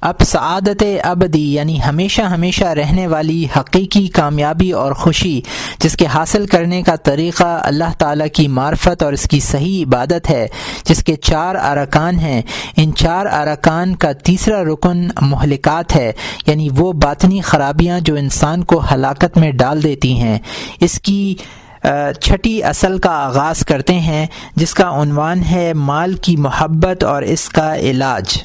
اب سعادت ابدی یعنی ہمیشہ ہمیشہ رہنے والی حقیقی کامیابی اور خوشی جس کے حاصل کرنے کا طریقہ اللہ تعالیٰ کی معرفت اور اس کی صحیح عبادت ہے، جس کے 4 ارکان ہیں۔ ان 4 ارکان کا تیسرا رکن مہلکات ہے، یعنی وہ باطنی خرابیاں جو انسان کو ہلاکت میں ڈال دیتی ہیں۔ اس کی چھٹی اصل کا آغاز کرتے ہیں جس کا عنوان ہے مال کی محبت اور اس کا علاج۔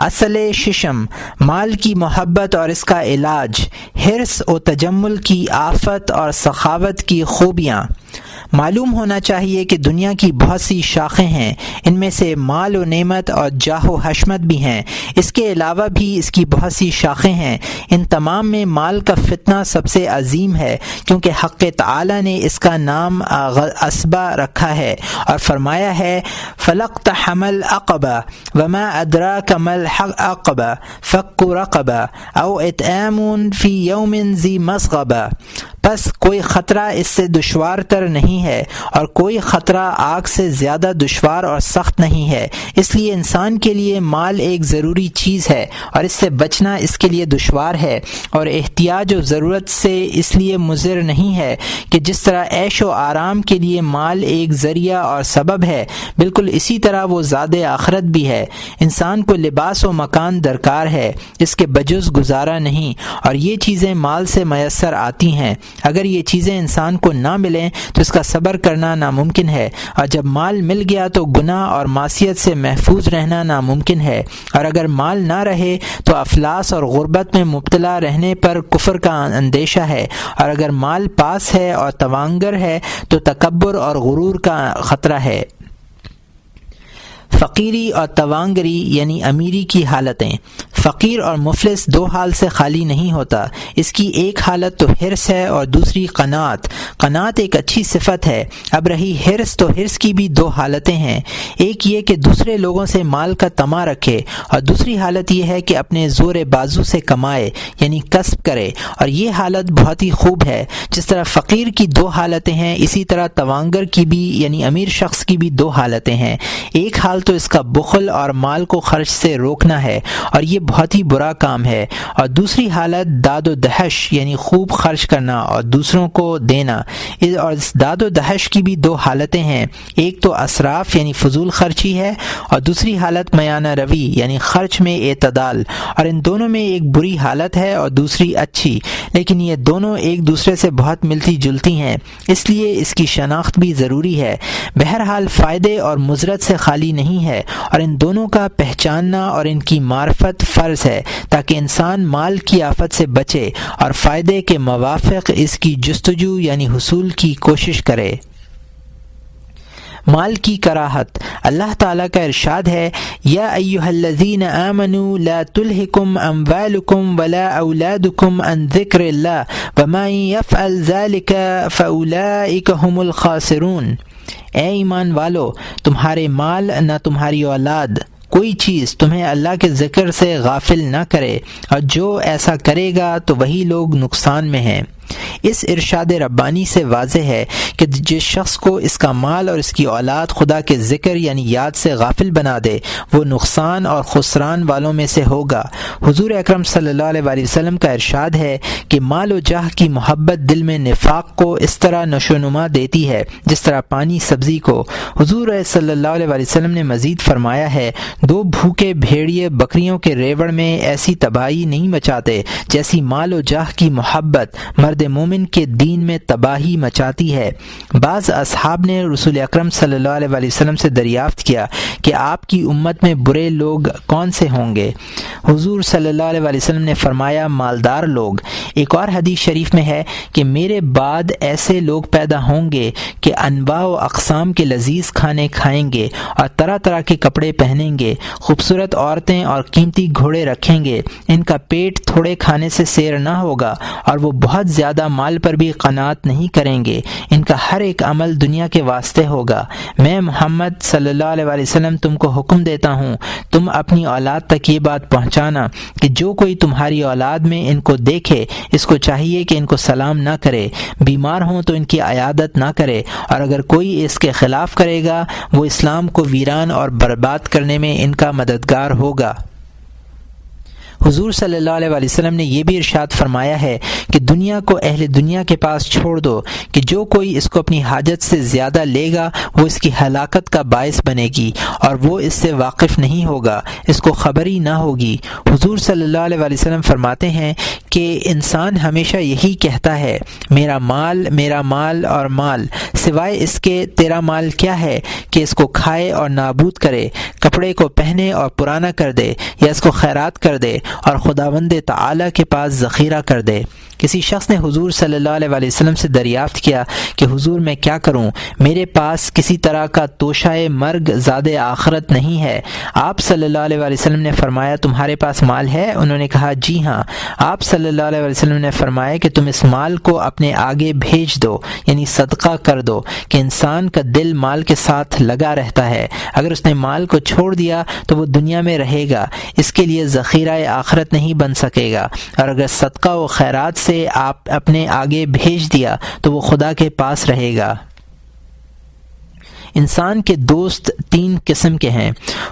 اصل ششم، مال کی محبت اور اس کا علاج، حرص و تجمل کی آفت اور سخاوت کی خوبیاں۔ معلوم ہونا چاہیے کہ دنیا کی بہت سی شاخیں ہیں، ان میں سے مال و نعمت اور جاہ و حشمت بھی ہیں۔ اس کے علاوہ بھی اس کی بہت سی شاخیں ہیں۔ ان تمام میں مال کا فتنہ سب سے عظیم ہے، کیونکہ حق تعالی نے اس کا نام عصبہ رکھا ہے اور فرمایا ہے فَلَاقْتَحَمَ الْعَقَبَةَ وَمَا أَدْرَاكَ مَا الْعَقَبَةُ فَكُّ رَقَبَةٍ أَوْ إِطْعَامٌ فِي يَوْمٍ ذِي مَسْغَبَةٍ۔ بس کوئی خطرہ اس سے دشوار تر نہیں ہے اور کوئی خطرہ آگ سے زیادہ دشوار اور سخت نہیں ہے۔ اس لیے انسان کے لیے مال ایک ضروری چیز ہے اور اس سے بچنا اس کے لیے دشوار ہے، اور احتیاج و ضرورت سے اس لیے مضر نہیں ہے کہ جس طرح عیش و آرام کے لیے مال ایک ذریعہ اور سبب ہے، بالکل اسی طرح وہ زاد آخرت بھی ہے۔ انسان کو لباس و مکان درکار ہے، اس کے بجز گزارا نہیں، اور یہ چیزیں مال سے میسر آتی ہیں۔ اگر یہ چیزیں انسان کو نہ ملیں تو اس کا صبر کرنا ناممکن ہے، اور جب مال مل گیا تو گناہ اور معصیت سے محفوظ رہنا ناممکن ہے، اور اگر مال نہ رہے تو افلاس اور غربت میں مبتلا رہنے پر کفر کا اندیشہ ہے، اور اگر مال پاس ہے اور توانگر ہے تو تکبر اور غرور کا خطرہ ہے۔ فقیری اور توانگری یعنی امیری کی حالتیں۔ فقیر اور مفلس دو حال سے خالی نہیں ہوتا، اس کی ایک حالت تو حرص ہے اور دوسری قناعت۔ قناعت ایک اچھی صفت ہے۔ اب رہی حرص، تو حرص کی بھی 2 حالتیں ہیں، ایک یہ کہ دوسرے لوگوں سے مال کا طمع رکھے، اور دوسری حالت یہ ہے کہ اپنے زور بازو سے کمائے یعنی کسب کرے، اور یہ حالت بہت ہی خوب ہے۔ جس طرح فقیر کی 2 حالتیں ہیں، اسی طرح توانگر کی بھی یعنی امیر شخص کی بھی 2 حالتیں ہیں۔ ایک حال تو اس کا بخل اور مال کو خرچ سے روکنا ہے، اور یہ بہت ہی برا کام ہے، اور دوسری حالت داد و دہش یعنی خوب خرچ کرنا اور دوسروں کو دینا۔ اور اس داد و دہش کی بھی 2 حالتیں ہیں، ایک تو اسراف یعنی فضول خرچی ہے، اور دوسری حالت میانہ روی یعنی خرچ میں اعتدال، اور ان دونوں میں ایک بری حالت ہے اور دوسری اچھی، لیکن یہ دونوں ایک دوسرے سے بہت ملتی جلتی ہیں، اس لیے اس کی شناخت بھی ضروری ہے۔ بہرحال فائدے اور مضرت سے خالی نہیں ہے، اور ان دونوں کا پہچاننا اور ان کی معرفت فرض ہے، تاکہ انسان مال کی آفت سے بچے اور فائدے کے موافق اس کی جستجو یعنی حصول کی کوشش کرے۔ مال کی کراہت۔ اللہ تعالیٰ کا ارشاد ہے یا ایھا الذین آمنوا لا تلہکم اموالکم ولا اولادکم عن ذکر اللہ ومن یفعل ذلک فاولئک هم الخاسرون۔ اے ایمان والو، تمہارے مال نہ تمہاری اولاد کوئی چیز تمہیں اللہ کے ذکر سے غافل نہ کرے، اور جو ایسا کرے گا تو وہی لوگ نقصان میں ہیں۔ اس ارشاد ربانی سے واضح ہے کہ جس شخص کو اس کا مال اور اس کی اولاد خدا کے ذکر یعنی یاد سے غافل بنا دے، وہ نقصان اور خسران والوں میں سے ہوگا۔ حضور اکرم صلی اللہ علیہ وآلہ وسلم کا ارشاد ہے کہ مال و جاہ کی محبت دل میں نفاق کو اس طرح نشو و نما دیتی ہے جس طرح پانی سبزی کو۔ حضور صلی اللہ علیہ وآلہ وسلم نے مزید فرمایا ہے 2 بھوکے بھیڑیے بکریوں کے ریوڑ میں ایسی تباہی نہیں مچاتے جیسی مال و جاہ کی محبت مرد مومن کے دین میں تباہی مچاتی ہے۔ بعض اصحاب نے رسول اکرم صلی اللہ علیہ وآلہ وسلم سے دریافت کیا کہ آپ کی امت میں برے لوگ کون سے ہوں گے؟ حضور صلی اللہ علیہ وآلہ وسلم نے فرمایا مالدار لوگ۔ ایک اور حدیث شریف میں ہے کہ میرے بعد ایسے لوگ پیدا ہوں گے کہ انواع و اقسام کے لذیذ کھانے کھائیں گے اور طرح طرح کے کپڑے پہنیں گے، خوبصورت عورتیں اور قیمتی گھوڑے رکھیں گے، ان کا پیٹ تھوڑے کھانے سے سیر نہ ہوگا، اور وہ بہت زیادہ مال پر بھی قناعت نہیں کریں گے، ان کا ہر ایک عمل دنیا کے واسطے ہوگا۔ میں محمد صلی اللہ علیہ وآلہ وسلم تم کو حکم دیتا ہوں، تم اپنی اولاد تک یہ بات پہنچانا کہ جو کوئی تمہاری اولاد میں ان کو دیکھے اس کو چاہیے کہ ان کو سلام نہ کرے، بیمار ہوں تو ان کی عیادت نہ کرے، اور اگر کوئی اس کے خلاف کرے گا وہ اسلام کو ویران اور برباد کرنے میں ان کا مددگار ہوگا۔ حضور صلی اللہ علیہ وسلم نے یہ بھی ارشاد فرمایا ہے کہ دنیا کو اہل دنیا کے پاس چھوڑ دو کہ جو کوئی اس کو اپنی حاجت سے زیادہ لے گا وہ اس کی ہلاکت کا باعث بنے گی اور وہ اس سے واقف نہیں ہوگا، اس کو خبر ہی نہ ہوگی۔ حضور صلی اللہ علیہ وسلم فرماتے ہیں کہ انسان ہمیشہ یہی کہتا ہے میرا مال اور مال، سوائے اس کے تیرا مال کیا ہے کہ اس کو کھائے اور نابود کرے، کپڑے کو پہنے اور پرانا کر دے، یا اس کو خیرات کر دے اور خداوند تعالی کے پاس ذخیرہ کر دے۔ کسی شخص نے حضور صلی اللہ علیہ وسلم سے دریافت کیا کہ حضور میں کیا کروں، میرے پاس کسی طرح کا توشہ مرگ زاد آخرت نہیں ہے۔ آپ صلی اللہ علیہ وسلم نے فرمایا تمہارے پاس مال ہے؟ انہوں نے کہا جی ہاں۔ آپ صلی اللہ علیہ وسلم نے فرمایا کہ تم اس مال کو اپنے آگے بھیج دو، یعنی صدقہ کر دو، کہ انسان کا دل مال کے ساتھ لگا رہتا ہے، اگر اس نے مال کو چھوڑ دیا تو وہ دنیا میں رہے گا، اس کے لیے ذخیرہ آخرت نہیں بن سکے گا، اور اگر صدقہ و خیرات سے آپ اپنے آگے بھیج دیا تو وہ خدا کے پاس رہے گا۔ انسان کے دوست تین قسم کے ہیں۔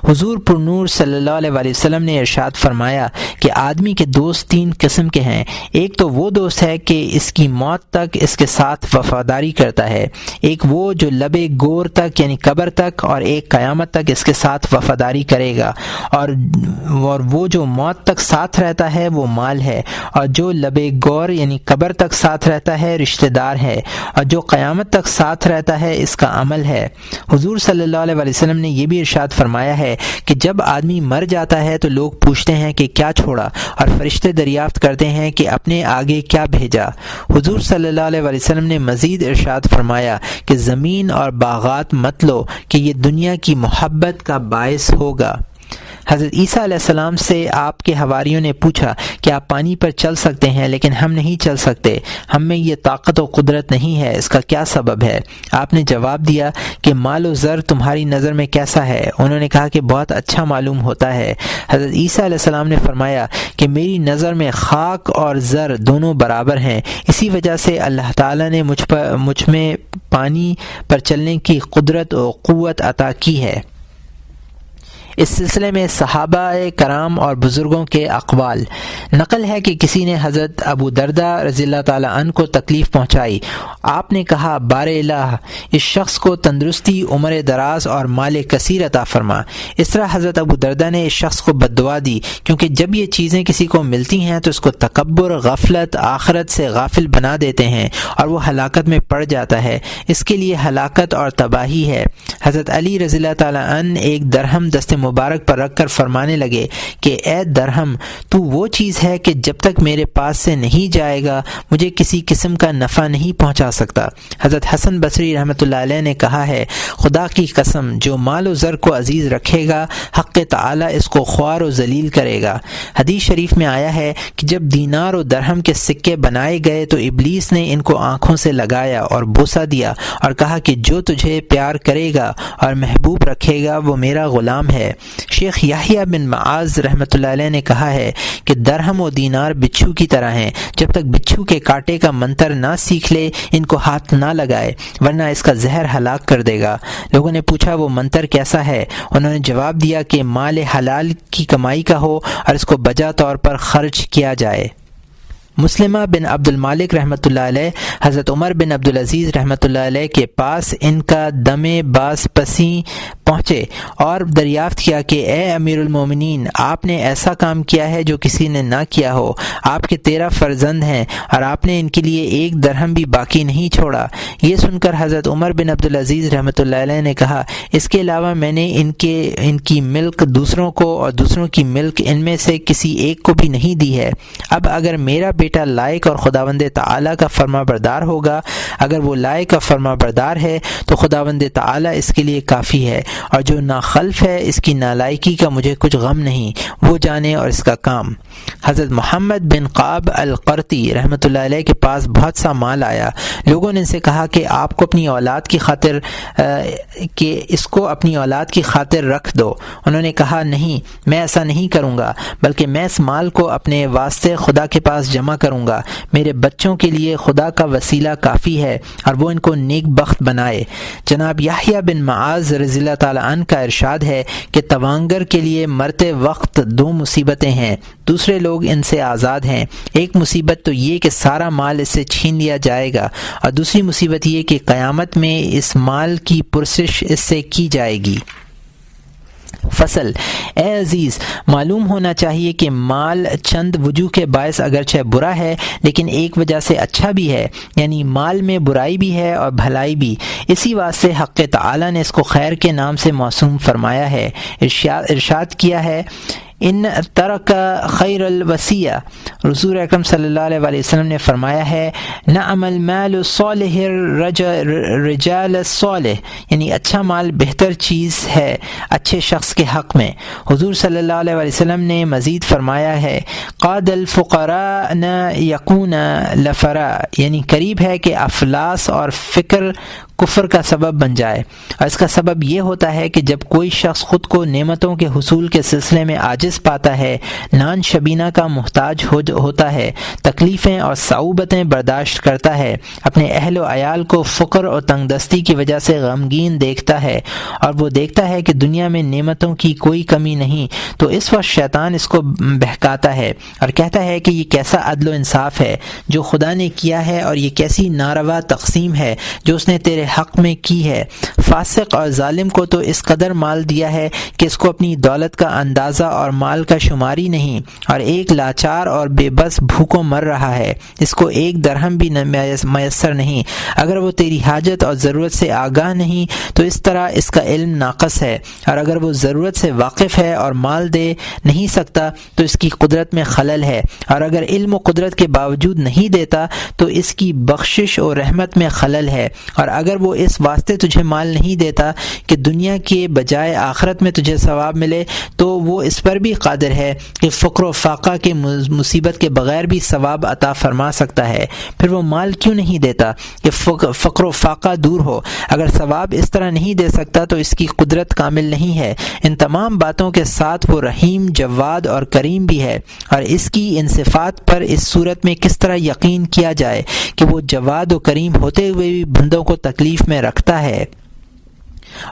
حضور پر نور صلی اللہ علیہ وسلم نے ارشاد فرمایا کہ آدمی کے دوست تین قسم کے ہیں، ایک تو وہ دوست ہے کہ اس کی موت تک اس کے ساتھ وفاداری کرتا ہے، ایک وہ جو لبے گور تک یعنی قبر تک، اور ایک قیامت تک اس کے ساتھ وفاداری کرے گا، اور وہ جو موت تک ساتھ رہتا ہے وہ مال ہے، اور جو لبے گور یعنی قبر تک ساتھ رہتا ہے رشتہ دار ہے، اور جو قیامت تک ساتھ رہتا ہے اس کا عمل ہے۔ حضور صلی اللہ علیہ وسلم نے یہ بھی ارشاد فرمایا ہے کہ جب آدمی مر جاتا ہے تو لوگ پوچھتے ہیں کہ کیا چھوڑا، اور فرشتے دریافت کرتے ہیں کہ اپنے آگے کیا بھیجا۔ حضور صلی اللہ علیہ وسلم نے مزید ارشاد فرمایا کہ زمین اور باغات مت لو کہ یہ دنیا کی محبت کا باعث ہوگا۔ حضرت عیسیٰ علیہ السلام سے آپ کے حواریوں نے پوچھا کہ آپ پانی پر چل سکتے ہیں لیکن ہم نہیں چل سکتے، ہم میں یہ طاقت و قدرت نہیں ہے، اس کا کیا سبب ہے؟ آپ نے جواب دیا کہ مال و زر تمہاری نظر میں کیسا ہے؟ انہوں نے کہا کہ بہت اچھا معلوم ہوتا ہے۔ حضرت عیسیٰ علیہ السلام نے فرمایا کہ میری نظر میں خاک اور زر دونوں برابر ہیں، اسی وجہ سے اللہ تعالیٰ نے مجھ میں پانی پر چلنے کی قدرت و قوت عطا کی ہے۔ اس سلسلے میں صحابہ کرام اور بزرگوں کے اقوال نقل ہے کہ کسی نے حضرت ابو درداء رضی اللہ تعالیٰ عنہ کو تکلیف پہنچائی، آپ نے کہا بار الہ اس شخص کو تندرستی، عمر دراز اور مال کثیر عطا فرما۔ اس طرح حضرت ابو درداء نے اس شخص کو بد دعا دی، کیونکہ جب یہ چیزیں کسی کو ملتی ہیں تو اس کو تکبر، غفلت، آخرت سے غافل بنا دیتے ہیں اور وہ ہلاکت میں پڑ جاتا ہے، اس کے لیے ہلاکت اور تباہی ہے۔ حضرت علی رضی اللہ تعالیٰ عنہ ایک درہم دست مبارک پر رکھ کر فرمانے لگے کہ اے درہم، تو وہ چیز ہے کہ جب تک میرے پاس سے نہیں جائے گا مجھے کسی قسم کا نفع نہیں پہنچا سکتا۔ حضرت حسن بصری رحمۃ اللہ علیہ نے کہا ہے خدا کی قسم جو مال و زر کو عزیز رکھے گا حق تعالی اس کو خوار و ذلیل کرے گا۔ حدیث شریف میں آیا ہے کہ جب دینار و درہم کے سکے بنائے گئے تو ابلیس نے ان کو آنکھوں سے لگایا اور بوسہ دیا اور کہا کہ جو تجھے پیار کرے گا اور محبوب رکھے گا وہ میرا غلام ہے۔ شیخ یحییٰ بن معاذ رحمۃ اللہ علیہ نے کہا ہے کہ درہم و دینار بچھو کی طرح ہیں، جب تک بچھو کے کاٹے کا منتر نہ سیکھ لے ان کو ہاتھ نہ لگائے ورنہ اس کا زہر ہلاک کر دے گا۔ لوگوں نے پوچھا وہ منتر کیسا ہے؟ انہوں نے جواب دیا کہ مال حلال کی کمائی کا ہو اور اس کو بجا طور پر خرچ کیا جائے۔ مسلمہ بن عبد المالک رحمۃ اللہ علیہ حضرت عمر بن عبدالعزیز رحمۃ اللہ علیہ کے پاس ان کا دم باز پسی پہنچے اور دریافت کیا کہ اے امیر المومنین، آپ نے ایسا کام کیا ہے جو کسی نے نہ کیا ہو، آپ کے 13 فرزند ہیں اور آپ نے ان کے لیے ایک درہم بھی باقی نہیں چھوڑا۔ یہ سن کر حضرت عمر بن عبدالعزیز رحمۃ اللہ علیہ نے کہا اس کے علاوہ میں نے ان کی ملک دوسروں کو اور دوسروں کی ملک ان میں سے کسی ایک کو بھی نہیں دی ہے۔ اب اگر میرا بیٹا لائق اور خداوند تعالی کا فرما بردار ہوگا، اگر وہ لائق اور فرما بردار ہے تو خداوند تعالی اس کے لیے کافی ہے، اور جو ناخلف ہے اس کی نالائکی کا مجھے کچھ غم نہیں، وہ جانے اور اس کا کام۔ حضرت محمد بن قعب القرطی رحمۃ اللہ علیہ کے پاس بہت سا مال آیا، لوگوں نے ان سے کہا کہ آپ کو اپنی اولاد کی خاطر کہ اس کو اپنی اولاد کی خاطر رکھ دو۔ انہوں نے کہا نہیں، میں ایسا نہیں کروں گا، بلکہ میں اس مال کو اپنے واسطے خدا کے پاس جمع کروں گا، میرے بچوں کے لیے خدا کا وسیلہ کافی ہے اور وہ ان کو نیک بخت بنائے۔ جناب یحییٰ بن معاذ رضی اللہ تعالیٰ عنہ کا ارشاد ہے کہ توانگر کے لیے مرتے وقت دو مصیبتیں ہیں، دوسرے لوگ ان سے آزاد ہیں۔ ایک مصیبت تو یہ کہ سارا مال اس سے چھین لیا جائے گا، اور دوسری مصیبت یہ کہ قیامت میں اس مال کی پرسش اس سے کی جائے گی۔ فصل: اے عزیز، معلوم ہونا چاہیے کہ مال چند وجوہ کے باعث اگرچہ برا ہے لیکن ایک وجہ سے اچھا بھی ہے، یعنی مال میں برائی بھی ہے اور بھلائی بھی۔ اسی واسطے حق تعالی نے اس کو خیر کے نام سے موسوم فرمایا ہے۔ ارشاد کیا ہے ان ترک خیر الوصیہ، رسول اکرم صلی اللہ علیہ وآلہ وسلم نے فرمایا ہے نعم المال الصالح الرجال الصالح، یعنی اچھا مال بہتر چیز ہے اچھے شخص کے حق میں۔ حضور صلی اللہ علیہ وآلہ وسلم نے مزید فرمایا ہے قاد الفقراء نہ یکون لفرا، یعنی قریب ہے کہ افلاس اور فکر کفر کا سبب بن جائے، اور اس کا سبب یہ ہوتا ہے کہ جب کوئی شخص خود کو نعمتوں کے حصول کے سلسلے میں عاجز پاتا ہے، نان شبینہ کا محتاج ہوتا ہے، تکلیفیں اور صعوبتیں برداشت کرتا ہے، اپنے اہل و عیال کو فقر اور تنگ دستی کی وجہ سے غمگین دیکھتا ہے، اور وہ دیکھتا ہے کہ دنیا میں نعمتوں کی کوئی کمی نہیں، تو اس وقت شیطان اس کو بہکاتا ہے اور کہتا ہے کہ یہ کیسا عدل و انصاف ہے جو خدا نے کیا ہے، اور یہ کیسی ناروا تقسیم ہے جو اس نے تیرے حق میں کی ہے۔ فاسق اور ظالم کو تو اس قدر مال دیا ہے کہ اس کو اپنی دولت کا اندازہ اور مال کا شماری نہیں، اور ایک لاچار اور بے بس بھوکوں مر رہا ہے، اس کو ایک درہم بھی میسر نہیں۔ اگر وہ تیری حاجت اور ضرورت سے آگاہ نہیں تو اس طرح اس کا علم ناقص ہے، اور اگر وہ ضرورت سے واقف ہے اور مال دے نہیں سکتا تو اس کی قدرت میں خلل ہے، اور اگر علم و قدرت کے باوجود نہیں دیتا تو اس کی بخشش و رحمت میں خلل ہے، اور اگر وہ اس واسطے تجھے مال نہیں دیتا کہ دنیا کے بجائے آخرت میں تجھے ثواب ملے تو وہ اس پر بھی قادر ہے کہ فقر و فاقہ کے مصیبت کے بغیر بھی ثواب عطا فرما سکتا ہے۔ پھر وہ مال کیوں نہیں دیتا کہ فقر و فاقہ دور ہو؟ اگر ثواب اس طرح نہیں دے سکتا تو اس کی قدرت کامل نہیں ہے۔ ان تمام باتوں کے ساتھ وہ رحیم، جواد اور کریم بھی ہے، اور اس کی ان صفات پر اس صورت میں کس طرح یقین کیا جائے کہ وہ جواد و کریم ہوتے ہوئے بھی بندوں کو تکلیف میں رکھتا ہے،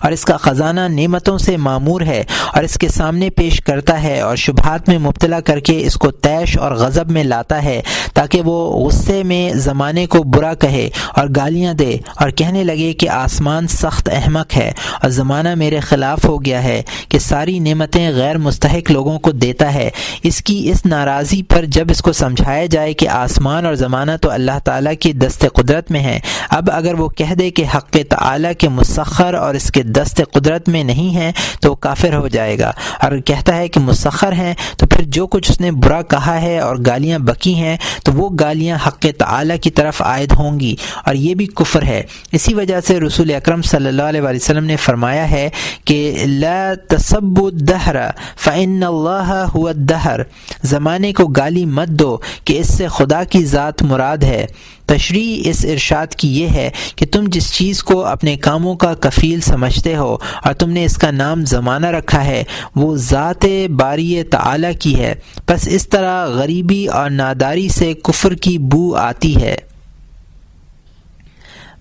اور اس کا خزانہ نعمتوں سے معمور ہے اور اس کے سامنے پیش کرتا ہے، اور شبہات میں مبتلا کر کے اس کو طیش اور غضب میں لاتا ہے تاکہ وہ غصے میں زمانے کو برا کہے اور گالیاں دے اور کہنے لگے کہ آسمان سخت احمق ہے اور زمانہ میرے خلاف ہو گیا ہے کہ ساری نعمتیں غیر مستحق لوگوں کو دیتا ہے۔ اس کی اس ناراضی پر جب اس کو سمجھایا جائے کہ آسمان اور زمانہ تو اللہ تعالیٰ کی دست قدرت میں ہے، اب اگر وہ کہہ دے کہ حق تعالیٰ کے مسخر اور اس کے دست قدرت میں نہیں ہیں تو وہ کافر ہو جائے گا، اور کہتا ہے کہ مسخر ہیں تو پھر جو کچھ اس نے برا کہا ہے اور گالیاں بکی ہیں تو وہ گالیاں حق تعالیٰ کی طرف عائد ہوں گی، اور یہ بھی کفر ہے۔ اسی وجہ سے رسول اکرم صلی اللہ علیہ وآلہ وسلم نے فرمایا ہے کہ لا تسبوا الدہر فإن اللہ هو الدہر، زمانے کو گالی مت دو کہ اس سے خدا کی ذات مراد ہے۔ تشریح اس ارشاد کی یہ ہے کہ تم جس چیز کو اپنے کاموں کا کفیل سمجھتے ہو اور تم نے اس کا نام زمانہ رکھا ہے وہ ذات باری تعالی کی ہے، پس اس طرح غریبی اور ناداری سے کفر کی بو آتی ہے۔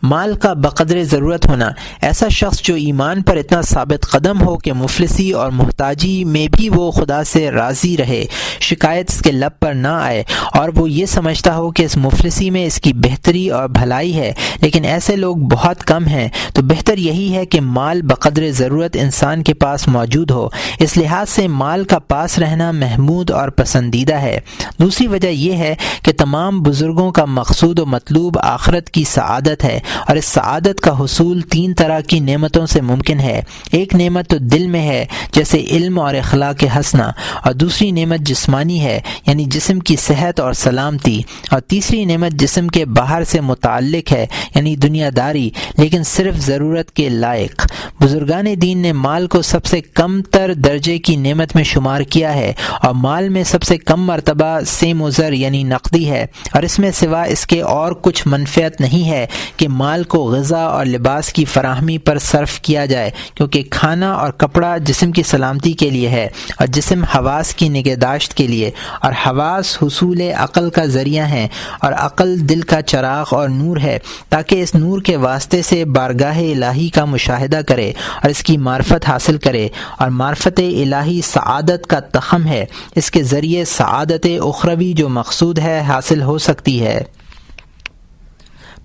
مال کا بقدر ضرورت ہونا، ایسا شخص جو ایمان پر اتنا ثابت قدم ہو کہ مفلسی اور محتاجی میں بھی وہ خدا سے راضی رہے، شکایت اس کے لب پر نہ آئے، اور وہ یہ سمجھتا ہو کہ اس مفلسی میں اس کی بہتری اور بھلائی ہے، لیکن ایسے لوگ بہت کم ہیں، تو بہتر یہی ہے کہ مال بقدر ضرورت انسان کے پاس موجود ہو۔ اس لحاظ سے مال کا پاس رہنا محمود اور پسندیدہ ہے۔ دوسری وجہ یہ ہے کہ تمام بزرگوں کا مقصود و مطلوب آخرت کی سعادت ہے، اور اس سعادت کا حصول تین طرح کی نعمتوں سے ممکن ہے۔ ایک نعمت تو دل میں ہے جیسے علم اور اخلاق حسنہ، اور دوسری نعمت جسمانی ہے یعنی جسم کی صحت اور سلامتی، اور تیسری نعمت جسم کے باہر سے متعلق ہے یعنی دنیا داری لیکن صرف ضرورت کے لائق۔ بزرگان دین نے مال کو سب سے کم تر درجے کی نعمت میں شمار کیا ہے، اور مال میں سب سے کم مرتبہ سیم و زر یعنی نقدی ہے، اور اس میں سوا اس کے اور کچھ منفعت نہیں ہے کہ مال کو غذا اور لباس کی فراہمی پر صرف کیا جائے، کیونکہ کھانا اور کپڑا جسم کی سلامتی کے لیے ہے اور جسم حواس کی نگہداشت کے لیے، اور حواس حصول عقل کا ذریعہ ہیں، اور عقل دل کا چراغ اور نور ہے، تاکہ اس نور کے واسطے سے بارگاہ الہی کا مشاہدہ کرے اور اس کی معرفت حاصل کرے، اور معرفت الہی سعادت کا تخم ہے، اس کے ذریعے سعادت اخروی جو مقصود ہے حاصل ہو سکتی ہے۔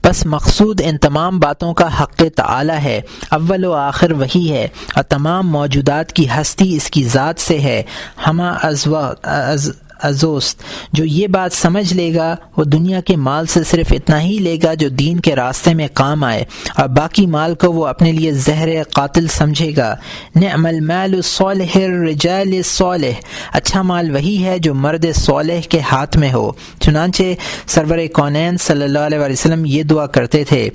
پس مقصود ان تمام باتوں کا حق تعالی ہے، اول و آخر وہی ہے، اور تمام موجودات کی ہستی اس کی ذات سے ہے، ہمہ ازوست۔ جو یہ بات سمجھ لے گا وہ دنیا کے مال سے صرف اتنا ہی لے گا جو دین کے راستے میں کام آئے، اور باقی مال کو وہ اپنے لیے زہر قاتل سمجھے گا۔ نعم المال الصالح الرجال الصالح، اچھا مال وہی ہے جو مرد صالح کے ہاتھ میں ہو۔ چنانچہ سرور کونین صلی اللہ علیہ وسلم یہ دعا کرتے تھے،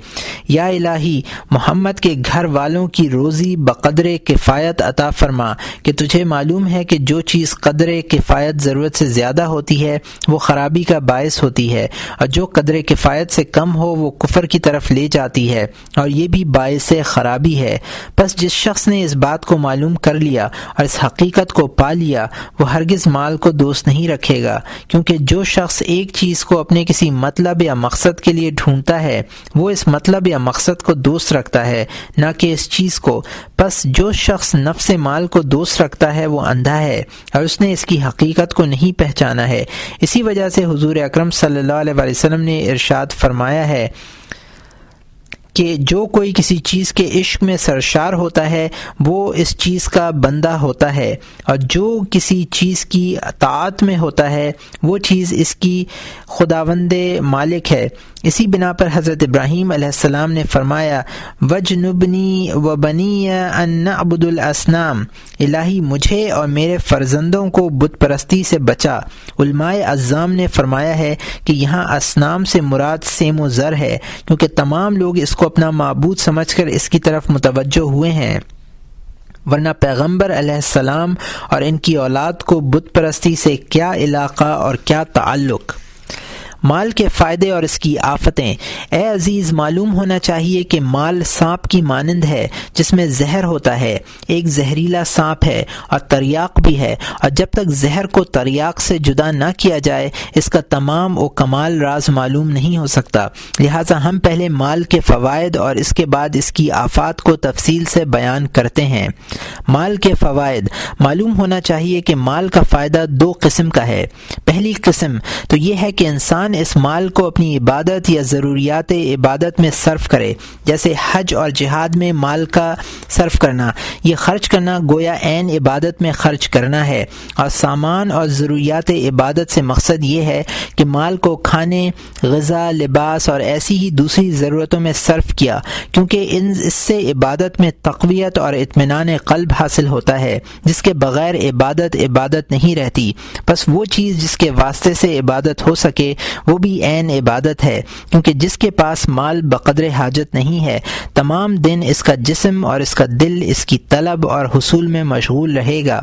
یا الہی محمد کے گھر والوں کی روزی بقدر کفایت عطا فرما، کہ تجھے معلوم ہے کہ جو چیز قدر کفایت ضرورت سے زیادہ ہوتی ہے وہ خرابی کا باعث ہوتی ہے، اور جو قدر کفایت سے کم ہو وہ کفر کی طرف لے جاتی ہے، اور یہ بھی باعث خرابی ہے۔ پس جس شخص نے اس بات کو معلوم کر لیا اور اس حقیقت کو پا لیا وہ ہرگز مال کو دوست نہیں رکھے گا، کیونکہ جو شخص ایک چیز کو اپنے کسی مطلب یا مقصد کے لیے ڈھونڈتا ہے وہ اس مطلب یا مقصد کو دوست رکھتا ہے، نہ کہ اس چیز کو۔ پس جو شخص نفس مال کو دوست رکھتا ہے وہ اندھا ہے اور اس نے اس کی حقیقت کو نہیں پہچانا ہے۔ اسی وجہ سے حضور اکرم صلی اللہ علیہ وسلم نے ارشاد فرمایا ہے کہ جو کوئی کسی چیز کے عشق میں سرشار ہوتا ہے وہ اس چیز کا بندہ ہوتا ہے، اور جو کسی چیز کی اطاعت میں ہوتا ہے وہ چیز اس کی خداوند مالک ہے۔ اسی بنا پر حضرت ابراہیم علیہ السلام نے فرمایا، وَجْنُبْنِي وَبَنِيَّ أَن نَعْبُدُ الْأَصْنَامَ، الہی مجھے اور میرے فرزندوں کو بت پرستی سے بچا۔ علماء اعظام نے فرمایا ہے کہ یہاں اصنام سے مراد سیم و زر ہے، کیونکہ تمام لوگ اس کو اپنا معبود سمجھ کر اس کی طرف متوجہ ہوئے ہیں، ورنہ پیغمبر علیہ السلام اور ان کی اولاد کو بت پرستی سے کیا علاقہ اور کیا تعلق۔ مال کے فائدے اور اس کی آفتیں۔ اے عزیز، معلوم ہونا چاہیے کہ مال سانپ کی مانند ہے جس میں زہر ہوتا ہے، ایک زہریلا سانپ ہے اور تریاق بھی ہے، اور جب تک زہر کو تریاق سے جدا نہ کیا جائے اس کا تمام و کمال راز معلوم نہیں ہو سکتا۔ لہٰذا ہم پہلے مال کے فوائد اور اس کے بعد اس کی آفات کو تفصیل سے بیان کرتے ہیں۔ مال کے فوائد۔ معلوم ہونا چاہیے کہ مال کا فائدہ دو قسم کا ہے۔ پہلی قسم تو یہ ہے کہ انسان اس مال کو اپنی عبادت یا ضروریات عبادت میں صرف کرے، جیسے حج اور جہاد میں مال کا صرف کرنا، یہ خرچ کرنا گویا عین عبادت میں خرچ کرنا ہے، اور سامان اور ضروریات عبادت سے مقصد یہ ہے کہ مال کو کھانے، غذا، لباس اور ایسی ہی دوسری ضرورتوں میں صرف کیا، کیونکہ اس سے عبادت میں تقویت اور اطمینان قلب حاصل ہوتا ہے، جس کے بغیر عبادت نہیں رہتی۔ بس وہ چیز جس کے واسطے سے عبادت ہو سکے وہ بھی عین عبادت ہے، کیونکہ جس کے پاس مال بقدر حاجت نہیں ہے تمام دن اس کا جسم اور اس کا دل اس کی طلب اور حصول میں مشغول رہے گا،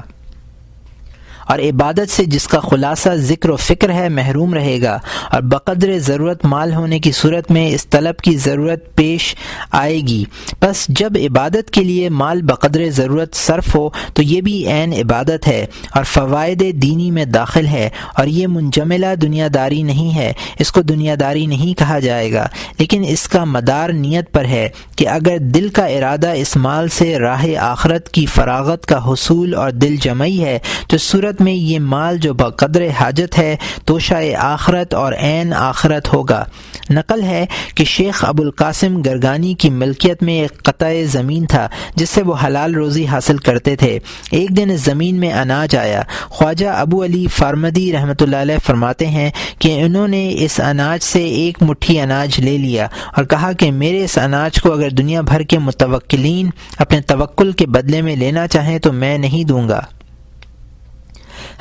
اور عبادت سے جس کا خلاصہ ذکر و فکر ہے محروم رہے گا، اور بقدر ضرورت مال ہونے کی صورت میں اس طلب کی ضرورت پیش آئے گی۔ بس جب عبادت کے لیے مال بقدر ضرورت صرف ہو تو یہ بھی عین عبادت ہے اور فوائد دینی میں داخل ہے، اور یہ منجملہ دنیا داری نہیں ہے، اس کو دنیا داری نہیں کہا جائے گا، لیکن اس کا مدار نیت پر ہے کہ اگر دل کا ارادہ اس مال سے راہ آخرت کی فراغت کا حصول اور دل جمعی ہے تو صورت میں یہ مال جو بقدر حاجت ہے توشہ آخرت اور عین آخرت ہوگا۔ نقل ہے کہ شیخ ابو القاسم گرگانی کی ملکیت میں ایک قطع زمین تھا جس سے وہ حلال روزی حاصل کرتے تھے۔ ایک دن اس زمین میں اناج آیا۔ خواجہ ابو علی فارمدی رحمۃ اللہ علیہ فرماتے ہیں کہ انہوں نے اس اناج سے ایک مٹھی اناج لے لیا اور کہا کہ میرے اس اناج کو اگر دنیا بھر کے متوکلین اپنے توکل کے بدلے میں لینا چاہیں تو میں نہیں دوں گا۔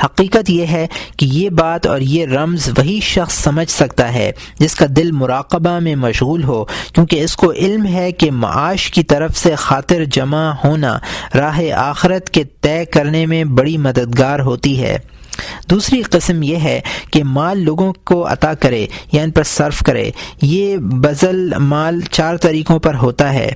حقیقت یہ ہے کہ یہ بات اور یہ رمز وہی شخص سمجھ سکتا ہے جس کا دل مراقبہ میں مشغول ہو، کیونکہ اس کو علم ہے کہ معاش کی طرف سے خاطر جمع ہونا راہ آخرت کے طے کرنے میں بڑی مددگار ہوتی ہے۔ دوسری قسم یہ ہے کہ مال لوگوں کو عطا کرے یا ان پر صرف کرے۔ یہ بذل مال 4 طریقوں پر ہوتا ہے۔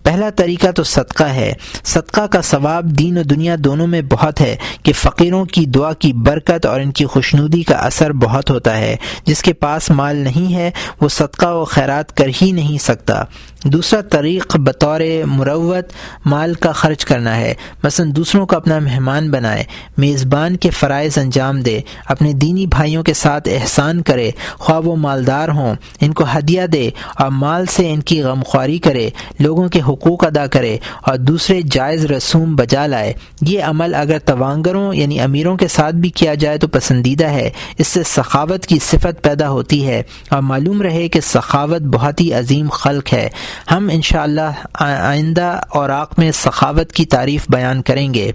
پہلا طریقہ تو صدقہ ہے۔ صدقہ کا ثواب دین و دنیا دونوں میں بہت ہے کہ فقیروں کی دعا کی برکت اور ان کی خوشنودی کا اثر بہت ہوتا ہے۔ جس کے پاس مال نہیں ہے وہ صدقہ و خیرات کر ہی نہیں سکتا۔ دوسرا طریق بطور مروت مال کا خرچ کرنا ہے، مثلا دوسروں کو اپنا مہمان بنائے، میزبان کے فرائض انجام دے، اپنے دینی بھائیوں کے ساتھ احسان کرے، خواہ وہ مالدار ہوں، ان کو ہدیہ دے اور مال سے ان کی غمخواری کرے، لوگوں کے حقوق ادا کرے اور دوسرے جائز رسوم بجا لائے۔ یہ عمل اگر توانگروں یعنی امیروں کے ساتھ بھی کیا جائے تو پسندیدہ ہے۔ اس سے سخاوت کی صفت پیدا ہوتی ہے اور معلوم رہے کہ سخاوت بہت ہی عظیم خلق ہے۔ ہم انشاءاللہ آئندہ اوراق میں سخاوت کی تعریف بیان کریں گے۔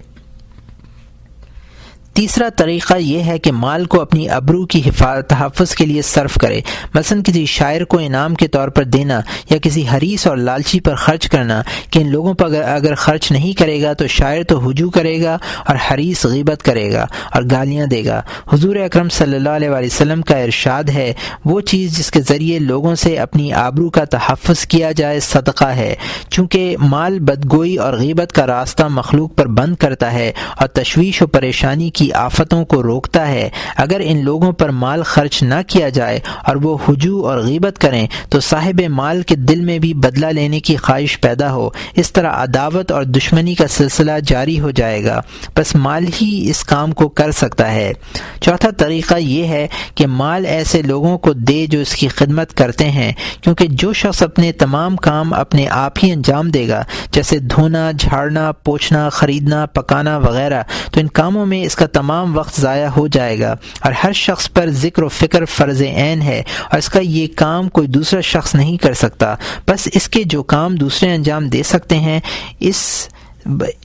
تیسرا طریقہ یہ ہے کہ مال کو اپنی ابرو کی تحفظ کے لیے صرف کرے، مثلا کسی شاعر کو انعام کے طور پر دینا یا کسی حریص اور لالچی پر خرچ کرنا کہ ان لوگوں پر اگر خرچ نہیں کرے گا تو شاعر تو ہجوم کرے گا اور حریص غیبت کرے گا اور گالیاں دے گا۔ حضور اکرم صلی اللہ علیہ وسلم کا ارشاد ہے، وہ چیز جس کے ذریعے لوگوں سے اپنی آبرو کا تحفظ کیا جائے صدقہ ہے، چونکہ مال بدگوئی اور غیبت کا راستہ مخلوق پر بند کرتا ہے اور تشویش و پریشانی کی آفتوں کو روکتا ہے۔ اگر ان لوگوں پر مال خرچ نہ کیا جائے اور وہ ہجوم اور غیبت کریں تو صاحب مال کے دل میں بھی بدلہ لینے کی خواہش پیدا ہو، اس طرح عداوت اور دشمنی کا سلسلہ جاری ہو جائے گا۔ بس مال ہی اس کام کو کر سکتا ہے۔ چوتھا طریقہ یہ ہے کہ مال ایسے لوگوں کو دے جو اس کی خدمت کرتے ہیں، کیونکہ جو شخص اپنے تمام کام اپنے آپ ہی انجام دے گا، جیسے دھونا، جھاڑنا، پوچھنا، خریدنا، پکانا وغیرہ، تو ان کاموں میں اس کا تمام وقت ضائع ہو جائے گا اور ہر شخص پر ذکر و فکر فرض عین ہے اور اس کا یہ کام کوئی دوسرا شخص نہیں کر سکتا۔ بس اس کے جو کام دوسرے انجام دے سکتے ہیں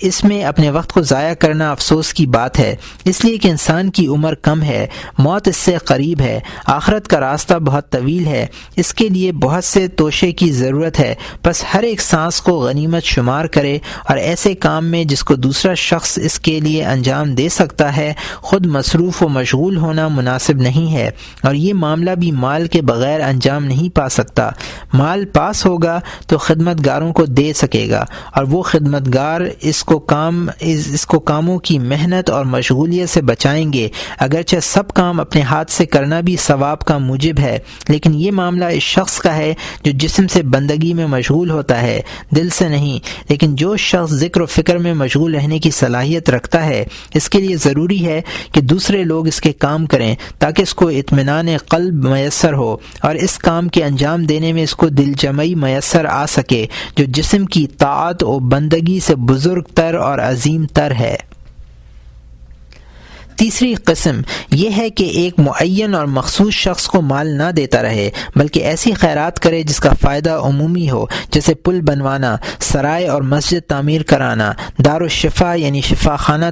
اس میں اپنے وقت کو ضائع کرنا افسوس کی بات ہے، اس لیے کہ انسان کی عمر کم ہے، موت اس سے قریب ہے، آخرت کا راستہ بہت طویل ہے، اس کے لیے بہت سے توشے کی ضرورت ہے۔ بس ہر ایک سانس کو غنیمت شمار کرے اور ایسے کام میں جس کو دوسرا شخص اس کے لیے انجام دے سکتا ہے خود مصروف و مشغول ہونا مناسب نہیں ہے، اور یہ معاملہ بھی مال کے بغیر انجام نہیں پا سکتا۔ مال پاس ہوگا تو خدمت گاروں کو دے سکے گا اور وہ خدمت گار اس کو کاموں کی محنت اور مشغولیت سے بچائیں گے، اگرچہ سب کام اپنے ہاتھ سے کرنا بھی ثواب کا موجب ہے، لیکن یہ معاملہ اس شخص کا ہے جو جسم سے بندگی میں مشغول ہوتا ہے، دل سے نہیں۔ لیکن جو شخص ذکر و فکر میں مشغول رہنے کی صلاحیت رکھتا ہے، اس کے لیے ضروری ہے کہ دوسرے لوگ اس کے کام کریں تاکہ اس کو اطمینان قلب میسر ہو اور اس کام کے انجام دینے میں اس کو دل جمعی میسر آ سکے جو جسم کی طاعت و بندگی سے بزرگ تر اور عظیم تر ہے۔ تیسری قسم یہ ہے کہ ایک معین اور مخصوص شخص کو مال نہ دیتا رہے بلکہ ایسی خیرات کرے جس کا فائدہ عمومی ہو، جیسے پل بنوانا، سرائے اور مسجد تعمیر کرانا، دارالشفا یعنی شفا خانہ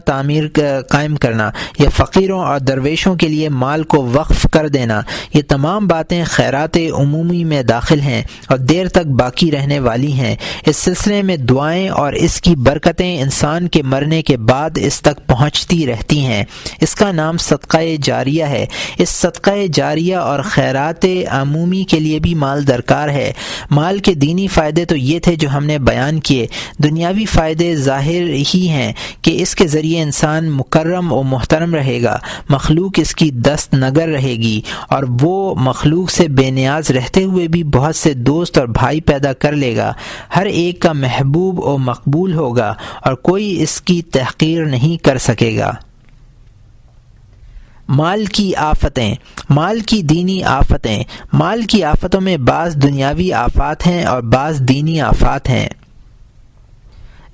قائم کرنا، یا فقیروں اور درویشوں کے لیے مال کو وقف کر دینا۔ یہ تمام باتیں خیرات عمومی میں داخل ہیں اور دیر تک باقی رہنے والی ہیں۔ اس سلسلے میں دعائیں اور اس کی برکتیں انسان کے مرنے کے بعد اس تک پہنچتی رہتی ہیں۔ اس کا نام صدقہ جاریہ ہے۔ اس صدقہ جاریہ اور خیرات عمومی کے لیے بھی مال درکار ہے۔ مال کے دینی فائدے تو یہ تھے جو ہم نے بیان کیے، دنیاوی فائدے ظاہر ہی ہیں کہ اس کے ذریعے انسان مکرم و محترم رہے گا، مخلوق اس کی دست نگر رہے گی اور وہ مخلوق سے بے نیاز رہتے ہوئے بھی بہت سے دوست اور بھائی پیدا کر لے گا، ہر ایک کا محبوب و مقبول ہوگا اور کوئی اس کی تحقیر نہیں کر سکے گا۔ مال کی آفتیں، مال کی دینی آفتیں۔ مال کی آفتوں میں بعض دنیاوی آفات ہیں اور بعض دینی آفات ہیں۔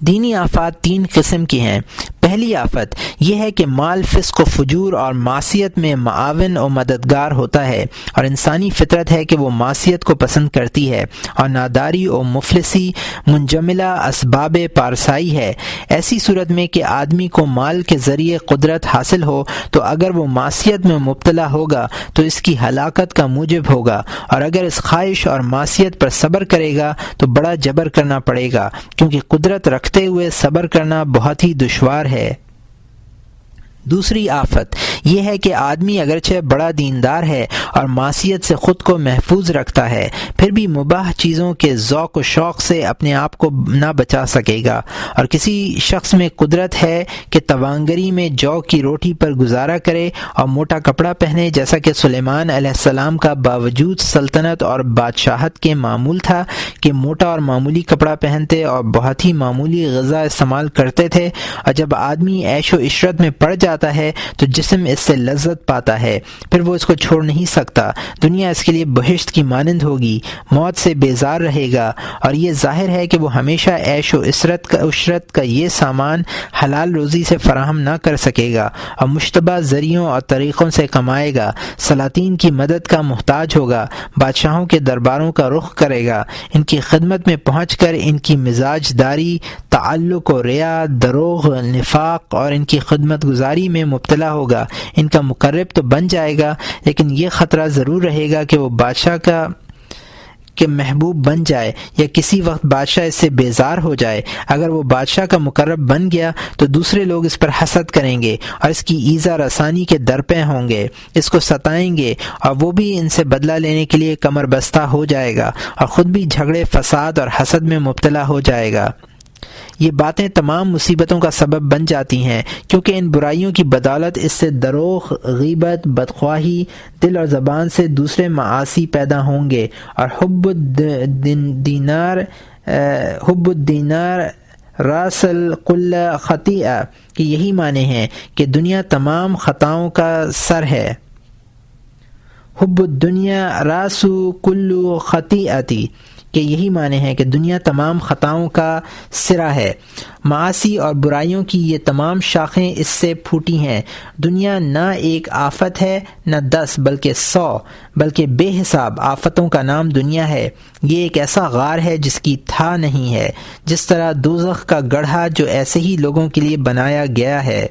دینی آفات 3 قسم کی ہیں۔ پہلی آفت یہ ہے کہ مال فسق و فجور اور معصیت میں معاون و مددگار ہوتا ہے اور انسانی فطرت ہے کہ وہ معصیت کو پسند کرتی ہے اور ناداری و مفلسی منجملہ اسباب پارسائی ہے۔ ایسی صورت میں کہ آدمی کو مال کے ذریعے قدرت حاصل ہو تو اگر وہ معصیت میں مبتلا ہوگا تو اس کی ہلاکت کا موجب ہوگا، اور اگر اس خواہش اور معصیت پر صبر کرے گا تو بڑا جبر کرنا پڑے گا، کیونکہ قدرت رکھتے ہوئے صبر کرنا بہت ہی دشوار ہے۔ دوسری آفت یہ ہے کہ آدمی اگرچہ بڑا دیندار ہے اور معصیت سے خود کو محفوظ رکھتا ہے، پھر بھی مباح چیزوں کے ذوق و شوق سے اپنے آپ کو نہ بچا سکے گا، اور کسی شخص میں قدرت ہے کہ توانگری میں جو کی روٹی پر گزارا کرے اور موٹا کپڑا پہنے، جیسا کہ سلیمان علیہ السلام کا باوجود سلطنت اور بادشاہت کے معمول تھا کہ موٹا اور معمولی کپڑا پہنتے اور بہت ہی معمولی غذا استعمال کرتے تھے، اور جب آدمی عیش و عشرت میں پڑ جاتا ہے تو جسم اس سے لذت پاتا ہے، پھر وہ اس کو چھوڑ نہیں سکتا۔ دنیا اس کے لیے بہشت کی مانند ہوگی، موت سے بیزار رہے گا، اور یہ ظاہر ہے کہ وہ ہمیشہ عیش و عشرت کا یہ سامان حلال روزی سے فراہم نہ کر سکے گا اور مشتبہ ذریعوں اور طریقوں سے کمائے گا، سلاطین کی مدد کا محتاج ہوگا، بادشاہوں کے درباروں کا رخ کرے گا، ان کی خدمت میں پہنچ کر ان کی مزاج داری، تعلق و ریا، دروغ، نفاق اور ان کی خدمت گزاری میں مبتلا ہوگا، ان کا مقرب تو بن جائے گا، لیکن یہ خطرہ ضرور رہے گا کہ وہ بادشاہ کے محبوب بن جائے یا کسی وقت بادشاہ اس سے بیزار ہو جائے۔ اگر وہ بادشاہ کا مقرب بن گیا تو دوسرے لوگ اس پر حسد کریں گے اور اس کی ایذا رسانی کے درپے ہوں گے، اس کو ستائیں گے، اور وہ بھی ان سے بدلہ لینے کے لیے کمر بستہ ہو جائے گا اور خود بھی جھگڑے، فساد اور حسد میں مبتلا ہو جائے گا۔ یہ باتیں تمام مصیبتوں کا سبب بن جاتی ہیں، کیونکہ ان برائیوں کی بدولت اس سے دروغ، غیبت، بدخواہی، دل اور زبان سے دوسرے معاصی پیدا ہوں گے، اور حب الدینار راس الکل خطیئہ کہ یہی معنی ہیں کہ دنیا تمام خطاؤں کا سر ہے۔ حب الدنیا راس کل خطیئتی کہ یہی معنی ہے کہ دنیا تمام خطاؤں کا سرا ہے۔ معاصی اور برائیوں کی یہ تمام شاخیں اس سے پھوٹی ہیں۔ دنیا نہ ایک آفت ہے، نہ 10 بلکہ 100 بلکہ بے حساب آفتوں کا نام دنیا ہے۔ یہ ایک ایسا غار ہے جس کی تھا نہیں ہے، جس طرح دوزخ کا گڑھا جو ایسے ہی لوگوں کے لیے بنایا گیا ہے۔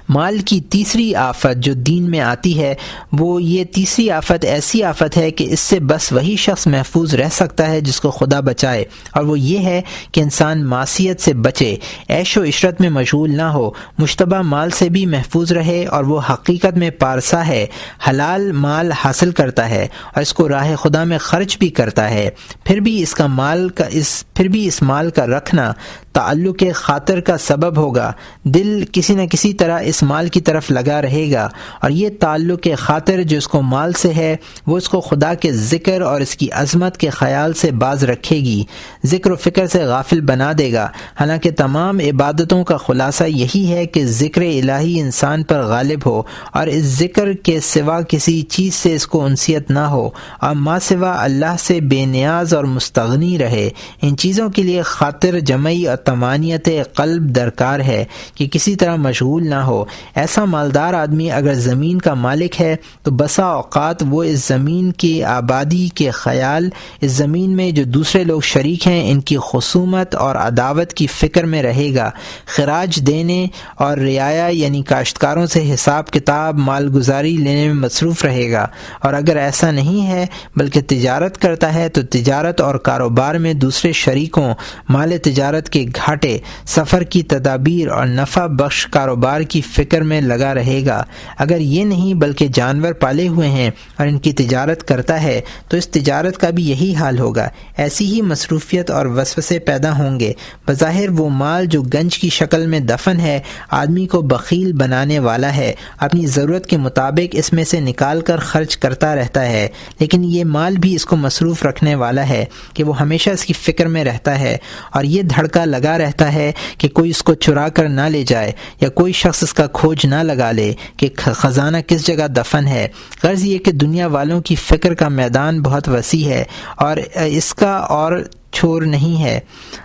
مال کی تیسری آفت جو دین میں آتی ہے، وہ یہ تیسری آفت ایسی آفت ہے کہ اس سے بس وہی شخص محفوظ رہ سکتا ہے جس کو خدا بچائے، اور وہ یہ ہے کہ انسان معصیت سے بچے، عیش و عشرت میں مشغول نہ ہو، مشتبہ مال سے بھی محفوظ رہے، اور وہ حقیقت میں پارسا ہے، حلال مال حاصل کرتا ہے اور اس کو راہ خدا میں خرچ بھی کرتا ہے، پھر بھی اس مال کا رکھنا تعلق خاطر کا سبب ہوگا، دل کسی نہ کسی طرح اس مال کی طرف لگا رہے گا، اور یہ تعلق خاطر جو اس کو مال سے ہے وہ اس کو خدا کے ذکر اور اس کی عظمت کے خیال سے باز رکھے گی، ذکر و فکر سے غافل بنا دے گا۔ حالانکہ تمام عبادتوں کا خلاصہ یہی ہے کہ ذکر الہی انسان پر غالب ہو اور اس ذکر کے سوا کسی چیز سے اس کو انسیت نہ ہو، اور ما سوا اللہ سے بے نیاز اور مستغنی رہے۔ ان چیزوں کے لیے خاطر جمعی اور طمانینت قلب درکار ہے کہ کسی طرح مشغول نہ ہو۔ ایسا مالدار آدمی اگر زمین کا مالک ہے تو بسا اوقات وہ اس زمین کی آبادی کے خیال، اس زمین میں جو دوسرے لوگ شریک ہیں ان کی خصومت اور عداوت کی فکر میں رہے گا، خراج دینے اور رعایا یعنی کاشتکاروں سے حساب کتاب مال گزاری لینے میں مصروف رہے گا، اور اگر ایسا نہیں ہے بلکہ تجارت کرتا ہے تو تجارت اور کاروبار میں دوسرے شریکوں، مال تجارت کے گھاٹے، سفر کی تدابیر اور نفع بخش کاروبار کی فکر میں لگا رہے گا۔ اگر یہ نہیں بلکہ جانور پالے ہوئے ہیں اور ان کی تجارت کرتا ہے تو اس تجارت کا بھی یہی حال ہوگا، ایسی ہی مصروفیت اور وسوسے پیدا ہوں گے۔ بظاہر وہ مال جو گنج کی شکل میں دفن ہے آدمی کو بخیل بنانے والا ہے، اپنی ضرورت کے مطابق اس میں سے نکال کر خرچ کرتا رہتا ہے، لیکن یہ مال بھی اس کو مصروف رکھنے والا ہے کہ وہ ہمیشہ اس کی فکر میں رہتا ہے، اور یہ دھڑکا لگا رہتا ہے کہ کوئی اس کو چرا کر نہ لے جائے یا کوئی شخص اس کا کھوج نہ لگا لے کہ خزانہ کس جگہ دفن ہے۔ غرض یہ کہ دنیا والوں کی فکر کا میدان بہت وسیع ہے اور اس کا اور چھور نہیں ہے۔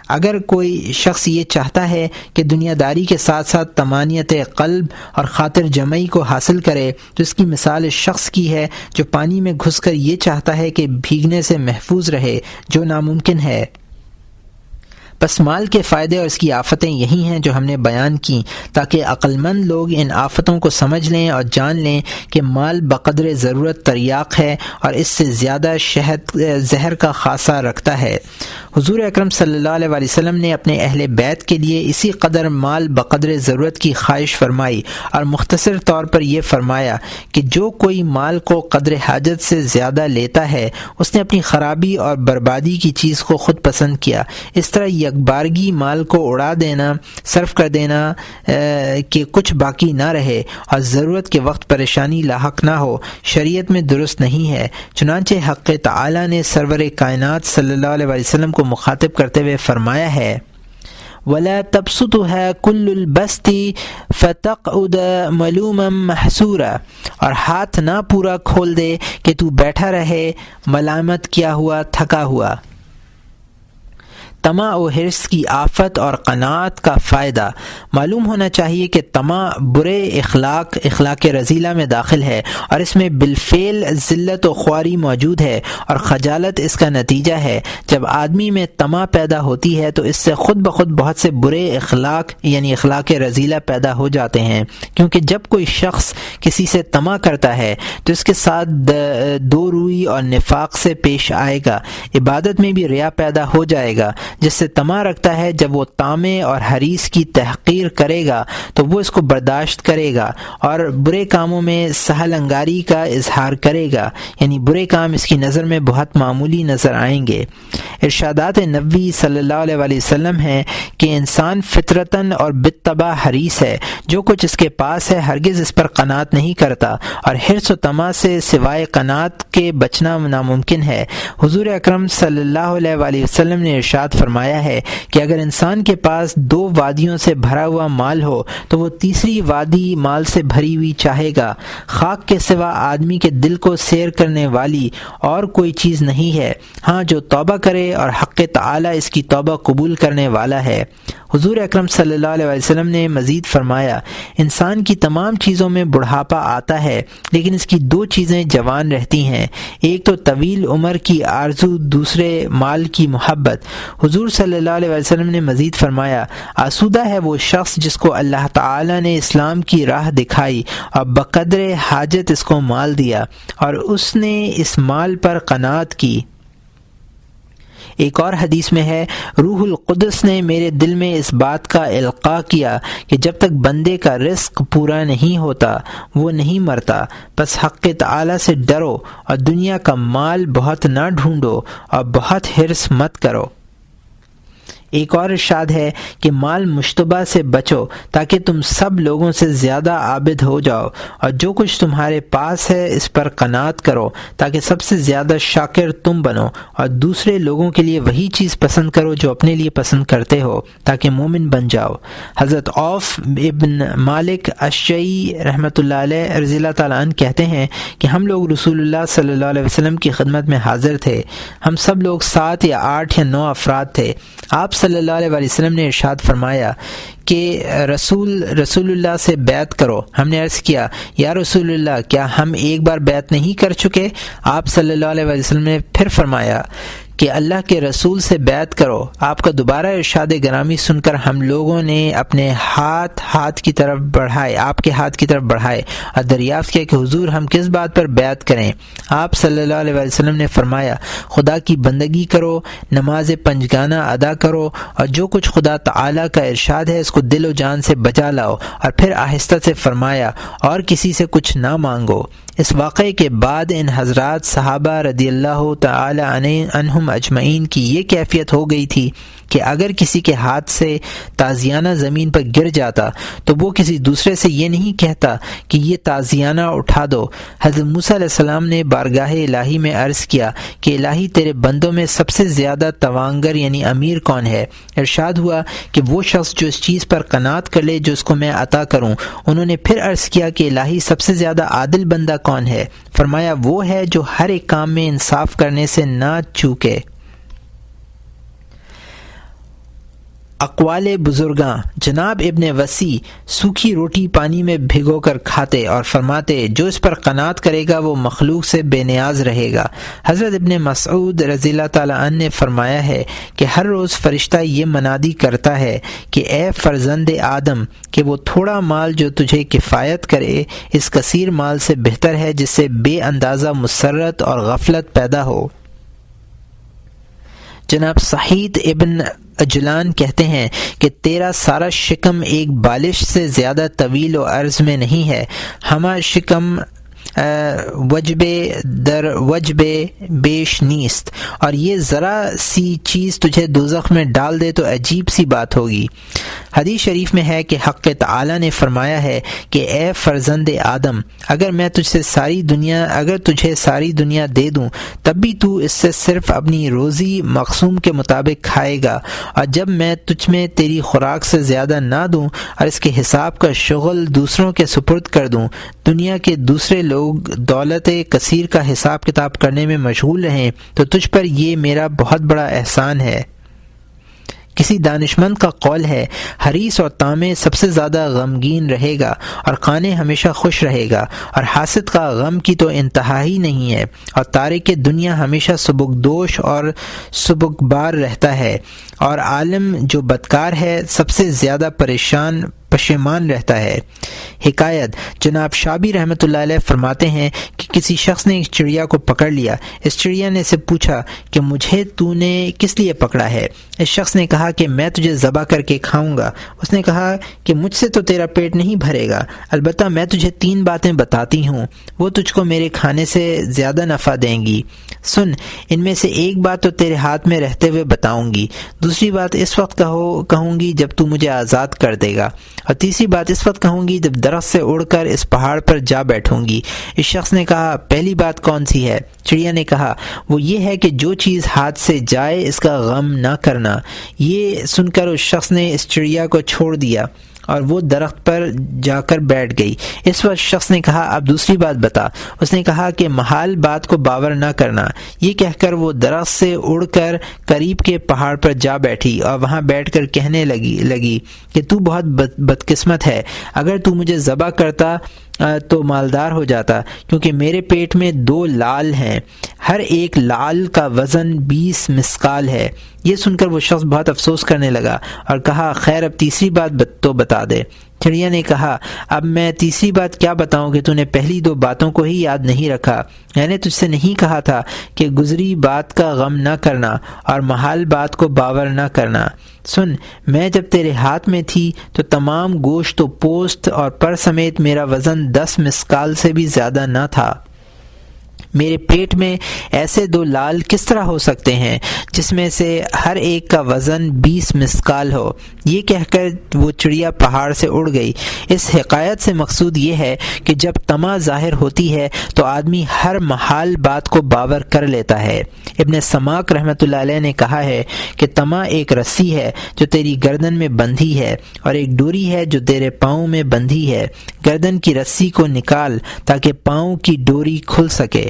اگر کوئی شخص یہ چاہتا ہے کہ دنیا داری کے ساتھ ساتھ طمانینت قلب اور خاطر جمعی کو حاصل کرے تو اس کی مثال اس شخص کی ہے جو پانی میں گھس کر یہ چاہتا ہے کہ بھیگنے سے محفوظ رہے، جو ناممکن ہے۔ بس مال کے فائدے اور اس کی آفتیں یہی ہیں جو ہم نے بیان کی، تاکہ عقل مند لوگ ان آفتوں کو سمجھ لیں اور جان لیں کہ مال بقدر ضرورت تریاق ہے اور اس سے زیادہ زہر کا خاصہ رکھتا ہے۔ حضور اکرم صلی اللہ علیہ وسلم نے اپنے اہل بیت کے لیے اسی قدر مال بقدر ضرورت کی خواہش فرمائی اور مختصر طور پر یہ فرمایا کہ جو کوئی مال کو قدر حاجت سے زیادہ لیتا ہے اس نے اپنی خرابی اور بربادی کی چیز کو خود پسند کیا۔ اس طرح یکبارگی مال کو اڑا دینا، صرف کر دینا کہ کچھ باقی نہ رہے اور ضرورت کے وقت پریشانی لاحق نہ ہو، شریعت میں درست نہیں ہے۔ چنانچہ حق تعالی نے سرور کائنات صلی اللہ علیہ وسلم کو مخاطب کرتے ہوئے فرمایا ہے وَلَا تَبْسُطُهَا كُلُّ الْبَسْطِ فَتَقْعُدَ مَلُومًا مَحْسُورًا، اور ہاتھ نہ پورا کھول دے کہ تو بیٹھا رہے ملامت کیا ہوا، تھکا ہوا۔ طمع و حرص کی آفت اور قناعت کا فائدہ۔ معلوم ہونا چاہیے کہ طمع برے اخلاق رذیلہ میں داخل ہے اور اس میں بالفعل ذلت و خواری موجود ہے، اور خجالت اس کا نتیجہ ہے۔ جب آدمی میں طمع پیدا ہوتی ہے تو اس سے خود بخود بہت سے برے اخلاق یعنی اخلاق رذیلہ پیدا ہو جاتے ہیں، کیونکہ جب کوئی شخص کسی سے طمع کرتا ہے تو اس کے ساتھ دو روئی اور نفاق سے پیش آئے گا، عبادت میں بھی ریا پیدا ہو جائے گا۔ جس سے طمع رکھتا ہے جب وہ طامع اور حریص کی تحقیر کرے گا تو وہ اس کو برداشت کرے گا اور برے کاموں میں سہل انگاری کا اظہار کرے گا، یعنی برے کام اس کی نظر میں بہت معمولی نظر آئیں گے۔ ارشادات نبوی صلی اللہ علیہ وسلم ہیں کہ انسان فطرتاً اور بالطبع حریص ہے، جو کچھ اس کے پاس ہے ہرگز اس پر قناعت نہیں کرتا، اور حرص و طمع سے سوائے قناعت کے بچنا ناممکن ہے۔ حضور اکرم صلی اللہ علیہ وسلم نے ارشاد فرمایا ہے کہ اگر انسان کے پاس 2 وادیوں سے بھرا ہوا مال ہو تو وہ تیسری وادی مال سے بھری ہوئی چاہے گا۔ خاک کے سوا آدمی کے دل کو سیر کرنے والی اور کوئی چیز نہیں ہے، ہاں جو توبہ کرے اور حق تعالی اس کی توبہ قبول کرنے والا ہے۔ حضور اکرم صلی اللہ علیہ وسلم نے مزید فرمایا انسان کی تمام چیزوں میں بڑھاپا آتا ہے لیکن اس کی 2 چیزیں جوان رہتی ہیں، ایک تو طویل عمر کی آرزو، دوسرے مال کی محبت۔ حضور صلی اللہ علیہ وسلم نے مزید فرمایا آسودہ ہے وہ شخص جس کو اللہ تعالی نے اسلام کی راہ دکھائی اور بقدر حاجت اس کو مال دیا اور اس نے اس مال پر قناعت کی۔ ایک اور حدیث میں ہے روح القدس نے میرے دل میں اس بات کا القاء کیا کہ جب تک بندے کا رزق پورا نہیں ہوتا وہ نہیں مرتا، بس حق تعالی سے ڈرو اور دنیا کا مال بہت نہ ڈھونڈو اور بہت حرص مت کرو۔ ایک اور ارشاد ہے کہ مال مشتبہ سے بچو تاکہ تم سب لوگوں سے زیادہ عابد ہو جاؤ، اور جو کچھ تمہارے پاس ہے اس پر قناعت کرو تاکہ سب سے زیادہ شاکر تم بنو، اور دوسرے لوگوں کے لیے وہی چیز پسند کرو جو اپنے لیے پسند کرتے ہو تاکہ مومن بن جاؤ۔ حضرت عوف ابن مالک اشعری رحمۃ اللہ علیہ رضی اللہ تعالیٰ عنہ کہتے ہیں کہ ہم لوگ رسول اللہ صلی اللہ علیہ وسلم کی خدمت میں حاضر تھے، ہم سب لوگ 7 یا 8 یا 9 افراد تھے۔ آپ صلی اللہ علیہ وسلم نے ارشاد فرمایا کہ رسول اللہ سے بیعت کرو۔ ہم نے عرض کیا یا رسول اللہ کیا ہم ایک بار بیعت نہیں کر چکے؟ آپ صلی اللہ علیہ وسلم نے پھر فرمایا کہ اللہ کے رسول سے بیعت کرو۔ آپ کا دوبارہ ارشاد گرامی سن کر ہم لوگوں نے اپنے ہاتھ کی طرف بڑھائے، آپ کے ہاتھ کی طرف بڑھائے اور دریافت کیا کہ حضور ہم کس بات پر بیعت کریں؟ آپ صلی اللہ علیہ وسلم نے فرمایا خدا کی بندگی کرو، نماز پنجگانہ ادا کرو، اور جو کچھ خدا تعالی کا ارشاد ہے اس کو دل و جان سے بجا لاؤ، اور پھر آہستہ سے فرمایا اور کسی سے کچھ نہ مانگو۔ اس واقعے کے بعد ان حضرات صحابہ رضی اللہ تعالی عنہم اجمعین کی یہ کیفیت ہو گئی تھی کہ اگر کسی کے ہاتھ سے تازیانہ زمین پر گر جاتا تو وہ کسی دوسرے سے یہ نہیں کہتا کہ یہ تازیانہ اٹھا دو۔ حضرت موسیٰ علیہ السلام نے بارگاہ الہی میں عرض کیا کہ الہی تیرے بندوں میں سب سے زیادہ توانگر یعنی امیر کون ہے؟ ارشاد ہوا کہ وہ شخص جو اس چیز پر قناعت کر لے جو اس کو میں عطا کروں۔ انہوں نے پھر عرض کیا کہ الہی سب سے زیادہ عادل بندہ کون ہے؟ فرمایا وہ ہے جو ہر ایک کام میں انصاف کرنے سے نہ چوکے۔ اقوال بزرگاں جناب ابن وسیع سوکھی روٹی پانی میں بھگو کر کھاتے اور فرماتے جو اس پر قناعت کرے گا وہ مخلوق سے بے نیاز رہے گا۔ حضرت ابن مسعود رضی اللہ تعالیٰ عنہ نے فرمایا ہے کہ ہر روز فرشتہ یہ منادی کرتا ہے کہ اے فرزند آدم کہ وہ تھوڑا مال جو تجھے کفایت کرے اس کثیر مال سے بہتر ہے جس سے بے اندازہ مسرت اور غفلت پیدا ہو۔ جناب سعید ابن اجلان کہتے ہیں کہ تیرا سارا شکم ایک بالش سے زیادہ طویل و عرض میں نہیں ہے، ہمہ شکم وجبے در وجبے بیش نیست، اور یہ ذرا سی چیز تجھے دوزخ میں ڈال دے تو عجیب سی بات ہوگی۔ حدیث شریف میں ہے کہ حق تعالی نے فرمایا ہے کہ اے فرزند آدم اگر تجھے ساری دنیا دے دوں تب بھی تو اس سے صرف اپنی روزی مقسوم کے مطابق کھائے گا، اور جب میں تجھ میں تیری خوراک سے زیادہ نہ دوں اور اس کے حساب کا شغل دوسروں کے سپرد کر دوں، دنیا کے دوسرے لوگ دولت کثیر کا حساب کتاب کرنے میں مشغول رہیں تو تجھ پر یہ میرا بہت بڑا احسان ہے۔ کسی دانشمند کا قول ہے حریص اور طامع سب سے زیادہ غمگین رہے گا اور قانع ہمیشہ خوش رہے گا، اور حاسد کا غم کی تو انتہا ہی نہیں ہے، اور تارک دنیا ہمیشہ سبکدوش اور سبکبار رہتا ہے، اور عالم جو بدکار ہے سب سے زیادہ پشیمان رہتا ہے۔ حکایت جناب شابی رحمۃ اللہ علیہ فرماتے ہیں کہ کسی شخص نے ایک چڑیا کو پکڑ لیا۔ اس چڑیا نے اسے پوچھا کہ مجھے تو نے کس لیے پکڑا ہے؟ اس شخص نے کہا کہ میں تجھے ذبح کر کے کھاؤں گا۔ اس نے کہا کہ مجھ سے تو تیرا پیٹ نہیں بھرے گا، البتہ میں تجھے 3 باتیں بتاتی ہوں، وہ تجھ کو میرے کھانے سے زیادہ نفع دیں گی۔ سن، ان میں سے ایک بات تو تیرے ہاتھ میں رہتے ہوئے بتاؤں گی، دوسری بات اس وقت کہوں گی جب تو مجھے آزاد کر دے گا، اور تیسری بات اس وقت کہوں گی جب درخت سے اڑ کر اس پہاڑ پر جا بیٹھوں گی۔ اس شخص نے کہا پہلی بات کون سی ہے؟ چڑیا نے کہا وہ یہ ہے کہ جو چیز ہاتھ سے جائے اس کا غم نہ کرنا۔ یہ سن کر اس شخص نے اس چڑیا کو چھوڑ دیا اور وہ درخت پر جا کر بیٹھ گئی۔ اس وقت شخص نے کہا اب دوسری بات بتا۔ اس نے کہا کہ محال بات کو باور نہ کرنا۔ یہ کہہ کر وہ درخت سے اڑ کر قریب کے پہاڑ پر جا بیٹھی اور وہاں بیٹھ کر کہنے لگی کہ تو بہت بدقسمت ہے، اگر تو مجھے ذبح کرتا تو مالدار ہو جاتا، کیونکہ میرے پیٹ میں 2 لال ہیں، ہر ایک لال کا وزن 20 مسقال ہے۔ یہ سن کر وہ شخص بہت افسوس کرنے لگا اور کہا خیر اب تیسری بات تو بتا دے۔ چڑیا نے کہا اب میں تیسری بات کیا بتاؤں کہ تو نے پہلی 2 باتوں کو ہی یاد نہیں رکھا؟ میں نے تجھ سے نہیں کہا تھا کہ گزری بات کا غم نہ کرنا اور محال بات کو باور نہ کرنا؟ سن، میں جب تیرے ہاتھ میں تھی تو تمام گوشت و پوست اور پر سمیت میرا وزن 10 مسقال سے بھی زیادہ نہ تھا۔ میرے پیٹ میں ایسے 2 لال کس طرح ہو سکتے ہیں جس میں سے ہر ایک کا وزن 20 مسقال ہو؟ یہ کہہ کر وہ چڑیا پہاڑ سے اڑ گئی۔ اس حکایت سے مقصود یہ ہے کہ جب طمع ظاہر ہوتی ہے تو آدمی ہر محال بات کو باور کر لیتا ہے۔ ابن سماک رحمۃ اللہ علیہ نے کہا ہے کہ طمع ایک رسی ہے جو تیری گردن میں بندھی ہے اور ایک ڈوری ہے جو تیرے پاؤں میں بندھی ہے، گردن کی رسی کو نکال تاکہ پاؤں کی ڈوری کھل سکے۔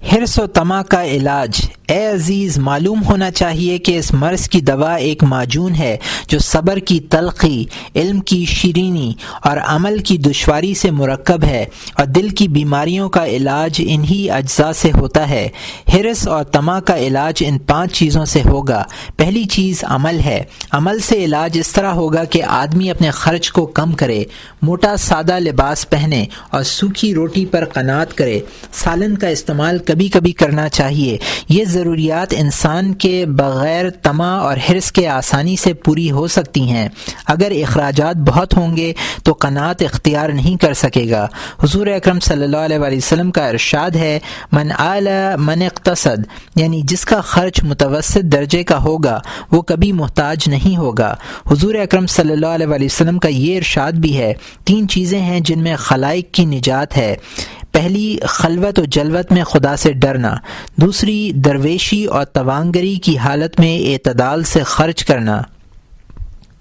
حرص و طمع کا علاج۔ اے عزیز، معلوم ہونا چاہیے کہ اس مرض کی دوا ایک معجون ہے جو صبر کی تلخی، علم کی شیرینی اور عمل کی دشواری سے مرکب ہے، اور دل کی بیماریوں کا علاج انہی اجزاء سے ہوتا ہے۔ حرص اور طمع کا علاج ان 5 چیزوں سے ہوگا۔ پہلی چیز عمل ہے۔ عمل سے علاج اس طرح ہوگا کہ آدمی اپنے خرچ کو کم کرے، موٹا سادہ لباس پہنے اور سوکھی روٹی پر قناعت کرے۔ سالن کا استعمال کبھی کبھی کرنا چاہیے۔ یہ ضروریات انسان کے بغیر طمع اور حرص کے آسانی سے پوری ہو سکتی ہیں۔ اگر اخراجات بہت ہوں گے تو قناعت اختیار نہیں کر سکے گا۔ حضور اکرم صلی اللہ علیہ وآلہ وسلم کا ارشاد ہے من آل من اقتصد، یعنی جس کا خرچ متوسط درجے کا ہوگا وہ کبھی محتاج نہیں ہوگا۔ حضور اکرم صلی اللہ علیہ وآلہ وسلم کا یہ ارشاد بھی ہے 3 چیزیں ہیں جن میں خلائق کی نجات ہے۔ پہلی، خلوت و جلوت میں خدا سے ڈرنا۔ دوسری، درویشی اور توانگری کی حالت میں اعتدال سے خرچ کرنا۔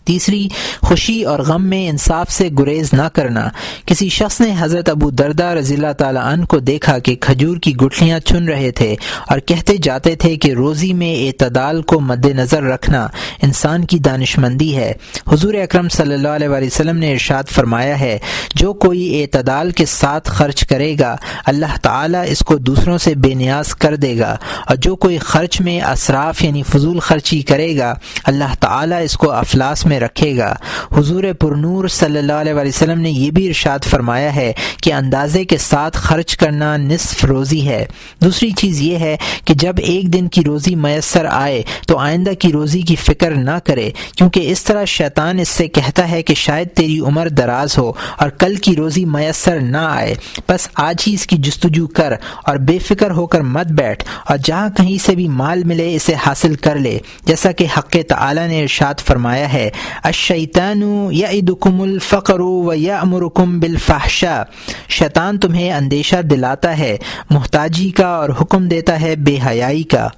تیسری، خوشی اور غم میں انصاف سے گریز نہ کرنا۔ کسی شخص نے حضرت ابو درداء رضی اللہ تعالی عنہ کو دیکھا کہ کھجور کی گٹھلیاں چن رہے تھے اور کہتے جاتے تھے کہ روزی میں اعتدال کو مد نظر رکھنا انسان کی دانشمندی ہے۔ حضور اکرم صلی اللہ علیہ وسلم نے ارشاد فرمایا ہے، جو کوئی اعتدال کے ساتھ خرچ کرے گا اللہ تعالیٰ اس کو دوسروں سے بے نیاز کر دے گا، اور جو کوئی خرچ میں اسراف یعنی فضول خرچی کرے گا اللہ تعالیٰ اس کو افلاس میں رکھے گا۔ حضور پرنور صلی اللہ علیہ وسلم نے یہ بھی ارشاد فرمایا ہے کہ اندازے کے ساتھ خرچ کرنا نصف روزی ہے۔ دوسری چیز یہ ہے کہ جب ایک دن کی روزی میسر آئے تو آئندہ کی روزی کی فکر نہ کرے، کیونکہ اس طرح شیطان اس سے کہتا ہے کہ شاید تیری عمر دراز ہو اور کل کی روزی میسر نہ آئے، بس آج ہی اس کی جستجو کر اور بے فکر ہو کر مت بیٹھ، اور جہاں کہیں سے بھی مال ملے اسے حاصل کر لے، جیسا کہ حق تعالی نے ارشاد فرمایا ہے، الشیطان یعدکم الفقر ویأمرکم بالفحشاء، شیطان تمہیں اندیشہ دلاتا ہے محتاجی کا اور حکم دیتا ہے بے حیائی کا۔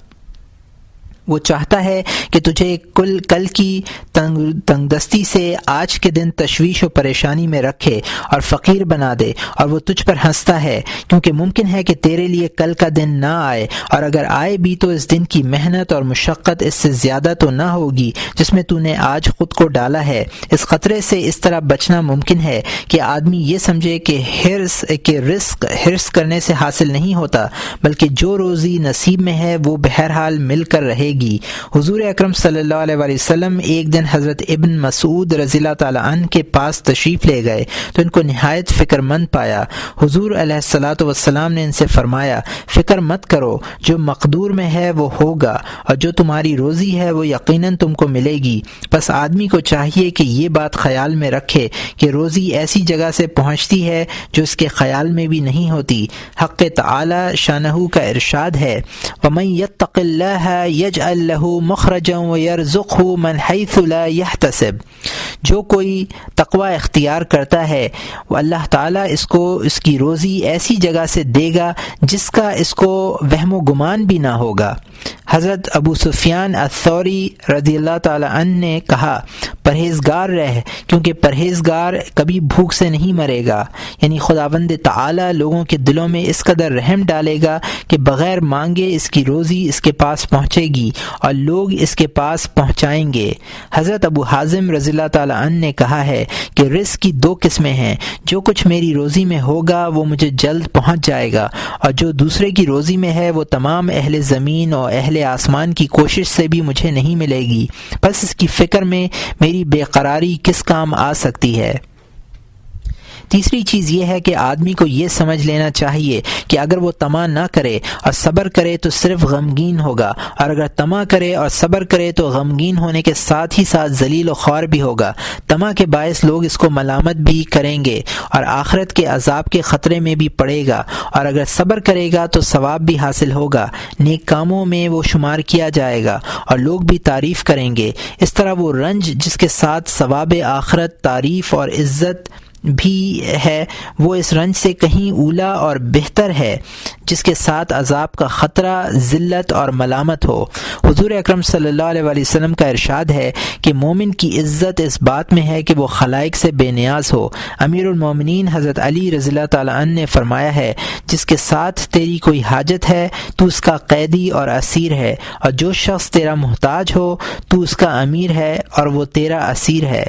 وہ چاہتا ہے کہ تجھے کل کی تنگ دستی سے آج کے دن تشویش و پریشانی میں رکھے اور فقیر بنا دے، اور وہ تجھ پر ہنستا ہے کیونکہ ممکن ہے کہ تیرے لیے کل کا دن نہ آئے، اور اگر آئے بھی تو اس دن کی محنت اور مشقت اس سے زیادہ تو نہ ہوگی جس میں تو نے آج خود کو ڈالا ہے۔ اس خطرے سے اس طرح بچنا ممکن ہے کہ آدمی یہ سمجھے کہ رزق حرص کرنے سے حاصل نہیں ہوتا، بلکہ جو روزی نصیب میں ہے وہ بہرحال مل کر رہے گی۔ حضور اکرم صلی اللہ علیہ وسلم ایک دن حضرت ابن مسعود رضی اللہ تعالی عنہ کے پاس تشریف لے گئے تو ان کو نہایت فکر مند پایا۔ حضور علیہ الصلاۃ والسلام نے ان سے فرمایا، فکر مت کرو، جو مقدور میں ہے وہ ہوگا، اور جو تمہاری روزی ہے وہ یقیناً تم کو ملے گی۔ بس آدمی کو چاہیے کہ یہ بات خیال میں رکھے کہ روزی ایسی جگہ سے پہنچتی ہے جو اس کے خیال میں بھی نہیں ہوتی۔ حق تعالی شانہ کا ارشاد ہے، وَمَن يَتَّقِ اللَّهَ يَجْعَلْ لَهُ مَخْرَجًا وَيَرْزُقْهُ مِنْ حَيْثُ لَا يَحْتَسِبُ، جو کوئی تقوی اختیار کرتا ہے وہ اللہ تعالیٰ اس کو اس کی روزی ایسی جگہ سے دے گا جس کا اس کو وہم و گمان بھی نہ ہوگا۔ حضرت ابو سفیان الثوری رضی اللہ تعالی عنہ نے کہا، پرہیزگار رہ، کیونکہ پرہیزگار کبھی بھوک سے نہیں مرے گا، یعنی خداوند تعالی لوگوں کے دلوں میں اس قدر رحم ڈالے گا کہ بغیر مانگے اس کی روزی اس کے پاس پہنچے گی اور لوگ اس کے پاس پہنچائیں گے۔ حضرت ابو حازم رضی اللہ تعالی عنہ نے کہا ہے کہ رزق کی دو قسمیں ہیں، جو کچھ میری روزی میں ہوگا وہ مجھے جلد پہنچ جائے گا، اور جو دوسرے کی روزی میں ہے وہ تمام اہل زمین اور اہل آسمان کی کوشش سے بھی مجھے نہیں ملے گی، بس اس کی فکر میں میری بے قراری کس کام آ سکتی ہے۔ تیسری چیز یہ ہے کہ آدمی کو یہ سمجھ لینا چاہیے کہ اگر وہ طمع نہ کرے اور صبر کرے تو صرف غمگین ہوگا، اور اگر طمع کرے اور صبر کرے تو غمگین ہونے کے ساتھ ہی ساتھ ذلیل و خوار بھی ہوگا۔ طمع کے باعث لوگ اس کو ملامت بھی کریں گے اور آخرت کے عذاب کے خطرے میں بھی پڑے گا، اور اگر صبر کرے گا تو ثواب بھی حاصل ہوگا، نیک کاموں میں وہ شمار کیا جائے گا اور لوگ بھی تعریف کریں گے۔ اس طرح وہ رنج جس کے ساتھ ثواب آخرت، تعریف اور عزت بھی ہے، وہ اس رنج سے کہیں اولا اور بہتر ہے جس کے ساتھ عذاب کا خطرہ، ذلت اور ملامت ہو۔ حضور اکرم صلی اللہ علیہ وسلم کا ارشاد ہے کہ مومن کی عزت اس بات میں ہے کہ وہ خلائق سے بے نیاز ہو۔ امیر المومنین حضرت علی رضی اللہ تعالی عنہ نے فرمایا ہے، جس کے ساتھ تیری کوئی حاجت ہے تو اس کا قیدی اور اسیر ہے، اور جو شخص تیرا محتاج ہو تو اس کا امیر ہے اور وہ تیرا اسیر ہے۔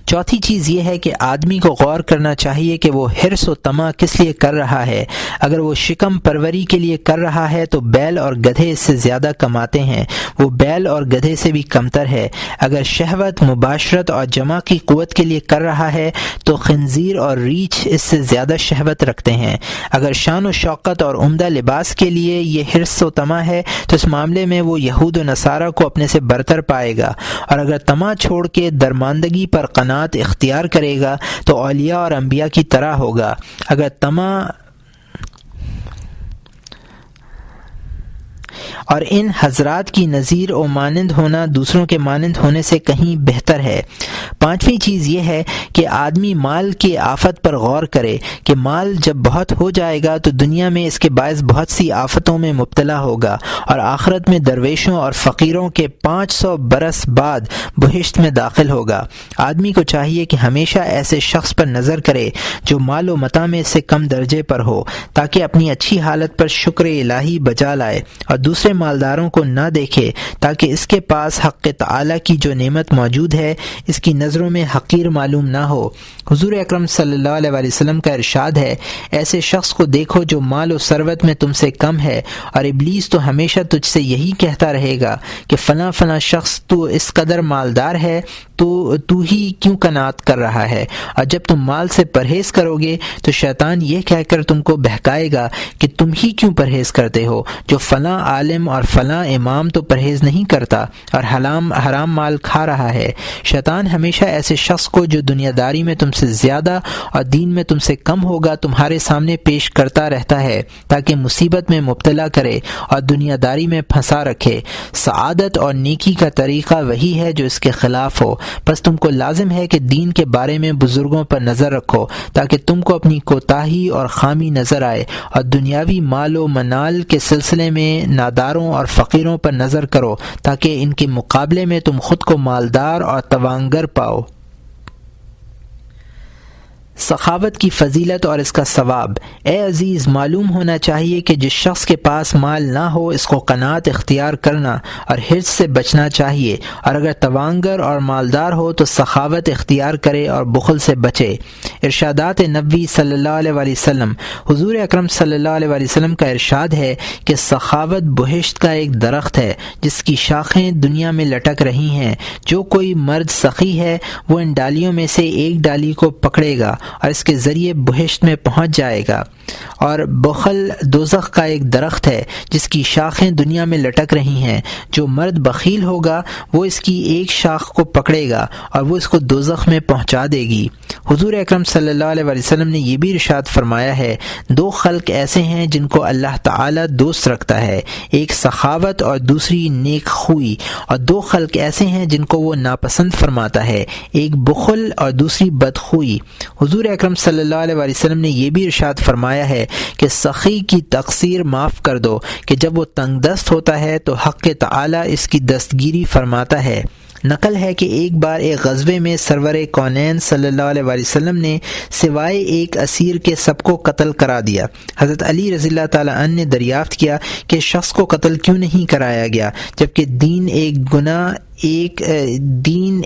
چوتھی چیز یہ ہے کہ آدمی کو غور کرنا چاہیے کہ وہ حرص و طمع کس لیے کر رہا ہے۔ اگر وہ شکم پروری کے لیے کر رہا ہے تو بیل اور گدھے اس سے زیادہ کماتے ہیں، وہ بیل اور گدھے سے بھی کمتر ہے۔ اگر شہوت، مباشرت اور جمع کی قوت کے لیے کر رہا ہے تو خنزیر اور ریچھ اس سے زیادہ شہوت رکھتے ہیں۔ اگر شان و شوکت اور عمدہ لباس کے لیے یہ حرص و طمع ہے تو اس معاملے میں وہ یہود و نصارہ کو اپنے سے برتر پائے گا، اور اگر طمع چھوڑ کے درماندگی پر قناعت اختیار کرے گا تو اولیاء اور انبیاء کی طرح ہوگا۔ اور ان حضرات کی نظیر و مانند ہونا دوسروں کے مانند ہونے سے کہیں بہتر ہے۔ پانچویں چیز یہ ہے کہ آدمی مال کی آفت پر غور کرے کہ مال جب بہت ہو جائے گا تو دنیا میں اس کے باعث بہت سی آفتوں میں مبتلا ہوگا اور آخرت میں درویشوں اور فقیروں کے 500 برس بعد بہشت میں داخل ہوگا۔ آدمی کو چاہیے کہ ہمیشہ ایسے شخص پر نظر کرے جو مال و متاع میں سے کم درجے پر ہو، تاکہ اپنی اچھی حالت پر شکر الہی بجا لائے، اور دوسرے مالداروں کو نہ دیکھے تاکہ اس کے پاس حق تعالی کی جو نعمت موجود ہے اس کی نظروں میں حقیر معلوم نہ ہو۔ حضور اکرم صلی اللہ علیہ وسلم کا ارشاد ہے، ایسے شخص کو دیکھو جو مال و ثروت میں تم سے کم ہے، اور ابلیس تو ہمیشہ تجھ سے یہی کہتا رہے گا کہ فلاں فلاں شخص تو اس قدر مالدار ہے تو ہی کیوں قناعت کر رہا ہے، اور جب تم مال سے پرہیز کرو گے تو شیطان یہ کہہ کر تم کو بہکائے گا کہ تم ہی کیوں پرہیز کرتے ہو، جو فلاں عالم اور فلاں امام تو پرہیز نہیں کرتا اور حرام مال کھا رہا ہے۔ شیطان ہمیشہ ایسے شخص کو جو دنیا داری میں تم سے زیادہ اور دین میں تم سے کم ہوگا تمہارے سامنے پیش کرتا رہتا ہے تاکہ مصیبت میں مبتلا کرے اور دنیا داری میں پھنسا رکھے۔ سعادت اور نیکی کا طریقہ وہی ہے جو اس کے خلاف ہو۔ بس تم کو لازم ہے کہ دین کے بارے میں بزرگوں پر نظر رکھو تاکہ تم کو اپنی کوتاہی اور خامی نظر آئے، اور دنیاوی مال و منال کے سلسلے میں ناداروں اور فقیروں پر نظر کرو تاکہ ان کے مقابلے میں تم خود کو مالدار اور توانگر پاؤ۔ سخاوت کی فضیلت اور اس کا ثواب۔ اے عزیز، معلوم ہونا چاہیے کہ جس شخص کے پاس مال نہ ہو اس کو قناعت اختیار کرنا اور حرص سے بچنا چاہیے، اور اگر توانگر اور مالدار ہو تو سخاوت اختیار کرے اور بخل سے بچے۔ ارشادات نبوی صلی اللہ علیہ وآلہ وسلم۔ حضور اکرم صلی اللہ علیہ وآلہ وسلم کا ارشاد ہے کہ سخاوت بہشت کا ایک درخت ہے جس کی شاخیں دنیا میں لٹک رہی ہیں۔ جو کوئی مرد سخی ہے وہ ان ڈالیوں میں سے ایک ڈالی کو پکڑے گا اور اس کے ذریعے بہشت میں پہنچ جائے گا، اور بخل دوزخ کا ایک درخت ہے جس کی شاخیں دنیا میں لٹک رہی ہیں۔ جو مرد بخیل ہوگا وہ اس کی ایک شاخ کو پکڑے گا اور وہ اس کو دوزخ میں پہنچا دے گی۔ حضور اکرم صلی اللہ علیہ وسلم نے یہ بھی ارشاد فرمایا ہے، دو خلق ایسے ہیں جن کو اللہ تعالی دوست رکھتا ہے، ایک سخاوت اور دوسری نیک خوئی، اور دو خلق ایسے ہیں جن کو وہ ناپسند فرماتا ہے، ایک بخل اور دوسری بدخوئی۔ حضور اکرم صلی اللہ علیہ وسلم نے یہ بھی ارشاد فرمایا ہے کہ سخی کی تقصیر معاف کر دو کہ جب وہ تنگ دست ہوتا ہے تو حق تعالی اس کی دستگیری فرماتا ہے۔ نقل ہے کہ ایک بار ایک غزوے میں سرور کونین صلی اللہ علیہ وسلم نے سوائے ایک اسیر کے سب کو قتل کرا دیا۔ حضرت علی رضی اللہ تعالیٰ عنہ نے دریافت کیا کہ شخص کو قتل کیوں نہیں کرایا گیا جبکہ دین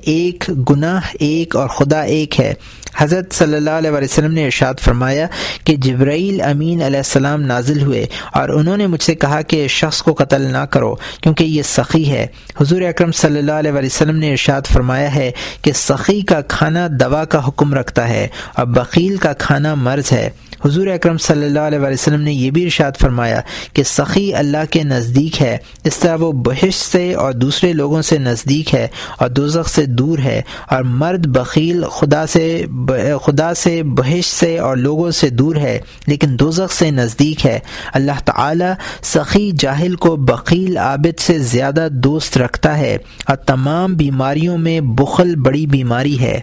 ایک گناہ ایک اور خدا ایک ہے۔ حضرت صلی اللہ علیہ وسلم نے ارشاد فرمایا کہ جبرائیل امین علیہ السلام نازل ہوئے اور انہوں نے مجھ سے کہا کہ اس شخص کو قتل نہ کرو کیونکہ یہ سخی ہے۔ حضور اکرم صلی اللہ علیہ وسلم نے ارشاد فرمایا ہے کہ سخی کا کھانا دوا کا حکم رکھتا ہے اور بخیل کا کھانا مرض ہے۔ حضور اکرم صلی اللہ علیہ وسلم نے یہ بھی ارشاد فرمایا کہ سخی اللہ کے نزدیک ہے، اس طرح وہ بہشت سے اور دوسرے لوگوں سے نزدیک ہے اور دوزخ سے دور ہے، اور مرد بخیل خدا سے بہشت سے اور لوگوں سے دور ہے لیکن دوزخ سے نزدیک ہے۔ اللہ تعالی سخی جاہل کو بخیل عابد سے زیادہ دوست رکھتا ہے، اور تمام بیماریوں میں بخل بڑی بیماری ہے۔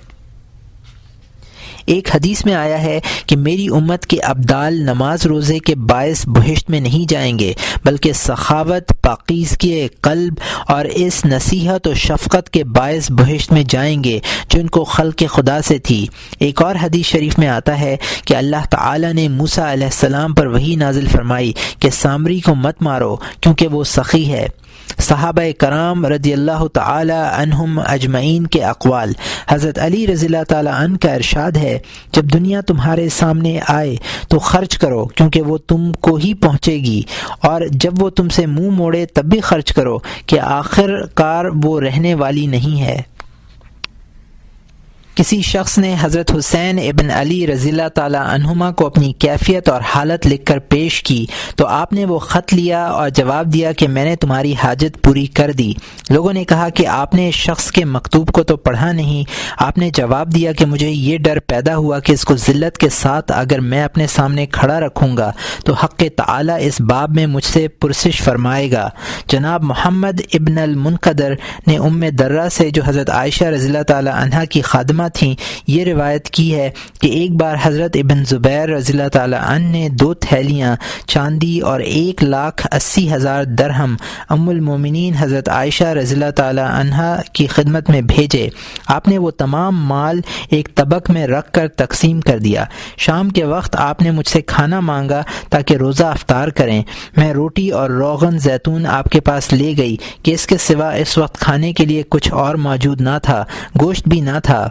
ایک حدیث میں آیا ہے کہ میری امت کے ابدال نماز روزے کے باعث بہشت میں نہیں جائیں گے بلکہ سخاوت، پاکیزگی قلب اور اس نصیحت و شفقت کے باعث بہشت میں جائیں گے جو ان کو خلق خدا سے تھی۔ ایک اور حدیث شریف میں آتا ہے کہ اللہ تعالی نے موسیٰ علیہ السلام پر وحی نازل فرمائی کہ سامری کو مت مارو کیونکہ وہ سخی ہے۔ صحابہ کرام رضی اللہ تعالی عنہم اجمعین کے اقوال۔ حضرت علی رضی اللہ تعالی عنہ کا ارشاد ہے، جب دنیا تمہارے سامنے آئے تو خرچ کرو کیونکہ وہ تم کو ہی پہنچے گی، اور جب وہ تم سے منہ موڑے تب بھی خرچ کرو کہ آخر کار وہ رہنے والی نہیں ہے۔ کسی شخص نے حضرت حسین ابن علی رضی اللہ تعالی عنہما کو اپنی کیفیت اور حالت لکھ کر پیش کی تو آپ نے وہ خط لیا اور جواب دیا کہ میں نے تمہاری حاجت پوری کر دی۔ لوگوں نے کہا کہ آپ نے اس شخص کے مکتوب کو تو پڑھا نہیں۔ آپ نے جواب دیا کہ مجھے یہ ڈر پیدا ہوا کہ اس کو ذلت کے ساتھ اگر میں اپنے سامنے کھڑا رکھوں گا تو حق تعالی اس باب میں مجھ سے پرسش فرمائے گا۔ جناب محمد ابن المنقدر نے ام درہ سے جو حضرت عائشہ رضی اللہ تعالی عنہا کی خادمہ تھیں یہ روایت کی ہے کہ ایک بار حضرت ابن زبیر رضی اللہ تعالی عنہ نے 2 تھیلیاں چاندی اور 1,80,000 درہم ام المومنین حضرت عائشہ رضی اللہ تعالی عنہا کی خدمت میں بھیجے۔ آپ نے وہ تمام مال ایک طبق میں رکھ کر تقسیم کر دیا۔ شام کے وقت آپ نے مجھ سے کھانا مانگا تاکہ روزہ افطار کریں۔ میں روٹی اور روغن زیتون آپ کے پاس لے گئی کہ اس کے سوا اس وقت کھانے کے لیے کچھ اور موجود نہ تھا، گوشت بھی نہ تھا۔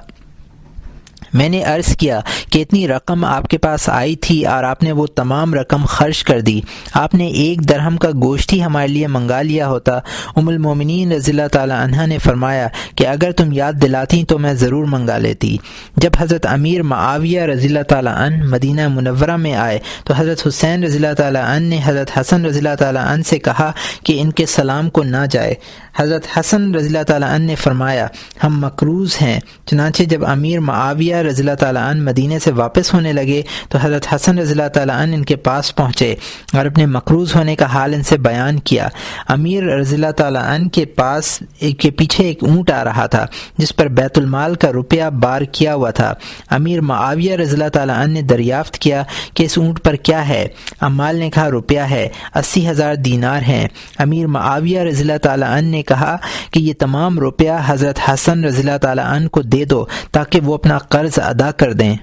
میں نے عرض کیا کہ اتنی رقم آپ کے پاس آئی تھی اور آپ نے وہ تمام رقم خرچ کر دی۔ آپ نے 1 درہم کا گوشت ہی ہمارے لیے منگا لیا ہوتا۔ ام المومنین رضی اللہ تعالی عنہا نے فرمایا کہ اگر تم یاد دلاتی تو میں ضرور منگا لیتی۔ جب حضرت امیر معاویہ رضی اللہ تعالی عنہ مدینہ منورہ میں آئے تو حضرت حسین رضی اللہ تعالی عنہ نے حضرت حسن رضی اللہ تعالی عنہ سے کہا کہ ان کے سلام کو نہ جائے۔ حضرت حسن رضی اللہ تعالی عنہ نے فرمایا ہم مقروض ہیں۔ چنانچہ جب امیر معاویہ رضی اللہ تعالی عنہ مدینے سے واپس ہونے لگے تو حضرت حسن رضی اللہ تعالی عنہ ان کے پاس پہنچے اور اپنے مقروض ہونے کا حال ان سے بیان کیا۔ امیر رضی اللہ تعالی عنہ کے پیچھے ایک اونٹ آ رہا تھا جس پر بیت المال کا روپیہ بار کیا ہوا تھا۔ امیر معاویہ رضی اللہ تعالی عنہ نے دریافت کیا کہ اس اونٹ پر کیا ہے؟ عمال نے کہا روپیہ ہے، 80,000 دینار ہیں۔ امیر معاویہ رضی اللہ تعالی عنہ نے کہا کہ یہ تمام روپیہ حضرت حسن رضی اللہ تعالی عنہ کو دے دو تاکہ وہ اپنا قرض ادا کر دیں۔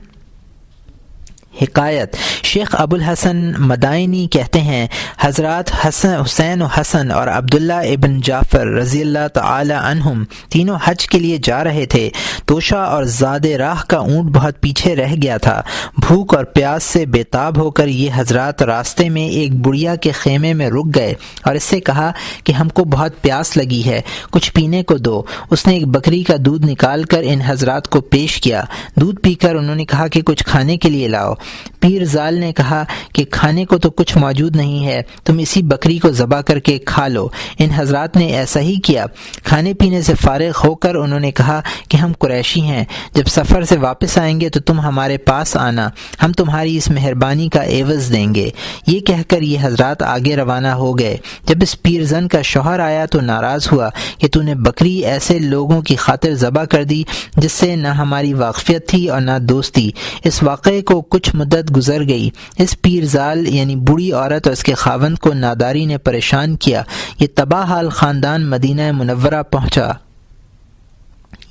حکایت شیخ ابو الحسن مدائنی کہتے ہیں حضرات حسین و حسن اور عبداللہ ابن جعفر رضی اللہ تعالی عنہم تینوں حج کے لیے جا رہے تھے۔ توشہ اور زاد راہ کا اونٹ بہت پیچھے رہ گیا تھا۔ بھوک اور پیاس سے بےتاب ہو کر یہ حضرات راستے میں ایک بڑھیا کے خیمے میں رک گئے اور اس سے کہا کہ ہم کو بہت پیاس لگی ہے، کچھ پینے کو دو۔ اس نے ایک بکری کا دودھ نکال کر ان حضرات کو پیش کیا۔ دودھ پی کر انہوں نے کہا کہ کچھ کھانے کے لیے لاؤ۔ پیر زال نے کہا کہ کھانے کو تو کچھ موجود نہیں ہے، تم اسی بکری کو ذبح کر کے کھا لو۔ ان حضرات نے ایسا ہی کیا۔ کھانے پینے سے فارغ ہو کر انہوں نے کہا کہ ہم قریشی ہیں، جب سفر سے واپس آئیں گے تو تم ہمارے پاس آنا، ہم تمہاری اس مہربانی کا عوض دیں گے۔ یہ کہہ کر یہ حضرات آگے روانہ ہو گئے۔ جب اس پیر زن کا شوہر آیا تو ناراض ہوا کہ تو نے بکری ایسے لوگوں کی خاطر ذبح کر دی جس سے نہ ہماری واقفیت تھی اور نہ دوستی۔ اس واقعے کو کچھ مدت گزر گئی۔ اس پیر زال یعنی بوڑھی عورت اور اس کے خاوند کو ناداری نے پریشان کیا۔ یہ تباہ حال خاندان مدینہ منورہ پہنچا۔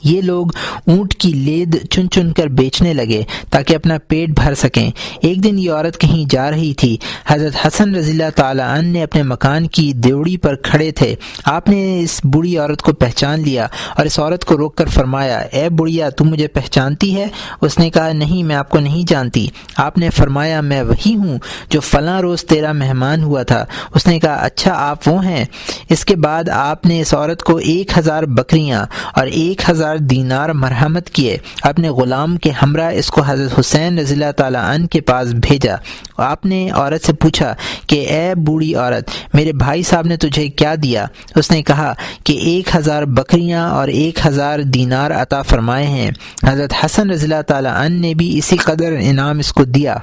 یہ لوگ اونٹ کی لید چن چن کر بیچنے لگے تاکہ اپنا پیٹ بھر سکیں۔ ایک دن یہ عورت کہیں جا رہی تھی۔ حضرت حسن رضی اللہ تعالی عنہ نے اپنے مکان کی دیوڑی پر کھڑے تھے۔ آپ نے اس بوڑھی عورت کو پہچان لیا اور اس عورت کو روک کر فرمایا اے بڑھیا تم مجھے پہچانتی ہے؟ اس نے کہا نہیں میں آپ کو نہیں جانتی۔ آپ نے فرمایا میں وہی ہوں جو فلاں روز تیرا مہمان ہوا تھا۔ اس نے کہا اچھا آپ وہ ہیں۔ اس کے بعد آپ نے اس عورت کو 1,000 بکریاں اور 1,000 دینار مرحمت کیے۔ اپنے غلام کے ہمراہ اس کو حضرت حسین رضی اللہ تعالی عنہ کے پاس بھیجا۔ آپ نے عورت سے پوچھا کہ اے بوڑھی عورت میرے بھائی صاحب نے تجھے کیا دیا؟ اس نے کہا کہ 1,000 بکریاں اور 1,000 دینار عطا فرمائے ہیں۔ حضرت حسن رضی اللہ تعالی عنہ نے بھی اسی قدر انعام اس کو دیا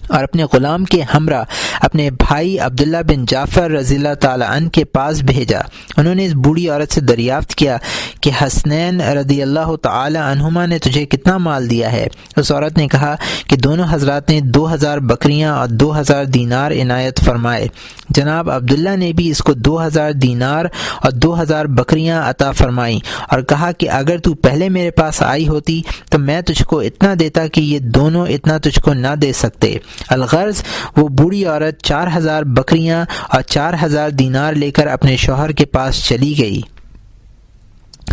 اور اپنے غلام کے ہمراہ اپنے بھائی عبداللہ بن جعفر رضی اللہ تعالی عنہ کے پاس بھیجا۔ انہوں نے اس بوڑھی عورت سے دریافت کیا کہ حسنین رضی اللہ تعالی عنہما نے تجھے کتنا مال دیا ہے؟ اس عورت نے کہا کہ دونوں حضرات نے 2,000 بکریاں اور 2,000 دینار عنایت فرمائے۔ جناب عبداللہ نے بھی اس کو 2,000 دینار اور 2,000 بکریاں عطا فرمائیں اور کہا کہ اگر تو پہلے میرے پاس آئی ہوتی تو میں تجھ کو اتنا دیتا کہ یہ دونوں اتنا تجھ کو نہ دے سکتے۔ الغرض وہ بوڑھی عورت 4,000 بکریاں اور 4,000 دینار لے کر اپنے شوہر کے پاس چلی گئی۔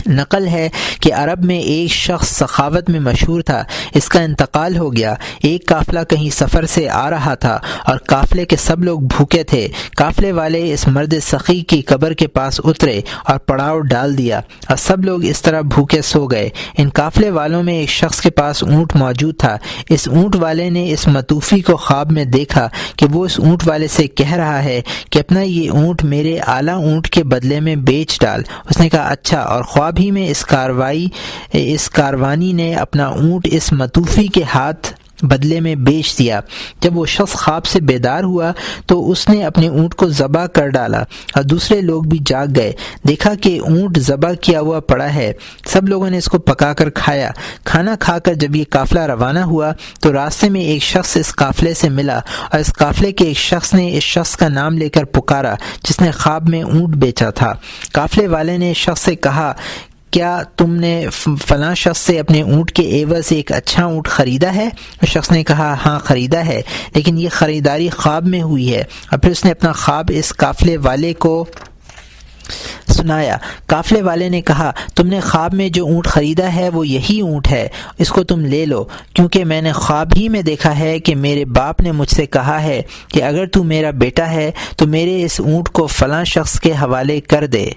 نقل ہے کہ عرب میں ایک شخص سخاوت میں مشہور تھا، اس کا انتقال ہو گیا۔ ایک قافلہ کہیں سفر سے آ رہا تھا اور قافلے کے سب لوگ بھوکے تھے۔ قافلے والے اس مرد سخی کی قبر کے پاس اترے اور پڑاؤ ڈال دیا اور سب لوگ اس طرح بھوکے سو گئے۔ ان قافلے والوں میں ایک شخص کے پاس اونٹ موجود تھا۔ اس اونٹ والے نے اس متوفی کو خواب میں دیکھا کہ وہ اس اونٹ والے سے کہہ رہا ہے کہ اپنا یہ اونٹ میرے اعلیٰ اونٹ کے بدلے میں بیچ ڈال۔ اس نے کہا اچھا، اور خواب ہی میں اس کاروانی نے اپنا اونٹ اس متوفی کے ہاتھ بدلے میں بیچ دیا۔ جب وہ شخص خواب سے بیدار ہوا تو اس نے اپنے اونٹ کو ذبح کر ڈالا اور دوسرے لوگ بھی جاگ گئے، دیکھا کہ اونٹ ذبح کیا ہوا پڑا ہے۔ سب لوگوں نے اس کو پکا کر کھایا۔ کھانا کھا کر جب یہ قافلہ روانہ ہوا تو راستے میں ایک شخص اس قافلے سے ملا اور اس قافلے کے ایک شخص نے اس شخص کا نام لے کر پکارا جس نے خواب میں اونٹ بیچا تھا۔ قافلے والے نے شخص سے کہا کیا تم نے فلاں شخص سے اپنے اونٹ کے عوض ایک اچھا اونٹ خریدا ہے؟ اس شخص نے کہا ہاں خریدا ہے، لیکن یہ خریداری خواب میں ہوئی ہے۔ اور پھر اس نے اپنا خواب اس قافلے والے کو سنایا۔ قافلے والے نے کہا تم نے خواب میں جو اونٹ خریدا ہے وہ یہی اونٹ ہے، اس کو تم لے لو، کیونکہ میں نے خواب ہی میں دیکھا ہے کہ میرے باپ نے مجھ سے کہا ہے کہ اگر تو میرا بیٹا ہے تو میرے اس اونٹ کو فلاں شخص کے حوالے کر دے۔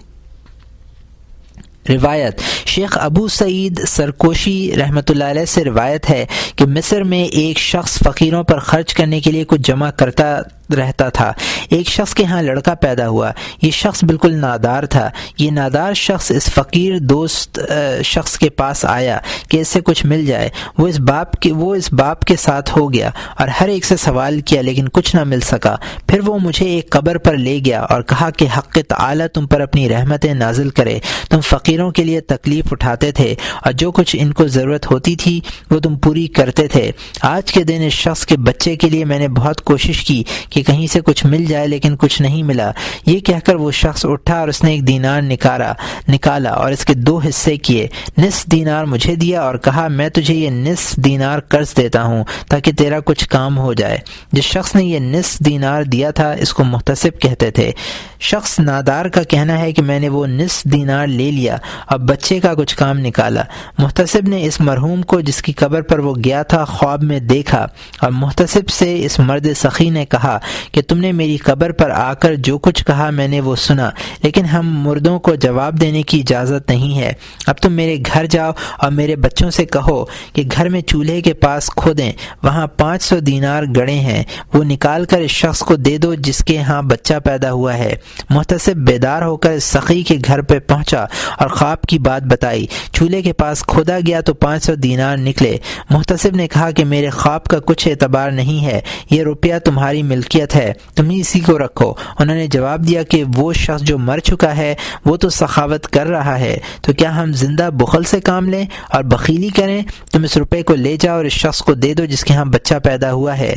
روایت شیخ ابو سعید سرکوشی رحمۃ اللہ علیہ سے روایت ہے کہ مصر میں ایک شخص فقیروں پر خرچ کرنے کے لیے کچھ جمع کرتا رہتا تھا۔ ایک شخص کے ہاں لڑکا پیدا ہوا۔ یہ شخص بالکل نادار تھا۔ یہ نادار شخص اس فقیر دوست شخص کے پاس آیا کہ اس سے کچھ مل جائے۔ وہ اس باپ کے ساتھ ہو گیا اور ہر ایک سے سوال کیا لیکن کچھ نہ مل سکا۔ پھر وہ مجھے ایک قبر پر لے گیا اور کہا کہ حق تعالی تم پر اپنی رحمتیں نازل کرے۔ تم فقیروں کے لیے تکلیف اٹھاتے تھے اور جو کچھ ان کو ضرورت ہوتی تھی وہ تم پوری کرتے تھے۔ آج کے دن اس شخص کے بچے کے لیے میں نے بہت کوشش کی کہ کہیں سے کچھ مل جائے لیکن کچھ نہیں ملا۔ یہ کہہ کر وہ شخص اٹھا اور اس نے ایک دینار نکالا اور اس کے 2 حصے کیے۔ نصف دینار مجھے دیا اور کہا میں تجھے یہ نصف دینار قرض دیتا ہوں تاکہ تیرا کچھ کام ہو جائے۔ جس شخص نے یہ نصف دینار دیا تھا اس کو محتسب کہتے تھے۔ شخص نادار کا کہنا ہے کہ میں نے وہ نصف دینار لے لیا اور بچے کا کچھ کام نکالا۔ محتسب نے اس مرحوم کو جس کی قبر پر وہ گیا تھا خواب میں دیکھا اور محتسب سے اس مرد سخی نے کہا کہ تم نے میری قبر پر آ کر جو کچھ کہا میں نے وہ سنا، لیکن ہم مردوں کو جواب دینے کی اجازت نہیں ہے۔ اب تم میرے گھر جاؤ اور میرے بچوں سے کہو کہ گھر میں چولہے کے پاس کھودیں، وہاں 500 دینار گڑے ہیں، وہ نکال کر اس شخص کو دے دو جس کے ہاں بچہ پیدا ہوا ہے۔ محتسب بیدار ہو کر اس سخی کے گھر پہ پہنچا اور خواب کی بات بتائی۔ چولہے کے پاس کھودا گیا تو 500 دینار نکلے۔ محتسب نے کہا کہ میرے خواب کا کچھ اعتبار نہیں ہے، یہ روپیہ تمہاری ملکیت ہے، تم ہی اسی کو رکھو۔ انہوں نے جواب دیا کہ وہ شخص جو مر چکا ہے وہ تو سخاوت کر رہا ہے، تو کیا ہم زندہ بخل سے کام لیں اور بخیلی کریں؟ تم اس روپے کو لے جاؤ اور اس شخص کو دے دو جس کے ہاں بچہ پیدا ہوا ہے۔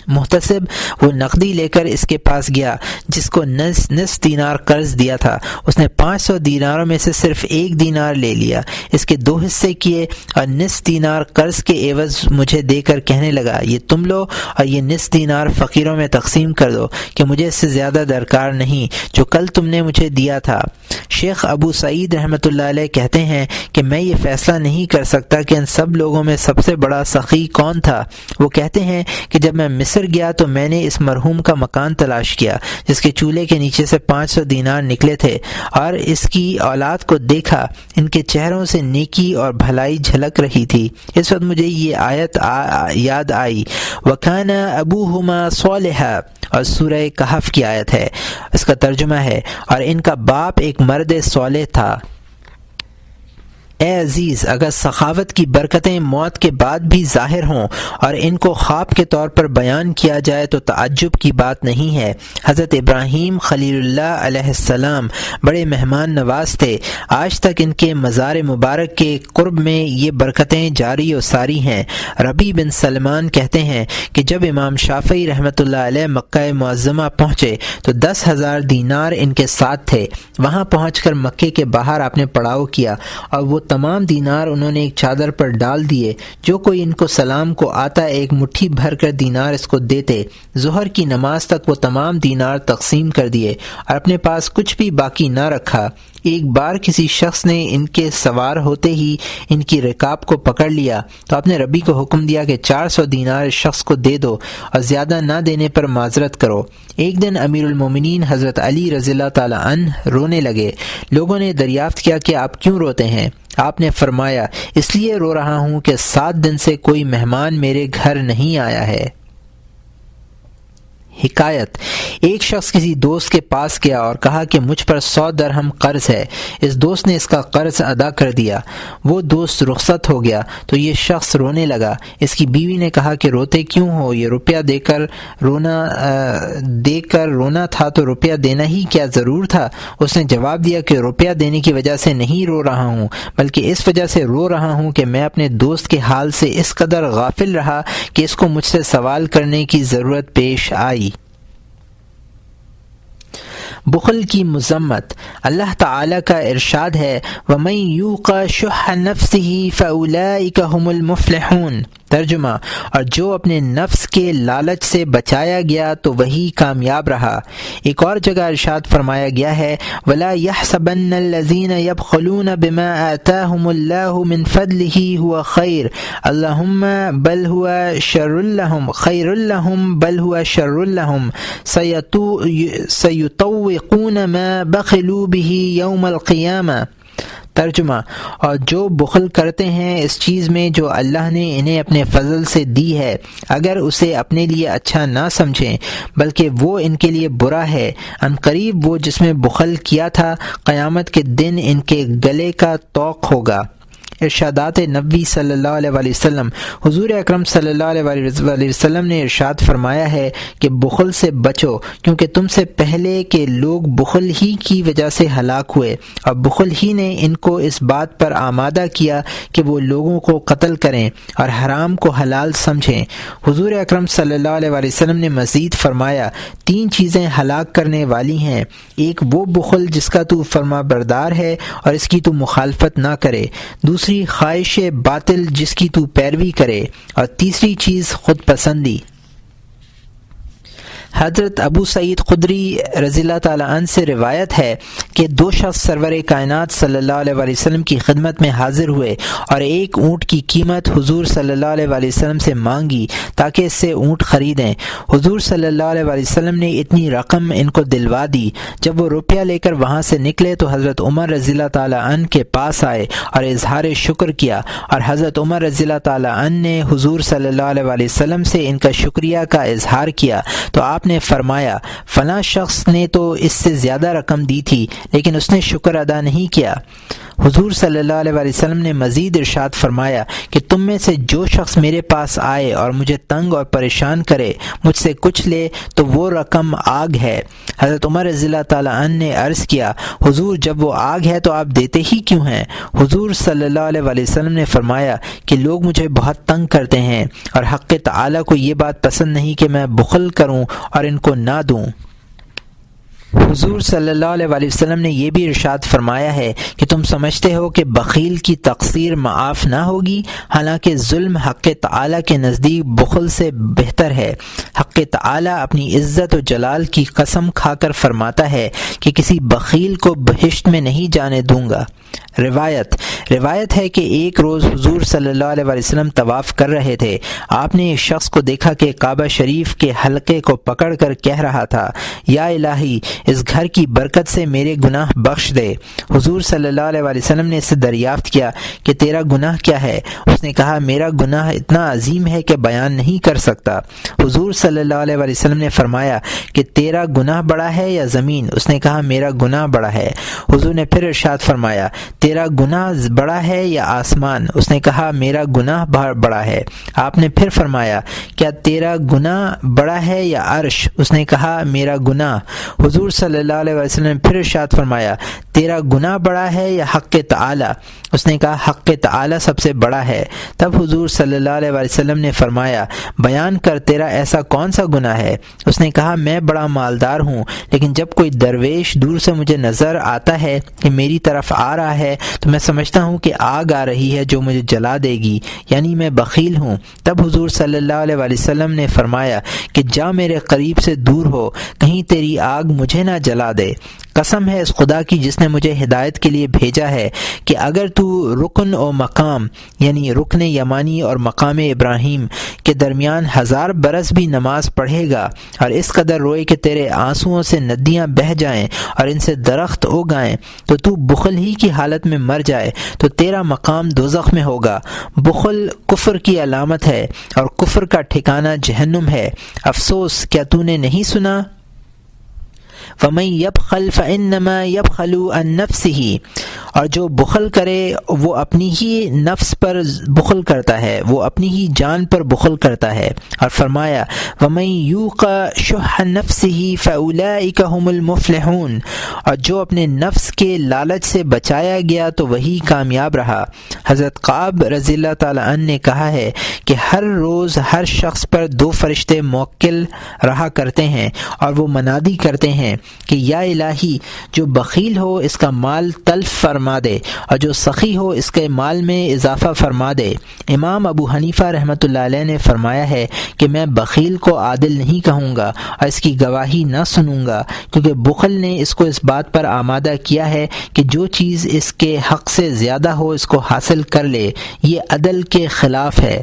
محتسب وہ نقدی لے کر اس کے پاس گیا جس کو نصف دینار قرض دیا تھا۔ اس نے 500 دیناروں میں سے صرف 1 دینار لے لیا، اس کے 2 حصے کیے اور نصف دینار قرض کے عوض مجھے دے کر کہنے لگا یہ تم لو اور یہ نصف دینار فقیروں میں تقسیم کر دو کہ مجھے اس سے زیادہ درکار نہیں جو کل تم نے مجھے دیا تھا۔ شیخ ابو سعید رحمۃ اللہ علیہ کہتے ہیں کہ میں یہ فیصلہ نہیں کر سکتا کہ ان سب لوگوں میں سب سے بڑا سخی کون تھا۔ وہ کہتے ہیں کہ جب میں مصر گیا تو میں نے اس مرحوم کا مکان تلاش کیا جس کے چولہے کے نیچے سے 500 دینار نکلے تھے اور اس کی اولاد کو دیکھا، ان کے چہروں سے نیکی اور بھلائی جھلک رہی تھی۔ اس وقت مجھے یہ آیت یاد آئی، وَكَانَ أَبُوهُمَا صَالِحًا، اور سورہ کہف کی آیت ہے، اس کا ترجمہ ہے اور ان کا باپ ایک مرد صالح تھا۔ اے عزیز، اگر سخاوت کی برکتیں موت کے بعد بھی ظاہر ہوں اور ان کو خواب کے طور پر بیان کیا جائے تو تعجب کی بات نہیں ہے۔ حضرت ابراہیم خلیل اللہ علیہ السلام بڑے مہمان نواز تھے، آج تک ان کے مزار مبارک کے قرب میں یہ برکتیں جاری و ساری ہیں۔ ربیع بن سلمان کہتے ہیں کہ جب امام شافعی رحمۃ اللہ علیہ مکہ معظمہ پہنچے تو 10,000 دینار ان کے ساتھ تھے۔ وہاں پہنچ کر مکے کے باہر آپ نے پڑاؤ کیا اور وہ تمام دینار انہوں نے ایک چادر پر ڈال دیے۔ جو کوئی ان کو سلام کو آتا ایک مٹھی بھر کر دینار اس کو دیتے۔ ظہر کی نماز تک وہ تمام دینار تقسیم کر دیے اور اپنے پاس کچھ بھی باقی نہ رکھا۔ ایک بار کسی شخص نے ان کے سوار ہوتے ہی ان کی رکاب کو پکڑ لیا تو آپ نے ربی کو حکم دیا کہ 400 دینار اس شخص کو دے دو اور زیادہ نہ دینے پر معذرت کرو۔ ایک دن امیر المومنین حضرت علی رضی اللہ تعالی عنہ رونے لگے۔ لوگوں نے دریافت کیا کہ آپ کیوں روتے ہیں؟ آپ نے فرمایا اس لیے رو رہا ہوں کہ 7 دن سے کوئی مہمان میرے گھر نہیں آیا ہے۔ حکایت: ایک شخص کسی دوست کے پاس گیا اور کہا کہ مجھ پر 100 درہم قرض ہے۔ اس دوست نے اس کا قرض ادا کر دیا۔ وہ دوست رخصت ہو گیا تو یہ شخص رونے لگا۔ اس کی بیوی نے کہا کہ روتے کیوں ہو؟ یہ روپیہ دے کر رونا تھا تو روپیہ دینا ہی کیا ضرور تھا؟ اس نے جواب دیا کہ روپیہ دینے کی وجہ سے نہیں رو رہا ہوں، بلکہ اس وجہ سے رو رہا ہوں کہ میں اپنے دوست کے حال سے اس قدر غافل رہا کہ اس کو مجھ سے سوال کرنے کی ضرورت پیش آئی۔ بخل کی مذمت۔ اللہ تعالی کا ارشاد ہے وَمَن یوق شح نفسہ فأولئک ھم المفلحون۔ ترجمہ: اور جو اپنے نفس کے لالچ سے بچایا گیا تو وہی کامیاب رہا۔ ایک اور جگہ ارشاد فرمایا گیا ہے وَلَا يَحْسَبَنَّ الَّذِينَ يَبْخَلُونَ بِمَا آتَاهُمُ اللَّهُ مِنْ فَضْلِهِ هُوَ خَيْرٌ اللَّهُمَّ بَلْ هُوَ شَرٌّ لَهُمْ خَيْرٌ لَهُمْ بَلْ هُوَ شَرٌّ لَهُمْ سَيُطَوِّقُونَ مَا بَخِلُوا بِهِ يَوْمَ الْقِيَامَةِ۔ ترجمہ: اور جو بخل کرتے ہیں اس چیز میں جو اللہ نے انہیں اپنے فضل سے دی ہے، اگر اسے اپنے لیے اچھا نہ سمجھیں بلکہ وہ ان کے لیے برا ہے، ان قریب وہ جس میں بخل کیا تھا قیامت کے دن ان کے گلے کا طوق ہوگا۔ ارشادات نبوی صلی اللہ علیہ وآلہ وسلم۔ حضور اکرم صلی اللہ علیہ وآلہ وسلم نے ارشاد فرمایا ہے کہ بخل سے بچو، کیونکہ تم سے پہلے کے لوگ بخل ہی کی وجہ سے ہلاک ہوئے، اور بخل ہی نے ان کو اس بات پر آمادہ کیا کہ وہ لوگوں کو قتل کریں اور حرام کو حلال سمجھیں۔ حضور اکرم صلی اللہ علیہ وآلہ وسلم نے مزید فرمایا 3 چیزیں ہلاک کرنے والی ہیں، ایک وہ بخل جس کا تو فرما بردار ہے اور اس کی تو مخالفت نہ کرے، دوسری خواہش باطل جس کی تو پیروی کرے، اور تیسری چیز خود پسندی۔ حضرت ابو سعید خدری رضی اللہ تعالی عنہ سے روایت ہے کہ 2 شخص سرور کائنات صلی اللہ علیہ وآلہ وسلم کی خدمت میں حاضر ہوئے اور ایک اونٹ کی قیمت حضور صلی اللہ علیہ وآلہ وسلم سے مانگی تاکہ اس سے اونٹ خریدیں۔ حضور صلی اللہ علیہ وآلہ وسلم نے اتنی رقم ان کو دلوا دی۔ جب وہ روپیہ لے کر وہاں سے نکلے تو حضرت عمر رضی اللہ تعالی عنہ کے پاس آئے اور اظہار شکر کیا، اور حضرت عمر رضی اللہ تعالی عنہ نے حضور صلی اللہ علیہ وآلہ وسلم سے ان کا شکریہ کا اظہار کیا تو آپ نے فرمایا فلاں شخص نے تو اس سے زیادہ رقم دی تھی لیکن اس نے شکر ادا نہیں کیا۔ حضور صلی اللہ علیہ وآلہ وسلم نے مزید ارشاد فرمایا کہ تم میں سے جو شخص میرے پاس آئے اور مجھے تنگ اور پریشان کرے، مجھ سے کچھ لے تو وہ رقم آگ ہے۔ حضرت عمر رضی اللہ تعالی عنہ نے عرض کیا حضور جب وہ آگ ہے تو آپ دیتے ہی کیوں ہیں؟ حضور صلی اللہ علیہ وآلہ وسلم نے فرمایا کہ لوگ مجھے بہت تنگ کرتے ہیں اور حق تعالی کو یہ بات پسند نہیں کہ میں بخل کروں اور ان کو نہ دوں۔ حضور صلی اللہ علیہ وآلہ وسلم نے یہ بھی ارشاد فرمایا ہے کہ تم سمجھتے ہو کہ بخیل کی تقصیر معاف نہ ہوگی، حالانکہ ظلم حق تعالی کے نزدیک بخل سے بہتر ہے۔ حق تعالی اپنی عزت و جلال کی قسم کھا کر فرماتا ہے کہ کسی بخیل کو بہشت میں نہیں جانے دوں گا۔ روایت ہے کہ ایک روز حضور صلی اللہ علیہ وآلہ وسلم طواف کر رہے تھے۔ آپ نے ایک شخص کو دیکھا کہ کعبہ شریف کے حلقے کو پکڑ کر کہہ رہا تھا یا الہی اس گھر کی برکت سے میرے گناہ بخش دے۔ حضور صلی اللہ علیہ وآلہ وسلم نے اس سے دریافت کیا کہ تیرا گناہ کیا ہے؟ اس نے کہا میرا گناہ اتنا عظیم ہے کہ بیان نہیں کر سکتا۔ حضور صلی اللہ علیہ وآلہ وسلم نے فرمایا کہ تیرا گناہ بڑا ہے یا زمین؟ اس نے کہا میرا گناہ بڑا ہے۔ حضور نے پھر ارشاد فرمایا تیرا گناہ بڑا ہے یا آسمان؟ اس نے کہا میرا گناہ بڑا ہے۔ آپ نے پھر فرمایا کیا تیرا گناہ بڑا ہے یا عرش؟ اس نے کہا میرا گناہ۔ حضور صلی اللہ علیہ وسلم نے پھر ارشاد فرمایا تیرا گناہ بڑا ہے یا حق تعالی؟ اس نے کہا حق تعالی سب سے بڑا ہے۔ تب حضور صلی اللہ علیہ وسلم نے فرمایا بیان کر تیرا ایسا کون سا گناہ ہے؟ اس نے کہا میں بڑا مالدار ہوں، لیکن جب کوئی درویش دور سے مجھے نظر آتا ہے کہ میری طرف آ رہا ہے تو میں سمجھتا ہوں کہ آگ آ رہی ہے جو مجھے جلا دے گی، یعنی میں بخیل ہوں۔ تب حضور صلی اللہ علیہ وسلم نے فرمایا کہ جا میرے قریب سے دور ہو، کہیں تیری آگ مجھے نہ جلا دے۔ قسم ہے اس خدا کی جس نے مجھے ہدایت کے لیے بھیجا ہے کہ اگر تو رکن و مقام یعنی رکن یمانی اور مقام ابراہیم کے درمیان 1000 برس بھی نماز پڑھے گا اور اس قدر روئے کہ تیرے آنسوؤں سے ندیاں بہہ جائیں اور ان سے درخت اگائیں تو بخل ہی کی حالت میں مر جائے تو تیرا مقام دوزخ میں ہوگا۔ بخل کفر کی علامت ہے اور کفر کا ٹھکانہ جہنم ہے۔ افسوس کیا تو نے نہیں سنا؟ فَمَن يَبْخَلْ فَإِنَّمَا يَبْخَلُ عَن نَفْسِهِ، اور جو بخل کرے وہ اپنی ہی نفس پر بخل کرتا ہے، وہ اپنی ہی جان پر بخل کرتا ہے۔ اور فرمایا وَمَن يُوقَ شُحَّ نَفْسِهِ فَأُولَئِكَ هُمُ الْمُفْلِحُونَ، اور جو اپنے نفس کے لالچ سے بچایا گیا تو وہی کامیاب رہا۔ حضرت قعب رضی اللہ تعالی عنہ نے کہا ہے کہ ہر روز ہر شخص پر 2 فرشتے موکل رہا کرتے ہیں اور وہ منادی کرتے ہیں کہ یا الہی جو بخیل ہو اس کا مال تلف فرما دے اور جو سخی ہو اس کے مال میں اضافہ فرما دے۔ امام ابو حنیفہ رحمۃ اللہ علیہ نے فرمایا ہے کہ میں بخیل کو عادل نہیں کہوں گا اور اس کی گواہی نہ سنوں گا، کیونکہ بخل نے اس کو اس بات پر آمادہ کیا ہے کہ جو چیز اس کے حق سے زیادہ ہو اس کو حاصل کر لے، یہ عدل کے خلاف ہے۔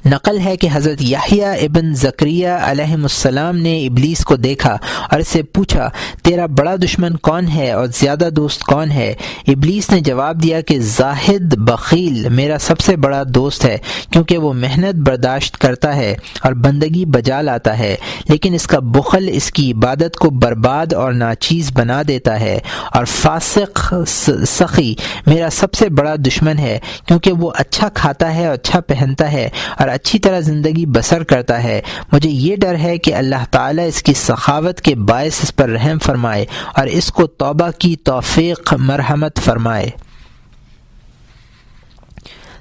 نقل ہے کہ حضرت یحییٰ ابن زکریہ علیہ السلام نے ابلیس کو دیکھا اور اس سے پوچھا تیرا بڑا دشمن کون ہے اور زیادہ دوست کون ہے؟ ابلیس نے جواب دیا کہ زاہد بخیل میرا سب سے بڑا دوست ہے، کیونکہ وہ محنت برداشت کرتا ہے اور بندگی بجا لاتا ہے، لیکن اس کا بخل اس کی عبادت کو برباد اور ناچیز بنا دیتا ہے۔ اور فاسق سخی میرا سب سے بڑا دشمن ہے، کیونکہ وہ اچھا کھاتا ہے اور اچھا پہنتا ہے اور اچھی طرح زندگی بسر کرتا ہے۔ مجھے یہ ڈر ہے کہ اللہ تعالیٰ اس کی سخاوت کے باعث اس پر رحم فرمائے اور اس کو توبہ کی توفیق مرحمت فرمائے۔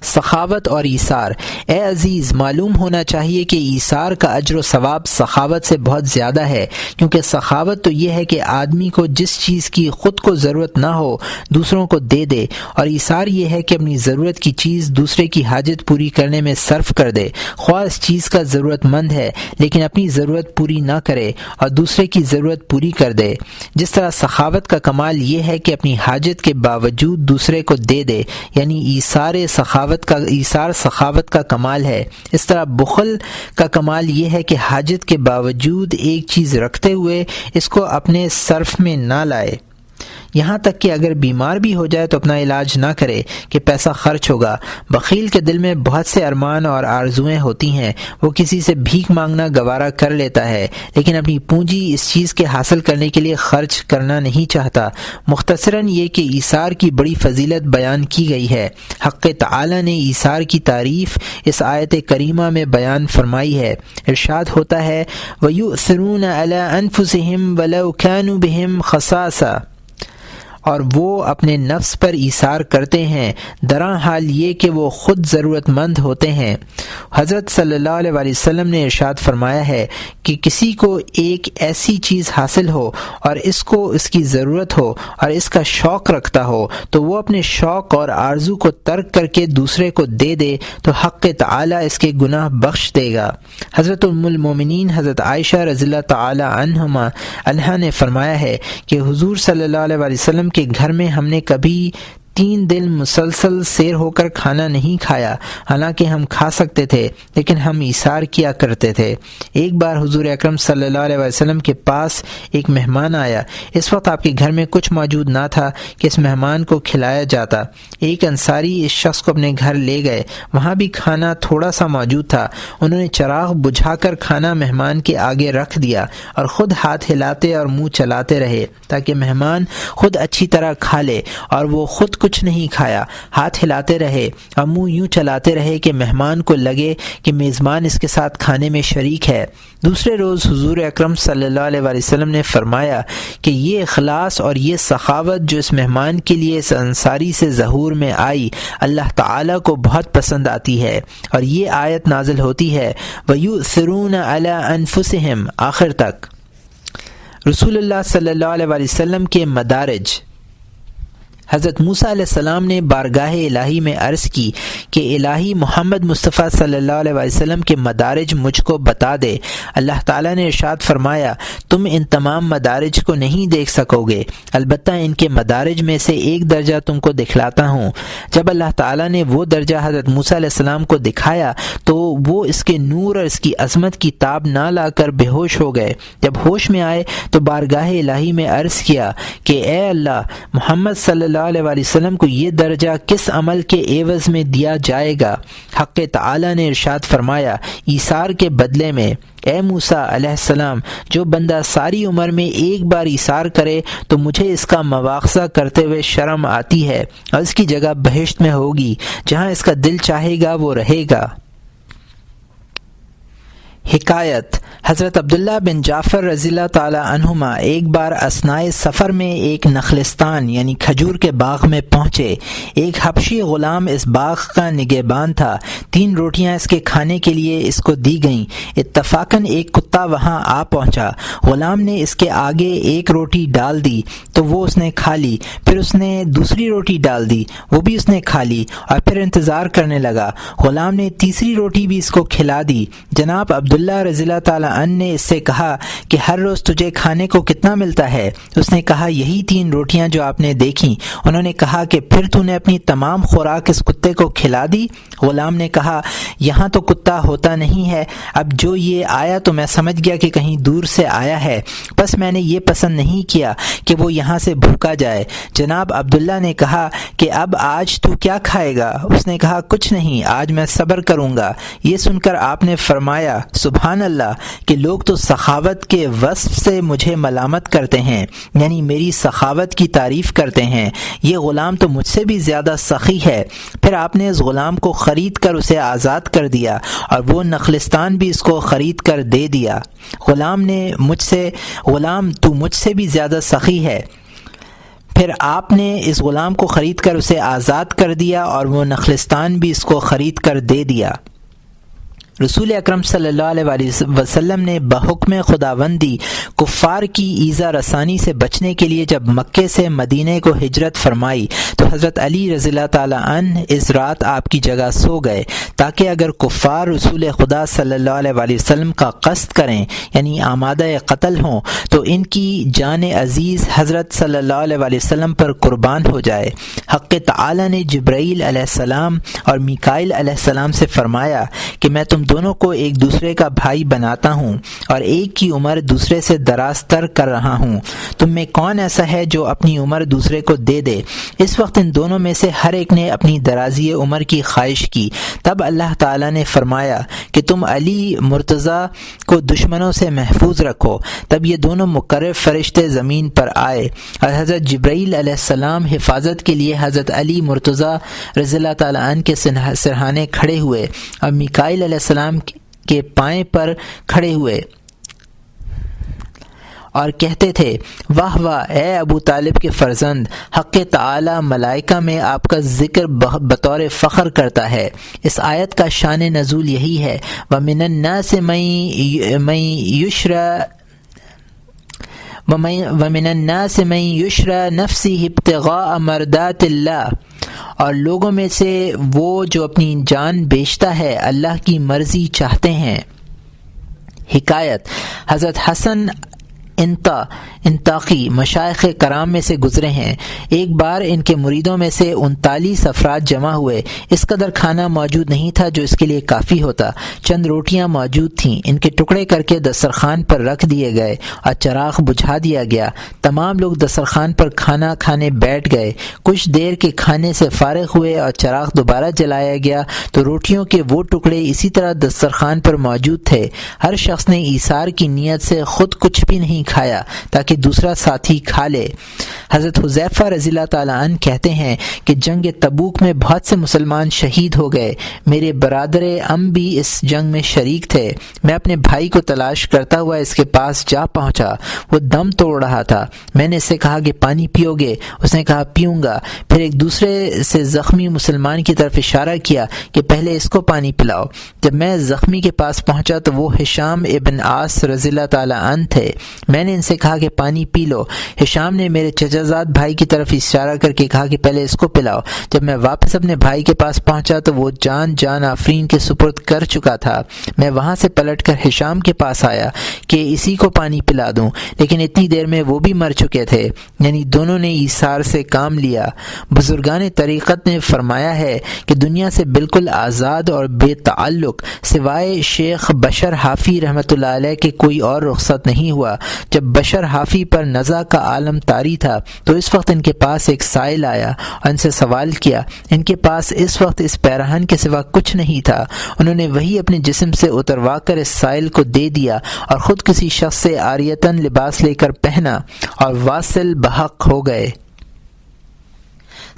سخاوت اور ایثار۔ اے عزیز، معلوم ہونا چاہیے کہ ایثار کا اجر و ثواب سخاوت سے بہت زیادہ ہے، کیونکہ سخاوت تو یہ ہے کہ آدمی کو جس چیز کی خود کو ضرورت نہ ہو دوسروں کو دے دے، اور ایثار یہ ہے کہ اپنی ضرورت کی چیز دوسرے کی حاجت پوری کرنے میں صرف کر دے، خواہ اس چیز کا ضرورت مند ہے لیکن اپنی ضرورت پوری نہ کرے اور دوسرے کی ضرورت پوری کر دے۔ جس طرح سخاوت کا کمال یہ ہے کہ اپنی حاجت کے باوجود دوسرے کو دے دے، یعنی ایثار سخاوت کا کمال ہے، اس طرح بخل کا کمال یہ ہے کہ حاجت کے باوجود ایک چیز رکھتے ہوئے اس کو اپنے صرف میں نہ لائے، یہاں تک کہ اگر بیمار بھی ہو جائے تو اپنا علاج نہ کرے کہ پیسہ خرچ ہوگا۔ بخیل کے دل میں بہت سے ارمان اور آرزویں ہوتی ہیں، وہ کسی سے بھیک مانگنا گوارا کر لیتا ہے لیکن اپنی پونجی اس چیز کے حاصل کرنے کے لیے خرچ کرنا نہیں چاہتا۔ مختصراً یہ کہ ایثار کی بڑی فضیلت بیان کی گئی ہے۔ حق تعالی نے ایثار کی تعریف اس آیت کریمہ میں بیان فرمائی ہے۔ ارشاد ہوتا ہے وَيُؤْثِرُونَ عَلَىٰ أَنفُسِهِمْ وَلَوْ كَانُوا بِهِمْ خَصَاصَةٌ، اور وہ اپنے نفس پر ایثار کرتے ہیں دران حال یہ کہ وہ خود ضرورت مند ہوتے ہیں۔ حضرت صلی اللہ علیہ وسلم نے ارشاد فرمایا ہے کہ کسی کو ایک ایسی چیز حاصل ہو اور اس کو اس کی ضرورت ہو اور اس کا شوق رکھتا ہو تو وہ اپنے شوق اور آرزو کو ترک کر کے دوسرے کو دے دے تو حق تعالی اس کے گناہ بخش دے گا۔ حضرت ام المومنین حضرت عائشہ رضی اللہ تعالی عنہا نے فرمایا ہے کہ حضور صلی اللہ علیہ وسلم کے گھر میں ہم نے کبھی 3 دن مسلسل سیر ہو کر کھانا نہیں کھایا، حالانکہ ہم کھا سکتے تھے لیکن ہم ایثار کیا کرتے تھے۔ ایک بار حضور اکرم صلی اللہ علیہ وسلم کے پاس ایک مہمان آیا، اس وقت آپ کے گھر میں کچھ موجود نہ تھا کہ اس مہمان کو کھلایا جاتا۔ ایک انصاری اس شخص کو اپنے گھر لے گئے، وہاں بھی کھانا تھوڑا سا موجود تھا، انہوں نے چراغ بجھا کر کھانا مہمان کے آگے رکھ دیا اور خود ہاتھ ہلاتے اور منہ چلاتے رہے تاکہ مہمان خود اچھی طرح کھا لے اور وہ خود کچھ نہیں کھایا، ہاتھ ہلاتے رہے اور منہ یوں چلاتے رہے کہ مہمان کو لگے کہ میزبان اس کے ساتھ کھانے میں شریک ہے۔ دوسرے روز حضور اکرم صلی اللہ علیہ وسلم نے فرمایا کہ یہ اخلاص اور یہ سخاوت جو اس مہمان کے لیے اس انصاری سے ظہور میں آئی اللہ تعالیٰ کو بہت پسند آتی ہے، اور یہ آیت نازل ہوتی ہے وَيُؤْثِرُونَ عَلَىٰ أَنفُسِهِمْ آخر تک۔ رسول اللہ صلی اللہ علیہ وسلم کے مدارج۔ حضرت موسیٰ علیہ السلام نے بارگاہ الہی میں عرض کی کہ الہی محمد مصطفیٰ صلی اللہ علیہ وسلم کے مدارج مجھ کو بتا دے۔ اللہ تعالیٰ نے ارشاد فرمایا تم ان تمام مدارج کو نہیں دیکھ سکو گے، البتہ ان کے مدارج میں سے ایک درجہ تم کو دکھلاتا ہوں۔ جب اللہ تعالیٰ نے وہ درجہ حضرت موسیٰ علیہ السلام کو دکھایا تو وہ اس کے نور اور اس کی عظمت کی تاب نہ لا کر بے ہوش ہو گئے۔ جب ہوش میں آئے تو بارگاہ الہی میں عرض کیا کہ اے اللہ، محمد صلی اللہ علیہ وسلم کو یہ درجہ کس عمل کے عوض میں دیا جائے گا؟ حق تعالی نے ارشاد فرمایا ایثار کے بدلے میں، اے موسیٰ علیہ السلام، جو بندہ ساری عمر میں ایک بار ایثار کرے تو مجھے اس کا مواخذہ کرتے ہوئے شرم آتی ہے، اور اس کی جگہ بہشت میں ہوگی جہاں اس کا دل چاہے گا وہ رہے گا۔ حکایت: حضرت عبداللہ بن جعفر رضی اللہ تعالی عنہما ایک بار اثناء سفر میں ایک نخلستان یعنی کھجور کے باغ میں پہنچے۔ ایک حبشی غلام اس باغ کا نگہبان تھا۔ 3 روٹیاں اس کے کھانے کے لیے اس کو دی گئیں۔ اتفاقاً ایک کتا وہاں آ پہنچا۔ غلام نے اس کے آگے ایک روٹی ڈال دی تو وہ اس نے کھا لی، پھر اس نے دوسری روٹی ڈال دی، وہ بھی اس نے کھا لی، اور پھر انتظار کرنے لگا۔ غلام نے تیسری روٹی بھی اس کو کھلا دی۔ جناب عبداللہ رضی اللہ تعالی عنہ نے اس سے کہا کہ ہر روز تجھے کھانے کو کتنا ملتا ہے؟ اس نے کہا یہی 3 روٹیاں جو آپ نے دیکھیں۔ انہوں نے کہا کہ پھر تو نے اپنی تمام خوراک اس کتے کو کھلا دی؟ غلام نے کہا یہاں تو کتا ہوتا نہیں ہے، اب جو یہ آیا تو میں سمجھ گیا کہ کہیں دور سے آیا ہے، بس میں نے یہ پسند نہیں کیا کہ وہ یہاں سے بھوکا جائے۔ جناب عبداللہ نے کہا کہ اب آج تو کیا کھائے گا؟ اس نے کہا کچھ نہیں، آج میں صبر کروں گا۔ یہ سن کر آپ نے فرمایا سبحان اللہ کہ لوگ تو سخاوت کے وصف سے مجھے ملامت کرتے ہیں، یعنی میری سخاوت کی تعریف کرتے ہیں، یہ غلام تو مجھ سے بھی زیادہ سخی ہے۔ پھر آپ نے اس غلام کو خرید کر اسے آزاد کر دیا اور وہ نخلستان بھی اس کو خرید کر دے دیا۔ غلام تو مجھ سے بھی زیادہ سخی ہے۔ پھر آپ نے اس غلام کو خرید کر اسے آزاد کر دیا اور وہ نخلستان بھی اس کو خرید کر دے دیا۔ رسول اکرم صلی اللہ علیہ وسلم نے بحکم خداوندی کفار کی ایذا رسانی سے بچنے کے لیے جب مکے سے مدینے کو ہجرت فرمائی تو حضرت علی رضی اللہ تعالی عنہ اس رات آپ کی جگہ سو گئے تاکہ اگر کفار رسول خدا صلی اللہ علیہ وسلم کا قصد کریں یعنی آمادہ قتل ہوں تو ان کی جان عزیز حضرت صلی اللہ علیہ وسلم پر قربان ہو جائے۔ حق تعالی نے جبرائیل علیہ السلام اور میکائیل علیہ السلام سے فرمایا کہ میں تم دونوں کو ایک دوسرے کا بھائی بناتا ہوں اور ایک کی عمر دوسرے سے دراز تر کر رہا ہوں، تم میں کون ایسا ہے جو اپنی عمر دوسرے کو دے دے؟ اس وقت ان دونوں میں سے ہر ایک نے اپنی درازی عمر کی خواہش کی۔ تب اللہ تعالیٰ نے فرمایا کہ تم علی مرتضیٰ کو دشمنوں سے محفوظ رکھو۔ تب یہ دونوں مقرب فرشتے زمین پر آئے اور حضرت جبرائیل علیہ السلام حفاظت کے لیے حضرت علی مرتضیٰ رضی اللہ تعالیٰ عنہ کے سرہانے کھڑے ہوئے اور میکائیل علیہ السلام کے پائیں پر کھڑے ہوئے اور کہتے تھے واہ واہ اے ابو طالب کے فرزند، حق تعالی ملائکہ میں آپ کا ذکر بطور فخر کرتا ہے۔ اس آیت کا شان نزول یہی ہے وَمِنَ النَّاسِ مَن يُشْرَى نَفْسِهِ ابْتِغَاءَ مَرْضَاتِ اللَّهِ، اور لوگوں میں سے وہ جو اپنی جان بیچتا ہے اللہ کی مرضی چاہتے ہیں۔ حکایت: حضرت حسن انطاقی مشائخ کرام میں سے گزرے ہیں۔ ایک بار ان کے مریدوں میں سے 39 افراد جمع ہوئے۔ اس قدر کھانا موجود نہیں تھا جو اس کے لیے کافی ہوتا۔ چند روٹیاں موجود تھیں، ان کے ٹکڑے کر کے دسترخوان پر رکھ دیے گئے اور چراغ بجھا دیا گیا۔ تمام لوگ دسترخوان پر کھانا کھانے بیٹھ گئے۔ کچھ دیر کے کھانے سے فارغ ہوئے اور چراغ دوبارہ جلایا گیا تو روٹیوں کے وہ ٹکڑے اسی طرح دسترخوان پر موجود تھے۔ ہر شخص نے ایثار کی نیت سے خود کچھ بھی نہیں نہیں کھایا تاکہ دوسرا ساتھی کھا لے۔ حضرت حذیفہ رضی اللہ تعالیٰ عنہ کہتے ہیں کہ جنگ تبوک میں بہت سے مسلمان شہید ہو گئے، میرے برادر ام بھی اس جنگ میں شریک تھے۔ میں اپنے بھائی کو تلاش کرتا ہوا اس کے پاس جا پہنچا، وہ دم توڑ رہا تھا۔ میں نے اس سے کہا کہ پانی پیو گے؟ اس نے کہا پیوں گا۔ پھر ایک دوسرے سے زخمی مسلمان کی طرف اشارہ کیا کہ پہلے اس کو پانی پلاؤ۔ جب میں زخمی کے پاس پہنچا تو وہ ہشام ابن عاص رضی اللہ تعالیٰ عنہ تھے۔ میں نے ان سے کہا کہ پانی پی لو۔ ہشام نے میرے چچا زاد بھائی کی طرف اشارہ کر کے کہا کہ پہلے اس کو پلاؤ۔ جب میں واپس اپنے بھائی کے پاس پہنچا تو وہ جان آفرین کے سپرد کر چکا تھا۔ میں وہاں سے پلٹ کر ہشام کے پاس آیا کہ اسی کو پانی پلا دوں، لیکن اتنی دیر میں وہ بھی مر چکے تھے، یعنی دونوں نے ایثار سے کام لیا۔ بزرگان طریقت نے فرمایا ہے کہ دنیا سے بالکل آزاد اور بے تعلق سوائے شیخ بشر حافی رحمۃ اللہ علیہ کے کوئی اور رخصت نہیں ہوا۔ جب بشر حافی پر نزع کا عالم طاری تھا تو اس وقت ان کے پاس ایک سائل آیا اور ان سے سوال کیا۔ ان کے پاس اس وقت اس پیرہن کے سوا کچھ نہیں تھا۔ انہوں نے وہی اپنے جسم سے اتروا کر اس سائل کو دے دیا اور خود کسی شخص سے عاریتاً لباس لے کر پہنا اور واصل بحق ہو گئے۔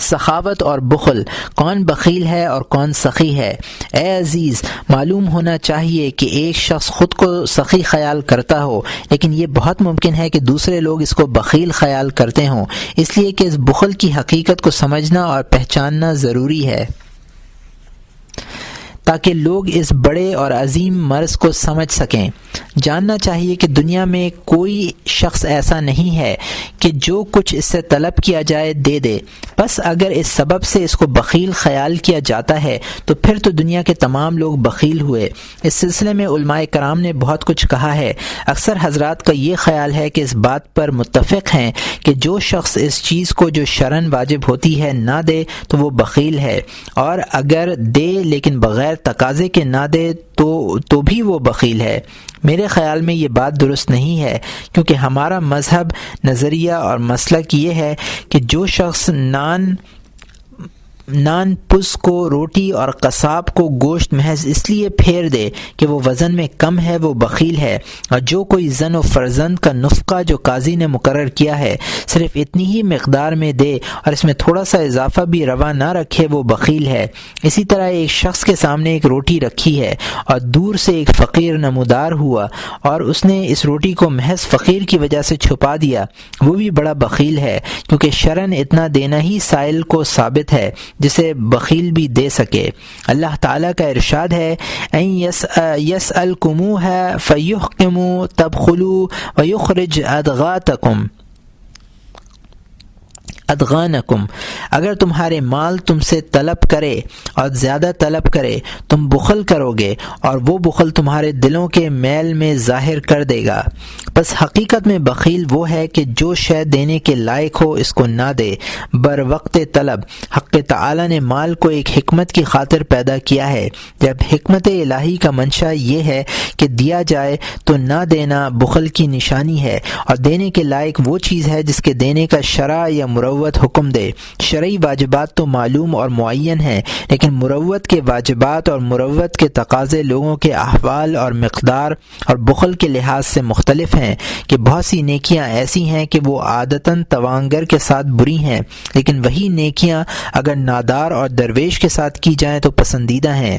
سخاوت اور بخل، کون بخیل ہے اور کون سخی ہے؟ اے عزیز، معلوم ہونا چاہیے کہ ایک شخص خود کو سخی خیال کرتا ہو، لیکن یہ بہت ممکن ہے کہ دوسرے لوگ اس کو بخیل خیال کرتے ہوں، اس لیے کہ اس بخل کی حقیقت کو سمجھنا اور پہچاننا ضروری ہے تاکہ لوگ اس بڑے اور عظیم مرض کو سمجھ سکیں۔ جاننا چاہیے کہ دنیا میں کوئی شخص ایسا نہیں ہے کہ جو کچھ اس سے طلب کیا جائے دے دے، بس اگر اس سبب سے اس کو بخیل خیال کیا جاتا ہے تو پھر تو دنیا کے تمام لوگ بخیل ہوئے۔ اس سلسلے میں علماء کرام نے بہت کچھ کہا ہے۔ اکثر حضرات کا یہ خیال ہے کہ اس بات پر متفق ہیں کہ جو شخص اس چیز کو جو شرعاً واجب ہوتی ہے نہ دے تو وہ بخیل ہے، اور اگر دے لیکن بغیر تقاضے کے نہ دے تو بھی وہ بخیل ہے۔ میرے خیال میں یہ بات درست نہیں ہے، کیونکہ ہمارا مذہب، نظریہ اور مسلک یہ ہے کہ جو شخص نان پس کو روٹی اور قصاب کو گوشت محض اس لیے پھیر دے کہ وہ وزن میں کم ہے وہ بخیل ہے، اور جو کوئی زن و فرزند کا نفقہ جو قاضی نے مقرر کیا ہے صرف اتنی ہی مقدار میں دے اور اس میں تھوڑا سا اضافہ بھی روا نہ رکھے وہ بخیل ہے۔ اسی طرح ایک شخص کے سامنے ایک روٹی رکھی ہے اور دور سے ایک فقیر نمودار ہوا اور اس نے اس روٹی کو محض فقیر کی وجہ سے چھپا دیا، وہ بھی بڑا بخیل ہے، کیونکہ شرعاً اتنا دینا ہی سائل کو ثابت ہے جسے بخیل بھی دے سکے۔ اللہ تعالیٰ کا ارشاد ہے ان یسألکموها فیحکموا تبخلوا ویخرج ادغانکم، اگر تمہارے مال تم سے طلب کرے اور زیادہ طلب کرے تم بخل کرو گے اور وہ بخل تمہارے دلوں کے میل میں ظاہر کر دے گا۔ بس حقیقت میں بخیل وہ ہے کہ جو شے دینے کے لائق ہو اس کو نہ دے بر وقت طلب۔ حق تعالی نے مال کو ایک حکمت کی خاطر پیدا کیا ہے۔ جب حکمت الہی کا منشا یہ ہے کہ دیا جائے تو نہ دینا بخل کی نشانی ہے، اور دینے کے لائق وہ چیز ہے جس کے دینے کا شرع یا مروت حکم دے۔ شرعی واجبات تو معلوم اور معین ہیں، لیکن مروت کے واجبات اور مروت کے تقاضے لوگوں کے احوال اور مقدار اور بخل کے لحاظ سے مختلف ہیں کہ بہت سی نیکیاں ایسی ہیں کہ وہ عادتاً توانگر کے ساتھ بری ہیں، لیکن وہی نیکیاں اگر نادار اور درویش کے ساتھ کی جائیں تو پسندیدہ ہیں۔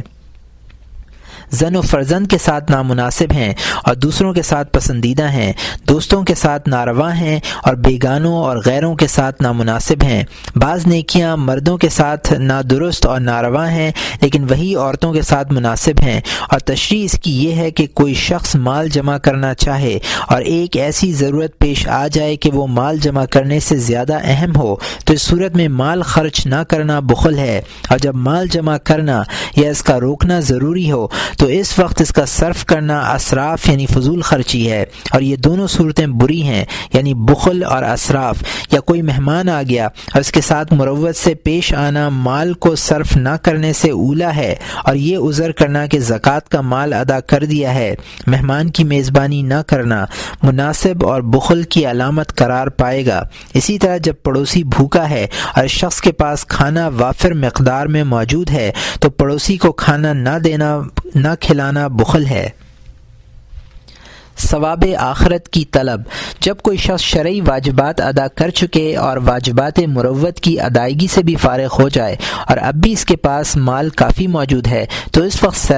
زن و فرزند کے ساتھ نامناسب ہیں اور دوسروں کے ساتھ پسندیدہ ہیں، دوستوں کے ساتھ ناروا ہیں اور بیگانوں اور غیروں کے ساتھ نامناسب ہیں۔ بعض نیکیاں مردوں کے ساتھ نادرست اور ناروا ہیں لیکن وہی عورتوں کے ساتھ مناسب ہیں، اور تشریح اس کی یہ ہے کہ کوئی شخص مال جمع کرنا چاہے اور ایک ایسی ضرورت پیش آ جائے کہ وہ مال جمع کرنے سے زیادہ اہم ہو تو اس صورت میں مال خرچ نہ کرنا بخل ہے، اور جب مال جمع کرنا یا اس کا روکنا ضروری ہو تو اس وقت اس کا صرف کرنا اسراف یعنی فضول خرچی ہے، اور یہ دونوں صورتیں بری ہیں، یعنی بخل اور اسراف۔ یا کوئی مہمان آ گیا اور اس کے ساتھ مروت سے پیش آنا مال کو صرف نہ کرنے سے اولا ہے، اور یہ عذر کرنا کہ زکوٰۃ کا مال ادا کر دیا ہے۔ مہمان کی میزبانی نہ کرنا مناسب اور بخل کی علامت قرار پائے گا۔ اسی طرح جب پڑوسی بھوکا ہے اور اس شخص کے پاس کھانا وافر مقدار میں موجود ہے تو پڑوسی کو کھانا نہ کھلانا بخل ہے۔ ثواب آخرت کی طلب۔ جب کوئی شخص شرعی واجبات ادا کر چکے اور واجبات مروت کی ادائیگی سے بھی فارغ ہو جائے اور اب بھی اس کے پاس مال کافی موجود ہے تو اس وقت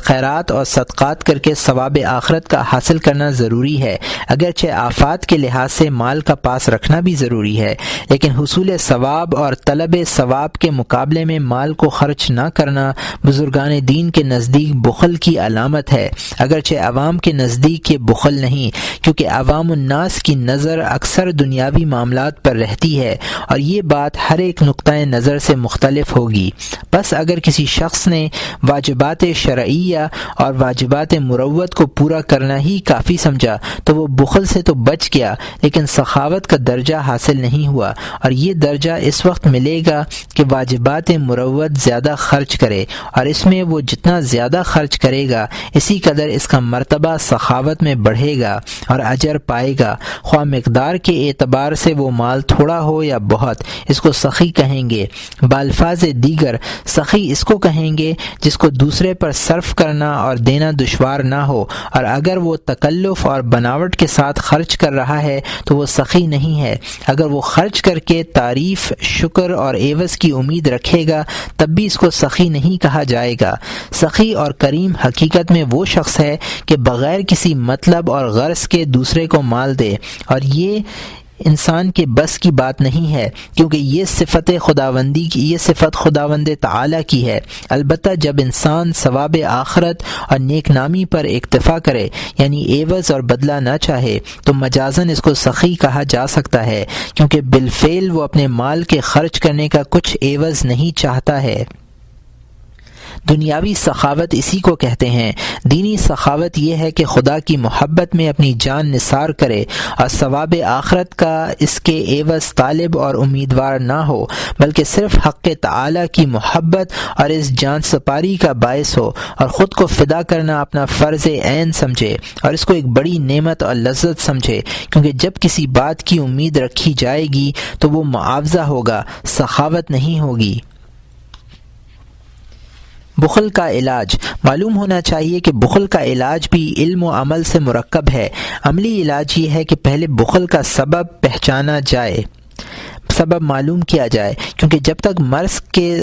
خیرات اور صدقات کر کے ثواب آخرت کا حاصل کرنا ضروری ہے، اگرچہ آفات کے لحاظ سے مال کا پاس رکھنا بھی ضروری ہے، لیکن حصول ثواب اور طلب ثواب کے مقابلے میں مال کو خرچ نہ کرنا بزرگان دین کے نزدیک بخل کی علامت ہے، اگرچہ عوام کے نزدیک یہ بخل نہیں، کیونکہ عوام الناس کی نظر اکثر دنیاوی معاملات پر رہتی ہے اور یہ بات ہر ایک نقطۂ نظر سے مختلف ہوگی۔ بس اگر کسی شخص نے واجبات شرعیہ اور واجبات مروت کو پورا کرنا ہی کافی سمجھا تو وہ بخل سے تو بچ گیا، لیکن سخاوت کا درجہ حاصل نہیں ہوا، اور یہ درجہ اس وقت ملے گا کہ واجبات مروت زیادہ خرچ کرے، اور اس میں وہ جتنا زیادہ خرچ کرے گا اسی قدر اس کا مرتبہ سخاوت میں بڑھے گا اور اجر پائے گا، خواہ مقدار کے اعتبار سے وہ مال تھوڑا ہو یا بہت۔ اس کو سخی کہیں گے۔ بالفاظ دیگر سخی اس کو کہیں گے جس کو دوسرے پر صرف کرنا اور دینا دشوار نہ ہو، اور اگر وہ تکلف اور بناوٹ کے ساتھ خرچ کر رہا ہے تو وہ سخی نہیں ہے۔ اگر وہ خرچ کر کے تعریف، شکر اور عوض کی امید رکھے گا تب بھی اس کو سخی نہیں کہا جائے گا۔ سخی اور کریم حقیقت میں وہ شخص ہے کہ بغیر کسی مطلب اور غرض کے دوسرے کو مال دے، اور یہ انسان کے بس کی بات نہیں ہے، کیونکہ یہ صفت خداوند تعالی کی ہے۔ البتہ جب انسان ثواب آخرت اور نیک نامی پر اکتفا کرے، یعنی عوض اور بدلہ نہ چاہے، تو مجازن اس کو سخی کہا جا سکتا ہے، کیونکہ بالفعل وہ اپنے مال کے خرچ کرنے کا کچھ عوض نہیں چاہتا ہے۔ دنیاوی سخاوت اسی کو کہتے ہیں۔ دینی سخاوت یہ ہے کہ خدا کی محبت میں اپنی جان نثار کرے اور ثواب آخرت کا اس کے عوض طالب اور امیدوار نہ ہو، بلکہ صرف حق تعالی کی محبت اور اس جان سپاری کا باعث ہو، اور خود کو فدا کرنا اپنا فرض عین سمجھے اور اس کو ایک بڑی نعمت اور لذت سمجھے، کیونکہ جب کسی بات کی امید رکھی جائے گی تو وہ معاوضہ ہوگا، سخاوت نہیں ہوگی۔ بخل کا علاج۔ معلوم ہونا چاہیے کہ بخل کا علاج بھی علم و عمل سے مرکب ہے۔ عملی علاج یہ ہے کہ پہلے بخل کا سبب پہچانا جائے، سبب معلوم کیا جائے، کیونکہ جب تک مرض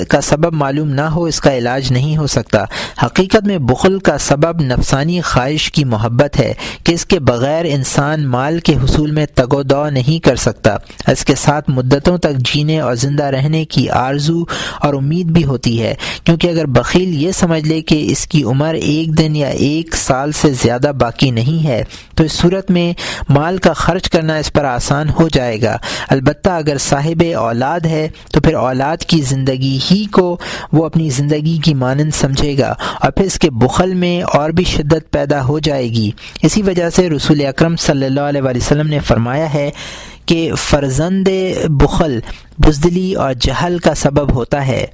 کا سبب معلوم نہ ہو اس کا علاج نہیں ہو سکتا۔ حقیقت میں بخل کا سبب نفسانی خواہش کی محبت ہے کہ اس کے بغیر انسان مال کے حصول میں تگ و دو نہیں کر سکتا۔ اس کے ساتھ مدتوں تک جینے اور زندہ رہنے کی آرزو اور امید بھی ہوتی ہے، کیونکہ اگر بخیل یہ سمجھ لے کہ اس کی عمر ایک دن یا ایک سال سے زیادہ باقی نہیں ہے تو اس صورت میں مال کا خرچ کرنا اس پر آسان ہو جائے گا۔ البتہ اگر صاحب اولاد ہے تو پھر اولاد کی زندگی ہی کو وہ اپنی زندگی کی مانند سمجھے گا، اور پھر اس کے بخل میں اور بھی شدت پیدا ہو جائے گی۔ اسی وجہ سے رسول اکرم صلی اللہ علیہ وسلم نے فرمایا ہے کہ فرزند بخل بزدلی اور جہل کا سبب ہوتا ہے۔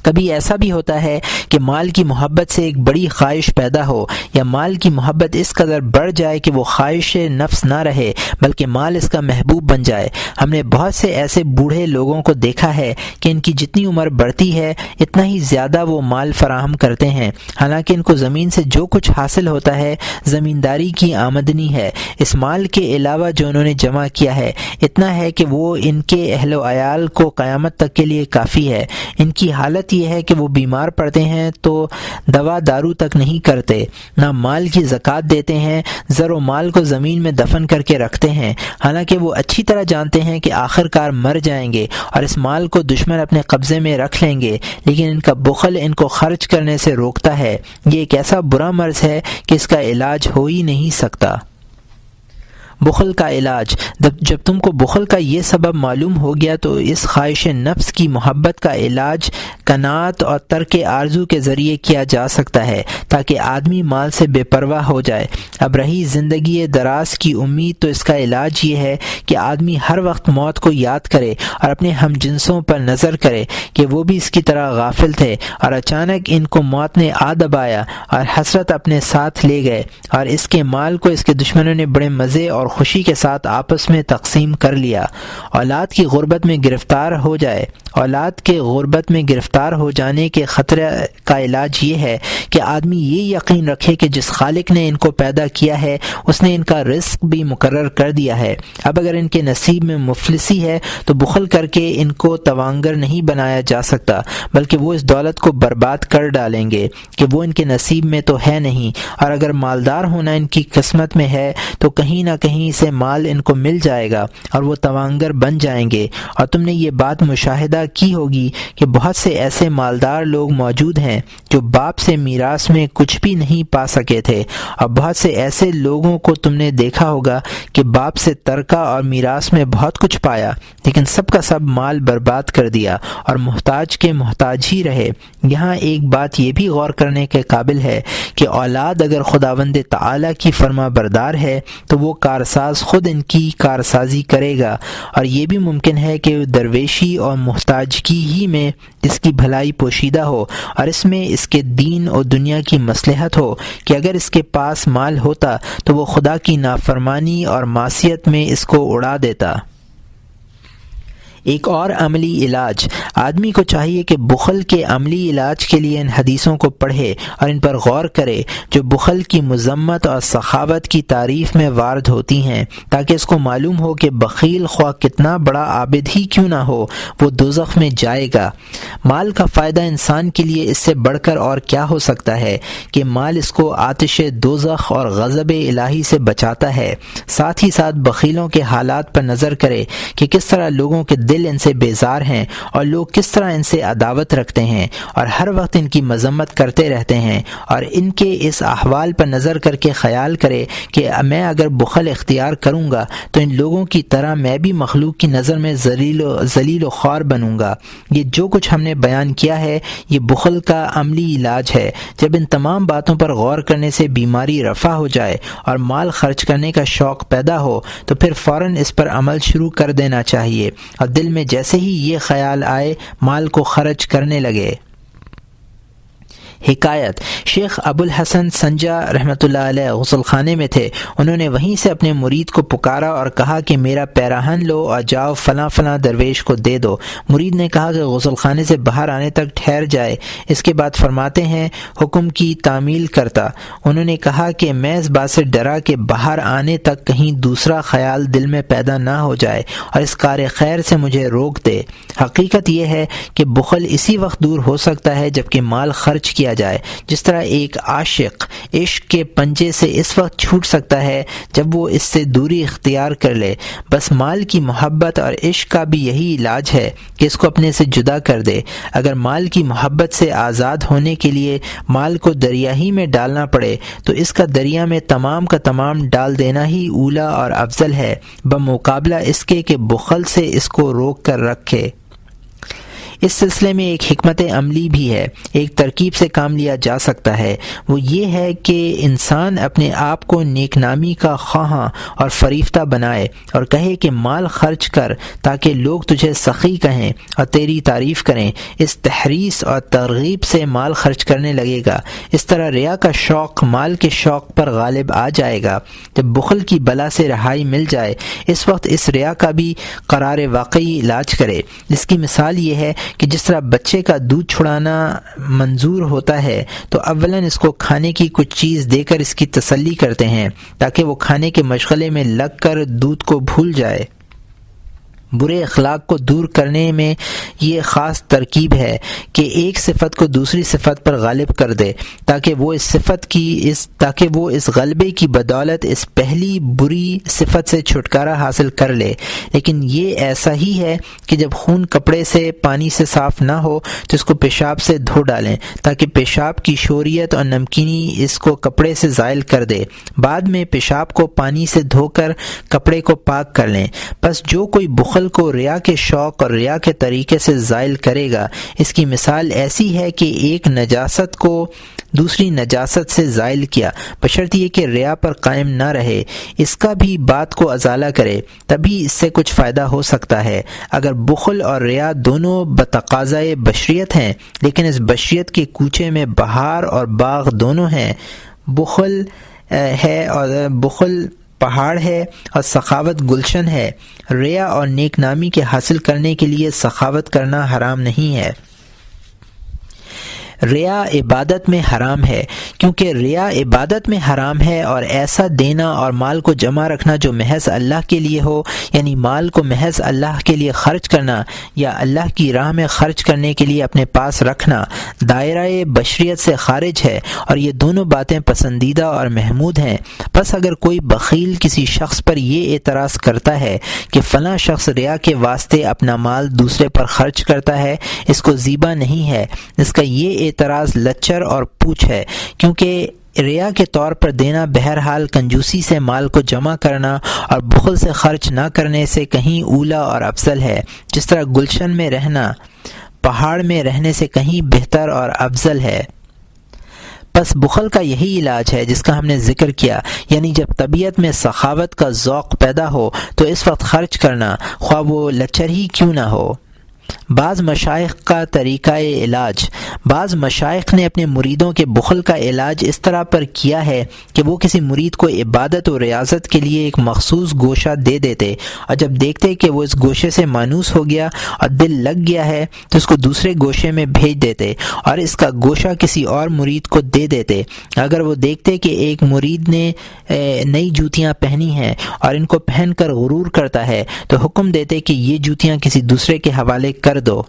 کبھی ایسا بھی ہوتا ہے کہ مال کی محبت سے ایک بڑی خواہش پیدا ہو، یا مال کی محبت اس قدر بڑھ جائے کہ وہ خواہش نفس نہ رہے بلکہ مال اس کا محبوب بن جائے۔ ہم نے بہت سے ایسے بوڑھے لوگوں کو دیکھا ہے کہ ان کی جتنی عمر بڑھتی ہے اتنا ہی زیادہ وہ مال فراہم کرتے ہیں، حالانکہ ان کو زمین سے جو کچھ حاصل ہوتا ہے زمینداری کی آمدنی ہے۔ اس مال کے علاوہ جو انہوں نے جمع کیا ہے اتنا ہے کہ وہ ان کے اہل و عیال کو قیامت تک کے لیے کافی ہے۔ ان کی حالت یہ ہے کہ وہ بیمار پڑتے ہیں تو دوا دارو تک نہیں کرتے، نہ مال کی زکوٰۃ دیتے ہیں، زر و مال کو زمین میں دفن کر کے رکھتے ہیں، حالانکہ وہ اچھی طرح جانتے ہیں کہ آخر کار مر جائیں گے اور اس مال کو دشمن اپنے قبضے میں رکھ لیں گے، لیکن ان کا بخل ان کو خرچ کرنے سے روکتا ہے۔ یہ ایک ایسا برا مرض ہے کہ اس کا علاج ہو ہی نہیں سکتا۔ بخل کا علاج۔ جب تم کو بخل کا یہ سبب معلوم ہو گیا تو اس خواہش نفس کی محبت کا علاج قناعت اور ترک آرزو کے ذریعے کیا جا سکتا ہے، تاکہ آدمی مال سے بے پرواہ ہو جائے۔ اب رہی زندگی دراز کی امید، تو اس کا علاج یہ ہے کہ آدمی ہر وقت موت کو یاد کرے اور اپنے ہم جنسوں پر نظر کرے کہ وہ بھی اس کی طرح غافل تھے، اور اچانک ان کو موت نے آ دبایا اور حسرت اپنے ساتھ لے گئے، اور اس کے مال کو اس کے دشمنوں نے بڑے مزے اور خوشی کے ساتھ آپس میں تقسیم کر لیا۔ اولاد کی غربت میں گرفتار ہو جائے اولاد کے غربت میں گرفتار ہو جانے کے خطرے کا علاج یہ ہے کہ آدمی یہ یقین رکھے کہ جس خالق نے ان کو پیدا کیا ہے اس نے ان کا رزق بھی مقرر کر دیا ہے۔ اب اگر ان کے نصیب میں مفلسی ہے تو بخل کر کے ان کو توانگر نہیں بنایا جا سکتا، بلکہ وہ اس دولت کو برباد کر ڈالیں گے کہ وہ ان کے نصیب میں تو ہے نہیں، اور اگر مالدار ہونا ان کی قسمت میں ہے تو کہیں نہ کہیں سے مال ان کو مل جائے گا اور وہ توانگر بن جائیں گے۔ اور تم نے یہ بات مشاہدہ کی ہوگی کہ بہت سے ایسے مالدار لوگ موجود ہیں جو باپ سے میراث میں کچھ بھی نہیں پا سکے تھے، اور بہت سے ایسے لوگوں کو تم نے دیکھا ہوگا کہ باپ سے ترکہ اور میراث میں بہت کچھ پایا لیکن سب کا سب مال برباد کر دیا اور محتاج کے محتاج ہی رہے۔ یہاں ایک بات یہ بھی غور کرنے کے قابل ہے کہ اولاد اگر خداوند تعالی کی فرما بردار ہے تو وہ کارساز خود ان کی کارسازی کرے گا، اور یہ بھی ممکن ہے کہ درویشی اور محتاجگی ہی میں اس کی بھلائی پوشیدہ ہو، اور اس میں اس کے دین اور دنیا کی مصلحت ہو کہ اگر اس کے پاس مال ہوتا تو وہ خدا کی نافرمانی اور معصیت میں اس کو اڑا دیتا۔ ایک اور عملی علاج، آدمی کو چاہیے کہ بخل کے عملی علاج کے لیے ان حدیثوں کو پڑھے اور ان پر غور کرے جو بخل کی مذمت اور سخاوت کی تعریف میں وارد ہوتی ہیں، تاکہ اس کو معلوم ہو کہ بخیل خواہ کتنا بڑا عابد ہی کیوں نہ ہو وہ دوزخ میں جائے گا۔ مال کا فائدہ انسان کے لیے اس سے بڑھ کر اور کیا ہو سکتا ہے کہ مال اس کو آتش دوزخ اور غضب الہی سے بچاتا ہے۔ ساتھ ہی ساتھ بخیلوں کے حالات پر نظر کرے کہ کس طرح لوگوں کے دل ان سے بیزار ہیں اور لوگ کس طرح ان سے عداوت رکھتے ہیں اور ہر وقت ان کی مذمت کرتے رہتے ہیں، اور ان کے اس احوال پر نظر کر کے خیال کرے کہ میں اگر بخل اختیار کروں گا تو ان لوگوں کی طرح میں بھی مخلوق کی نظر میں ذلیل و خوار بنوں گا۔ یہ جو کچھ ہم نے بیان کیا ہے یہ بخل کا عملی علاج ہے۔ جب ان تمام باتوں پر غور کرنے سے بیماری رفع ہو جائے اور مال خرچ کرنے کا شوق پیدا ہو تو پھر فوراً اس پر عمل شروع کر دینا چاہیے، اور دل میں جیسے ہی یہ خیال آئے مال کو خرچ کرنے لگے۔ حکایت، شیخ ابو الحسن سنجا رحمۃ اللہ علیہ غسل خانے میں تھے۔ انہوں نے وہیں سے اپنے مرید کو پکارا اور کہا کہ میرا پیراہن لو اور جاؤ فلاں فلاں درویش کو دے دو۔ مرید نے کہا کہ غسل خانے سے باہر آنے تک ٹھہر جائے۔ اس کے بعد فرماتے ہیں حکم کی تعمیل کرتا۔ انہوں نے کہا کہ میں اس بات سے ڈرا کہ باہر آنے تک کہیں دوسرا خیال دل میں پیدا نہ ہو جائے اور اس کار خیر سے مجھے روک دے۔ حقیقت یہ ہے کہ بخل اسی وقت دور ہو سکتا ہے جب کہ مال خرچ کیا جائے، جس طرح ایک عاشق عشق کے پنجے سے اس وقت چھوٹ سکتا ہے جب وہ اس سے دوری اختیار کر لے۔ بس مال کی محبت اور عشق کا بھی یہی علاج ہے کہ اس کو اپنے سے جدا کر دے۔ اگر مال کی محبت سے آزاد ہونے کے لیے مال کو دریا ہی میں ڈالنا پڑے تو اس کا دریا میں تمام کا تمام ڈال دینا ہی اولا اور افضل ہے، بمقابلہ اس کے کہ بخل سے اس کو روک کر رکھے۔ اس سلسلے میں ایک حکمت عملی بھی ہے، ایک ترکیب سے کام لیا جا سکتا ہے۔ وہ یہ ہے کہ انسان اپنے آپ کو نیک نامی کا خواہاں اور فریفتہ بنائے اور کہے کہ مال خرچ کر تاکہ لوگ تجھے سخی کہیں اور تیری تعریف کریں۔ اس تحریص اور ترغیب سے مال خرچ کرنے لگے گا۔ اس طرح ریا کا شوق مال کے شوق پر غالب آ جائے گا۔ جب بخل کی بلا سے رہائی مل جائے اس وقت اس ریا کا بھی قرار واقعی علاج کرے۔ اس کی مثال یہ ہے کہ جس طرح بچے کا دودھ چھڑانا منظور ہوتا ہے تو اولاً اس کو کھانے کی کچھ چیز دے کر اس کی تسلی کرتے ہیں تاکہ وہ کھانے کے مشغلے میں لگ کر دودھ کو بھول جائے۔ برے اخلاق کو دور کرنے میں یہ خاص ترکیب ہے کہ ایک صفت کو دوسری صفت پر غالب کر دے تاکہ وہ اس غلبے کی بدولت اس پہلی بری صفت سے چھٹکارا حاصل کر لے۔ لیکن یہ ایسا ہی ہے کہ جب خون کپڑے سے پانی سے صاف نہ ہو تو اس کو پیشاب سے دھو ڈالیں تاکہ پیشاب کی شوریت اور نمکینی اس کو کپڑے سے زائل کر دے۔ بعد میں پیشاب کو پانی سے دھو کر کپڑے کو پاک کر لیں۔ بس جو کوئی بخل کو ریا کے شوق اور ریا کے طریقے سے زائل کرے گا، اس کی مثال ایسی ہے کہ ایک نجاست کو دوسری نجاست سے زائل کیا، بشرط یہ کہ ریا پر قائم نہ رہے، اس کا بھی بات کو ازالہ کرے، تبھی اس سے کچھ فائدہ ہو سکتا ہے۔ اگر بخل اور ریا دونوں بتقاضائے بشریت ہیں لیکن اس بشریت کے کوچے میں بہار اور باغ دونوں ہیں، بخل پہاڑ ہے اور سخاوت گلشن ہے۔ ریا اور نیک نامی کے حاصل کرنے کے لیے سخاوت کرنا حرام نہیں ہے۔ ریا عبادت میں حرام ہے، کیونکہ ریا عبادت میں حرام ہے، اور ایسا دینا اور مال کو جمع رکھنا جو محض اللہ کے لیے ہو، یعنی مال کو محض اللہ کے لیے خرچ کرنا یا اللہ کی راہ میں خرچ کرنے کے لیے اپنے پاس رکھنا، دائرہ بشریت سے خارج ہے، اور یہ دونوں باتیں پسندیدہ اور محمود ہیں۔ پس اگر کوئی بخیل کسی شخص پر یہ اعتراض کرتا ہے کہ فلاں شخص ریا کے واسطے اپنا مال دوسرے پر خرچ کرتا ہے، اس کو زیبا نہیں ہے، اس کا یہ اعتراض لچر اور پوچھ ہے، کیونکہ ریا کے طور پر دینا بہرحال کنجوسی سے مال کو جمع کرنا اور بخل سے خرچ نہ کرنے سے کہیں اولیٰ اور افضل ہے، جس طرح گلشن میں رہنا پہاڑ میں رہنے سے کہیں بہتر اور افضل ہے۔ بس بخل کا یہی علاج ہے جس کا ہم نے ذکر کیا، یعنی جب طبیعت میں سخاوت کا ذوق پیدا ہو تو اس وقت خرچ کرنا، خواہ وہ لچر ہی کیوں نہ ہو۔ بعض مشائخ کا طریقہ علاج، بعض مشائخ نے اپنے مریدوں کے بخل کا علاج اس طرح پر کیا ہے کہ وہ کسی مرید کو عبادت و ریاضت کے لیے ایک مخصوص گوشہ دے دیتے، اور جب دیکھتے کہ وہ اس گوشے سے مانوس ہو گیا اور دل لگ گیا ہے تو اس کو دوسرے گوشے میں بھیج دیتے اور اس کا گوشہ کسی اور مرید کو دے دیتے۔ اگر وہ دیکھتے کہ ایک مرید نے نئی جوتیاں پہنی ہیں اور ان کو پہن کر غرور کرتا ہے تو حکم دیتے کہ یہ جوتیاں کسی دوسرے کے حوالے کر دو۔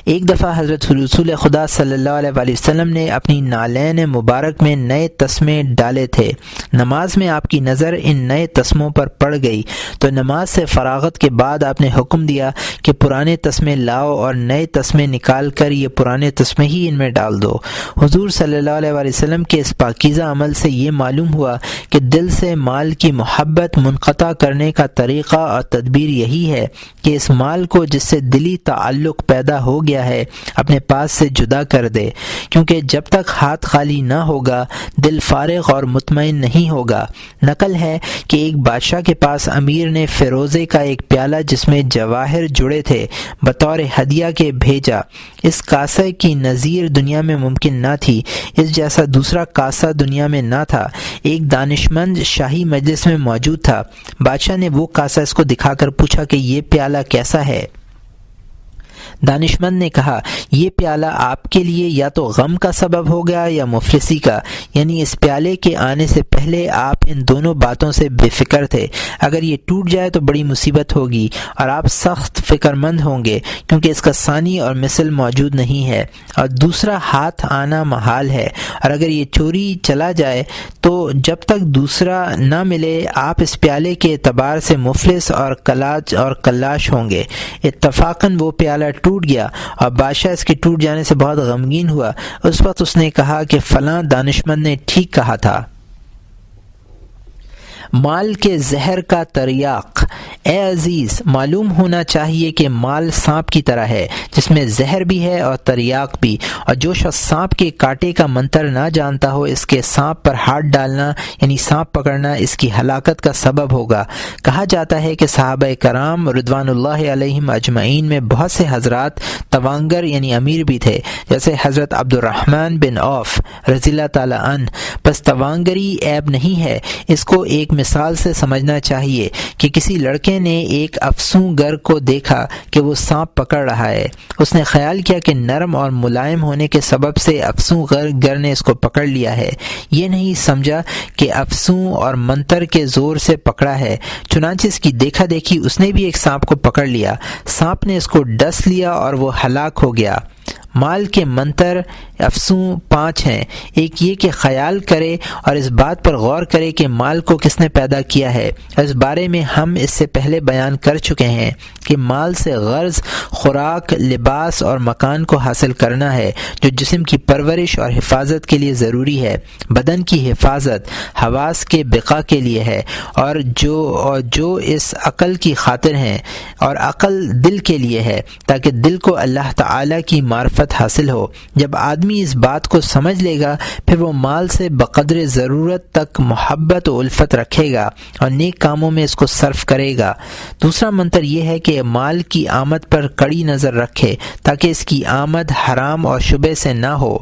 ایک دفعہ حضرت رسول خدا صلی اللہ علیہ وآلہ وسلم نے اپنی نالین مبارک میں نئے تسمے ڈالے تھے۔ نماز میں آپ کی نظر ان نئے تسموں پر پڑ گئی تو نماز سے فراغت کے بعد آپ نے حکم دیا کہ پرانے تسمے لاؤ اور نئے تسمے نکال کر یہ پرانے تسمے ہی ان میں ڈال دو۔ حضور صلی اللہ علیہ وآلہ وسلم کے اس پاکیزہ عمل سے یہ معلوم ہوا کہ دل سے مال کی محبت منقطع کرنے کا طریقہ اور تدبیر یہی ہے کہ اس مال کو جس سے دلی تعلق پیدا ہو گیا ہے اپنے پاس سے جدا کر دے، کیونکہ جب تک ہاتھ خالی نہ ہوگا دل فارغ اور مطمئن نہیں ہوگا۔ نقل ہے کہ ایک بادشاہ کے پاس امیر نے فیروزے کا ایک پیالہ جس میں جواہر جڑے تھے بطور ہدیہ کے بھیجا۔ اس کاسے کی نظیر دنیا میں ممکن نہ تھی، اس جیسا دوسرا کاسہ دنیا میں نہ تھا۔ ایک دانشمند شاہی مجلس میں موجود تھا۔ بادشاہ نے وہ کاسہ اس کو دکھا کر پوچھا کہ یہ پیالہ کیسا ہے؟ دانشمند نے کہا، یہ پیالہ آپ کے لیے یا تو غم کا سبب ہوگا یا مفلسی کا، یعنی اس پیالے کے آنے سے پہلے آپ ان دونوں باتوں سے بے فکر تھے۔ اگر یہ ٹوٹ جائے تو بڑی مصیبت ہوگی اور آپ سخت فکر مند ہوں گے، کیونکہ اس کا ثانی اور مثل موجود نہیں ہے، اور دوسرا ہاتھ آنا محال ہے، اور اگر یہ چوری چلا جائے تو جب تک دوسرا نہ ملے آپ اس پیالے کے اعتبار سے مفلس اور کلاش ہوں گے۔ اتفاقاً وہ پیالہ ٹوٹ گیا اور بادشاہ اس کے ٹوٹ جانے سے بہت غمگین ہوا۔ اس وقت اس نے کہا کہ فلاں دانشمند نے ٹھیک کہا تھا۔ مال کے زہر کا تریاق۔ اے عزیز، معلوم ہونا چاہیے کہ مال سانپ کی طرح ہے جس میں زہر بھی ہے اور تریاق بھی، اور جو شخص سانپ کے کاٹے کا منتر نہ جانتا ہو اس کے سانپ پر ہاتھ ڈالنا یعنی سانپ پکڑنا اس کی ہلاکت کا سبب ہوگا۔ کہا جاتا ہے کہ صحابہ کرام رضوان اللہ علیہم اجمعین میں بہت سے حضرات توانگر یعنی امیر بھی تھے، جیسے حضرت عبد الرحمن بن عوف رضی اللہ تعالی عنہ۔ بس توانگری عیب نہیں ہے، اس کو ایک مثال سے سمجھنا چاہیے کہ کسی لڑکے نے ایک افسوں گر کو دیکھا کہ وہ سانپ پکڑ رہا ہے۔ اس نے خیال کیا کہ نرم اور ملائم ہونے کے سبب سے افسوں گر نے اس کو پکڑ لیا ہے، یہ نہیں سمجھا کہ افسوں اور منتر کے زور سے پکڑا ہے۔ چنانچہ اس کی دیکھا دیکھی اس نے بھی ایک سانپ کو پکڑ لیا، سانپ نے اس کو ڈس لیا اور وہ ہلاک ہو گیا۔ مال کے منتر افسوں 5 ہیں۔ ایک یہ کہ خیال کرے اور اس بات پر غور کرے کہ مال کو کس نے پیدا کیا ہے۔ اس بارے میں ہم اس سے پہلے بیان کر چکے ہیں کہ مال سے غرض خوراک، لباس اور مکان کو حاصل کرنا ہے جو جسم کی پرورش اور حفاظت کے لیے ضروری ہے، بدن کی حفاظت حواس کے بقا کے لیے ہے، اور جو اس عقل کی خاطر ہیں، اور عقل دل کے لیے ہے تاکہ دل کو اللہ تعالی کی معرفت حاصل ہو۔ جب آدمی اس بات کو سمجھ لے گا پھر وہ مال سے بقدر ضرورت تک محبت و الفت رکھے گا اور نیک کاموں میں اس کو صرف کرے گا۔ دوسرا منتر یہ ہے کہ مال کی آمد پر کڑی نظر رکھے تاکہ اس کی آمد حرام اور شبہ سے نہ ہو۔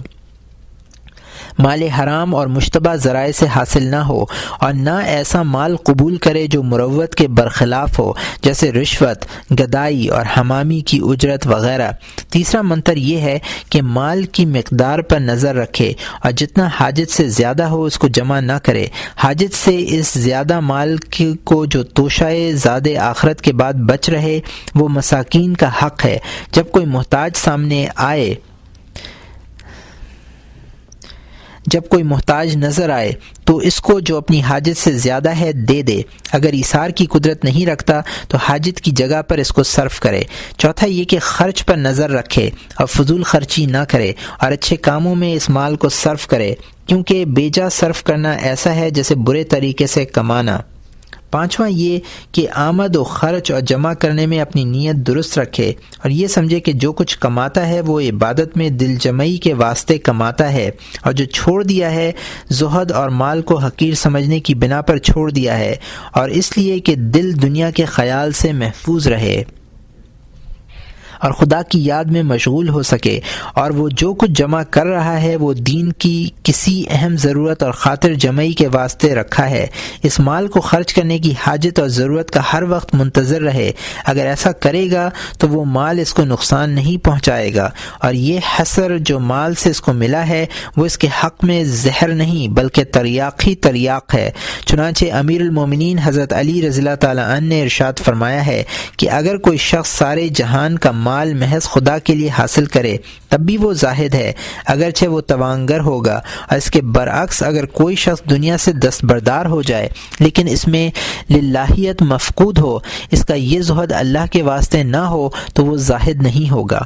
مال حرام اور مشتبہ ذرائع سے حاصل نہ ہو، اور نہ ایسا مال قبول کرے جو مروت کے برخلاف ہو، جیسے رشوت، گدائی اور حمامی کی اجرت وغیرہ۔ تیسرا منتر یہ ہے کہ مال کی مقدار پر نظر رکھے اور جتنا حاجت سے زیادہ ہو اس کو جمع نہ کرے۔ حاجت سے اس زیادہ مال کو جو توشہ زاد آخرت کے بعد بچ رہے وہ مساکین کا حق ہے۔ جب کوئی محتاج نظر آئے تو اس کو جو اپنی حاجت سے زیادہ ہے دے دے۔ اگر ایثار کی قدرت نہیں رکھتا تو حاجت کی جگہ پر اس کو صرف کرے۔ چوتھا یہ کہ خرچ پر نظر رکھے اور فضول خرچی نہ کرے اور اچھے کاموں میں اس مال کو صرف کرے، کیونکہ بیجا صرف کرنا ایسا ہے جیسے برے طریقے سے کمانا۔ پانچواں یہ کہ آمد و خرچ اور جمع کرنے میں اپنی نیت درست رکھے اور یہ سمجھے کہ جو کچھ کماتا ہے وہ عبادت میں دل جمعی کے واسطے کماتا ہے، اور جو چھوڑ دیا ہے زہد اور مال کو حقیر سمجھنے کی بنا پر چھوڑ دیا ہے، اور اس لیے کہ دل دنیا کے خیال سے محفوظ رہے اور خدا کی یاد میں مشغول ہو سکے، اور وہ جو کچھ جمع کر رہا ہے وہ دین کی کسی اہم ضرورت اور خاطر جمعی کے واسطے رکھا ہے۔ اس مال کو خرچ کرنے کی حاجت اور ضرورت کا ہر وقت منتظر رہے۔ اگر ایسا کرے گا تو وہ مال اس کو نقصان نہیں پہنچائے گا، اور یہ حسر جو مال سے اس کو ملا ہے وہ اس کے حق میں زہر نہیں بلکہ تریاق ہے۔ چنانچہ امیر المومنین حضرت علی رضی اللہ تعالیٰ عنہ نے ارشاد فرمایا ہے کہ اگر کوئی شخص سارے جہان کا مال محض خدا کے لیے حاصل کرے تب بھی وہ زاہد ہے، اگرچہ وہ توانگر ہوگا، اور اس کے برعکس اگر کوئی شخص دنیا سے دستبردار ہو جائے لیکن اس میں للہیت مفقود ہو، اس کا یہ زہد اللہ کے واسطے نہ ہو تو وہ زاہد نہیں ہوگا۔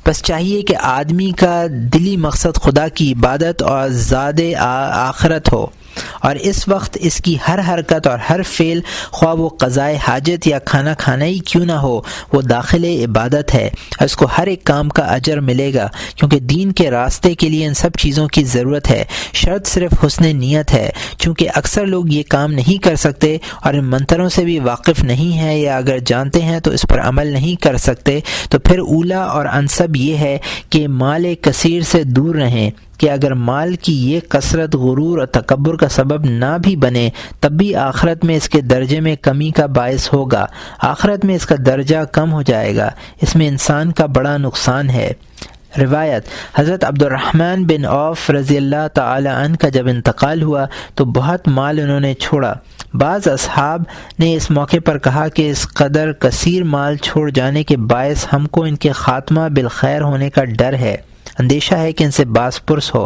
بس چاہیے کہ آدمی کا دلی مقصد خدا کی عبادت اور زاد آخرت ہو، اور اس وقت اس کی ہر حرکت اور ہر فعل، خواہ وہ قضائے حاجت یا کھانا کھانا ہی کیوں نہ ہو، وہ داخل عبادت ہے، اور اس کو ہر ایک کام کا اجر ملے گا، کیونکہ دین کے راستے کے لیے ان سب چیزوں کی ضرورت ہے۔ شرط صرف حسن نیت ہے۔ چونکہ اکثر لوگ یہ کام نہیں کر سکتے اور ان منتروں سے بھی واقف نہیں ہیں، یا اگر جانتے ہیں تو اس پر عمل نہیں کر سکتے، تو پھر اولا اور انسب یہ ہے کہ مال کثیر سے دور رہیں، کہ اگر مال کی یہ کثرت غرور اور تکبر کا سبب نہ بھی بنے تب بھی آخرت میں اس کے درجے میں کمی کا باعث ہوگا، آخرت میں اس کا درجہ کم ہو جائے گا، اس میں انسان کا بڑا نقصان ہے۔ روایت: حضرت عبد الرحمن بن عوف رضی اللہ تعالی عنہ کا جب انتقال ہوا تو بہت مال انہوں نے چھوڑا۔ بعض اصحاب نے اس موقع پر کہا کہ اس قدر کثیر مال چھوڑ جانے کے باعث ہم کو ان کے خاتمہ بالخیر ہونے کا ڈر ہے، اندیشہ ہے کہ ان سے باز پرس ہو۔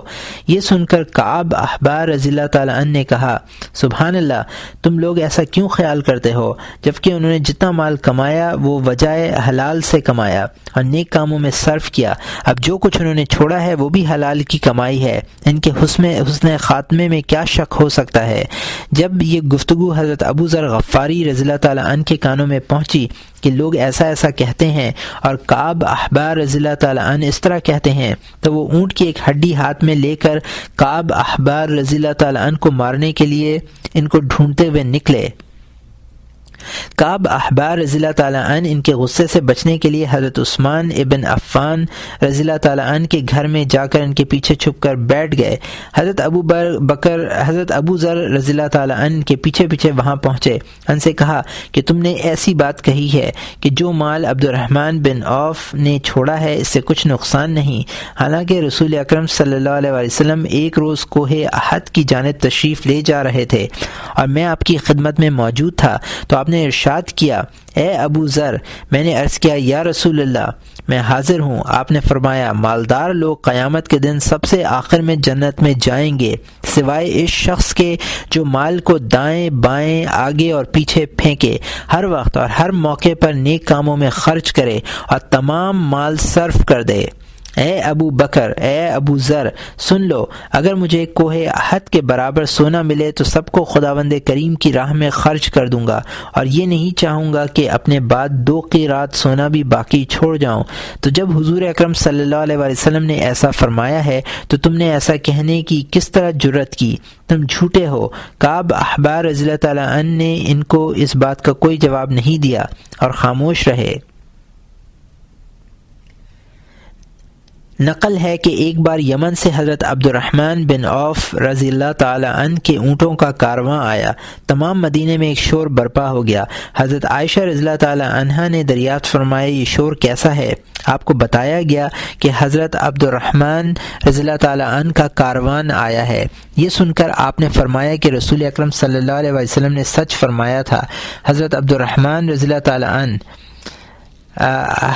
یہ سن کر کعب احبار رضی اللہ تعالی عنہ نے کہا: سبحان اللہ، تم لوگ ایسا کیوں خیال کرتے ہو؟ جبکہ انہوں نے جتنا مال کمایا وہ وجہ حلال سے کمایا اور نیک کاموں میں صرف کیا۔ اب جو کچھ انہوں نے چھوڑا ہے وہ بھی حلال کی کمائی ہے، ان کے حسن خاتمے میں کیا شک ہو سکتا ہے؟ جب یہ گفتگو حضرت ابو ذر غفاری رضی اللہ تعالی عنہ کے کانوں میں پہنچی کہ لوگ ایسا کہتے ہیں اور کعب احبار رضی اللہ تعالی عنہ اس طرح کہتے ہیں، تو وہ اونٹ کی ایک ہڈی ہاتھ میں لے کر کعب احبار رضی اللہ تعالی عنہ کو مارنے کے لیے ان کو ڈھونڈتے ہوئے نکلے۔ کعب احبار رضی اللہ تعالیٰ عنہ ان کے غصے سے بچنے کے لیے حضرت عثمان ابن عفان رضی اللہ تعالیٰ عنہ کے گھر میں جا کر ان کے پیچھے چھپ کر بیٹھ گئے۔ حضرت ابو ذر رضی اللہ تعالیٰ عنہ کے پیچھے وہاں پہنچے، ان سے کہا کہ تم نے ایسی بات کہی ہے کہ جو مال عبد الرحمن بن عوف نے چھوڑا ہے اس سے کچھ نقصان نہیں، حالانکہ رسول اکرم صلی اللہ علیہ وسلم ایک روز کوہ احد کی جانب تشریف لے جا رہے تھے اور میں آپ کی خدمت میں موجود تھا، تو آپ نے ارشاد کیا: اے ابو ذر۔ میں نے عرض کیا: یا رسول اللہ، میں حاضر ہوں۔ آپ نے فرمایا: مالدار لوگ قیامت کے دن سب سے آخر میں جنت میں جائیں گے، سوائے اس شخص کے جو مال کو دائیں بائیں آگے اور پیچھے پھینکے، ہر وقت اور ہر موقع پر نیک کاموں میں خرچ کرے اور تمام مال صرف کر دے۔ اے ابو بکر، اے ابو ذر، سن لو، اگر مجھے کوہ احد کے برابر سونا ملے تو سب کو خداوند کریم کی راہ میں خرچ کر دوں گا، اور یہ نہیں چاہوں گا کہ اپنے بعد 2 قیراط سونا بھی باقی چھوڑ جاؤں۔ تو جب حضور اکرم صلی اللہ علیہ وسلم نے ایسا فرمایا ہے تو تم نے ایسا کہنے کی کس طرح جرأت کی؟ تم جھوٹے ہو۔ کعب احبار رضی اللہ تعالیٰ عنہ نے ان کو اس بات کا کوئی جواب نہیں دیا اور خاموش رہے۔ نقل ہے کہ ایک بار یمن سے حضرت عبد الرحمن بن عوف رضی اللہ تعالی عنہ کے اونٹوں کا کارواں آیا۔ تمام مدینے میں ایک شور برپا ہو گیا۔ حضرت عائشہ رضی اللہ تعالی عنہا نے دریافت فرمایا یہ شور کیسا ہے؟ آپ کو بتایا گیا کہ حضرت عبد الرحمن رضی اللہ تعالی عنہ کا کاروان آیا ہے۔ یہ سن کر آپ نے فرمایا کہ رسول اکرم صلی اللہ علیہ وسلم نے سچ فرمایا تھا۔ حضرت عبد الرحمن رضی اللہ تعالی عنہ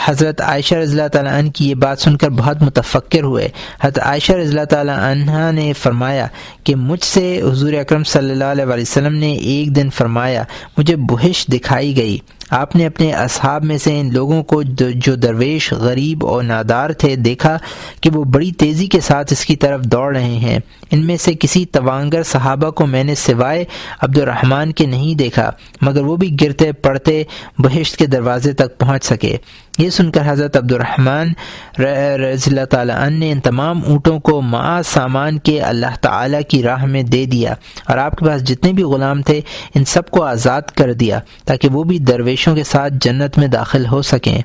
حضرت عائشہ رضی اللہ تعالیٰ عنہ کی یہ بات سن کر بہت متفکر ہوئے۔ حضرت عائشہ رضی اللہ تعالیٰ عنہ نے فرمایا کہ مجھ سے حضور اکرم صلی اللہ علیہ وسلم نے ایک دن فرمایا مجھے بہشت دکھائی گئی۔ آپ نے اپنے اصحاب میں سے ان لوگوں کو جو درویش غریب اور نادار تھے دیکھا کہ وہ بڑی تیزی کے ساتھ اس کی طرف دوڑ رہے ہیں۔ ان میں سے کسی توانگر صحابہ کو میں نے سوائے عبد الرحمن کے نہیں دیکھا مگر وہ بھی گرتے پڑتے بہشت کے دروازے تک پہنچ سکے۔ یہ سن کر حضرت عبد الرحمن رضی اللہ تعالیٰ عنہ نے ان تمام اونٹوں کو مع سامان کے اللہ تعالیٰ کی راہ میں دے دیا اور آپ کے پاس جتنے بھی غلام تھے ان سب کو آزاد کر دیا تاکہ وہ بھی درویشوں کے ساتھ جنت میں داخل ہو سکیں۔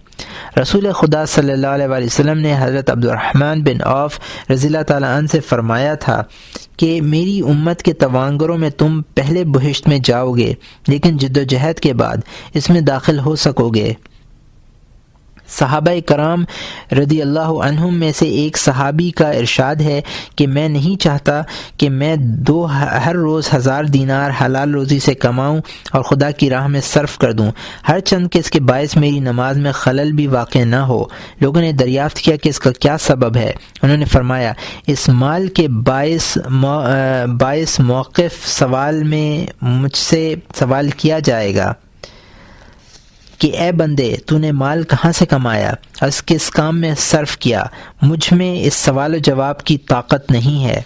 رسول خدا صلی اللہ علیہ وسلم نے حضرت عبد الرحمن بن عوف رضی اللہ تعالیٰ عنہ سے فرمایا تھا کہ میری امت کے توانگروں میں تم پہلے بہشت میں جاؤ گے لیکن جد و جہد کے بعد اس میں داخل ہو سکو گے۔ صحابہ کرام رضی اللہ عنہم میں سے ایک صحابی کا ارشاد ہے کہ میں نہیں چاہتا کہ میں ہر روز 1000 دینار حلال روزی سے کماؤں اور خدا کی راہ میں صرف کر دوں، ہر چند کہ اس کے باعث میری نماز میں خلل بھی واقع نہ ہو۔ لوگوں نے دریافت کیا کہ اس کا کیا سبب ہے؟ انہوں نے فرمایا اس مال کے باعث موقف سوال میں مجھ سے سوال کیا جائے گا کہ اے بندے تو نے مال کہاں سے کمایا اور اس کس کام میں صرف کیا؟ مجھ میں اس سوال و جواب کی طاقت نہیں ہے۔